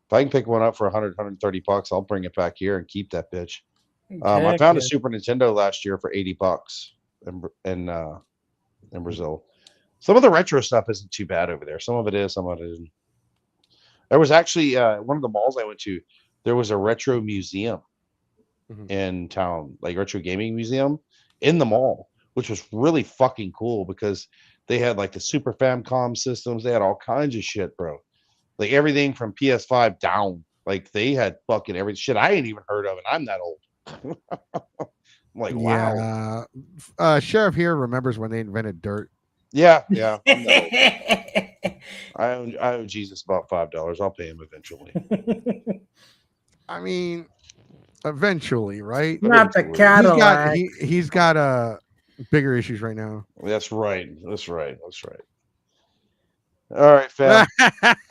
If I can pick one up for $100-$130, I'll bring it back here and keep that bitch. I found a Super Nintendo last year for $80 in Brazil. Some of the retro stuff isn't too bad over there. Some of it is, some of it isn't. There was actually one of the malls I went to. There was a retro museum in town, like retro gaming museum in the mall, which was really fucking cool because they had like the Super Famicom systems. They had all kinds of shit, bro. Like everything from PS5 down. Like they had fucking every shit I ain't even heard of, and I'm that old. I'm like, wow. Yeah. Sheriff here remembers when they invented dirt. Yeah. I'm that old. I owe Jesus about $5. I'll pay him eventually. I mean, eventually, right? Not the Cadillac. He's got bigger issues right now. That's right. All right, fam.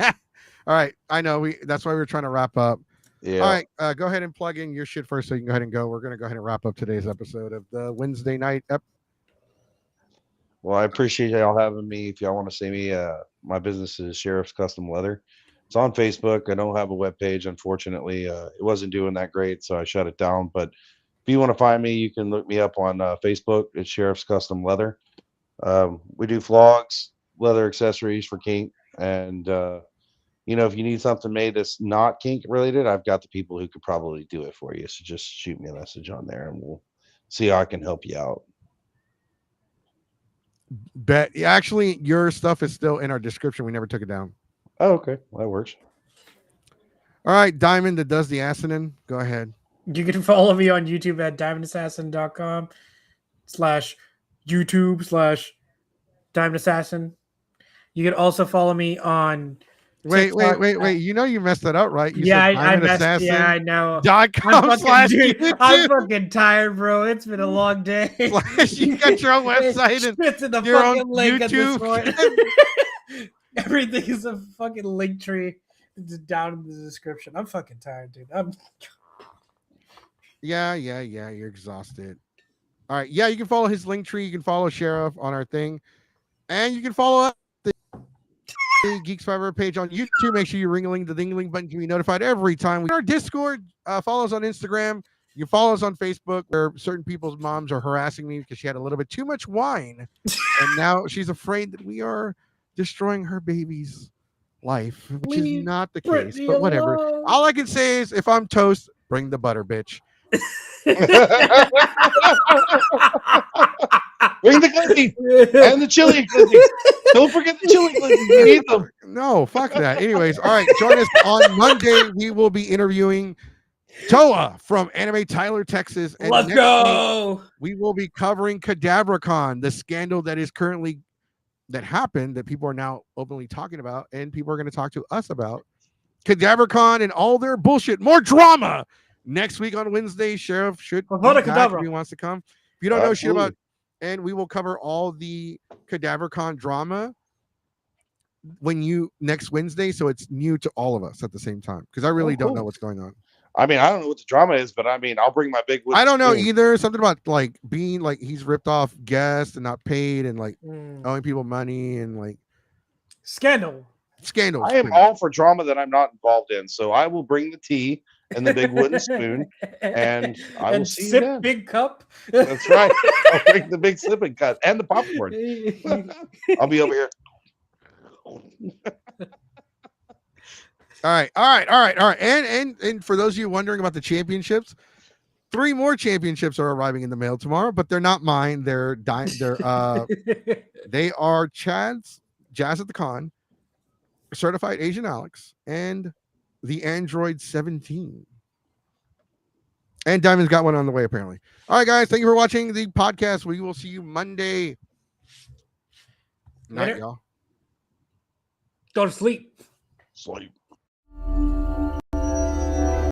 All right. I know that's why we're trying to wrap up. Yeah. All right. Go ahead and plug in your shit first so you can go ahead and go. We're going to go ahead and wrap up today's episode of the Wednesday night. Well, I appreciate y'all having me. If y'all want to see me My business is Sheriff's Custom Leather. It's on Facebook. I don't have a web page, unfortunately. It wasn't doing that great, so I shut it down. But if you want to find me, you can look me up on Facebook. It's Sheriff's Custom Leather. We do flogs, leather accessories for kink, and if you need something made that's not kink related, I've got the people who could probably do it for you. So just shoot me a message on there, and we'll see how I can help you out. Bet. Actually, your stuff is still in our description. We never took it down. Oh, okay. Well, that works. All right, Diamond that does the Assassin. Go ahead. You can follow me on YouTube at diamondassassin.com/YouTube/DiamondAssassin. You can also follow me on Wait. You know you messed that up, right? You said I messed. Yeah, I know. .com/YouTube. I'm fucking tired, bro. It's been a long day. You got your own website and it's in the your fucking own link at this YouTube. point. Everything is a fucking link tree. It's down in the description. I'm fucking tired, dude. Yeah. You're exhausted. All right. Yeah, you can follow his link tree. You can follow Sheriff on our thing, and you can follow up the Geeks Forever page on YouTube. Make sure you ring the ding button to be notified every time we our Discord. Follow us on Instagram. You follow us on Facebook, where certain people's moms are harassing me because she had a little bit too much wine, and now she's afraid that we are destroying her baby's life, which is not the case. But whatever. All I can say is, if I'm toast, bring the butter, bitch. Bring the glizzy and the chili glizzies. Don't forget the chili glizzies. We need them. No, fuck that. Anyways, all right. Join us on Monday. We will be interviewing Toa from Anime Tyler, Texas. And Let's go. We will be covering CadaverCon, the scandal that happened that people are now openly talking about, and people are going to talk to us about CadaverCon and all their bullshit. More drama next week on Wednesday. Sheriff should be back if he wants to come. If you don't know shit about, and we will cover all the CadaverCon drama next Wednesday, so it's new to all of us at the same time, because I really don't know what's going on. I mean, I don't know what the drama is, but I mean, I'll bring my big. I don't know either. Something about like being like he's ripped off guests and not paid, and like owing people money, and like scandals. I am all for drama that I'm not involved in, so I will bring the tea and the big wooden spoon, and I will see you then. Big cup. That's right. I'll bring the big sipping cup and the popcorn. I'll be over here. All right. And for those of you wondering about the championships, 3 more championships are arriving in the mail tomorrow, but they're not mine. They are Chad's Jazz at the Con, Certified Asian Alex, and the Android 17. And Diamond's got one on the way, apparently. All right, guys. Thank you for watching the podcast. We will see you Monday night, y'all. Go to sleep. Sleep.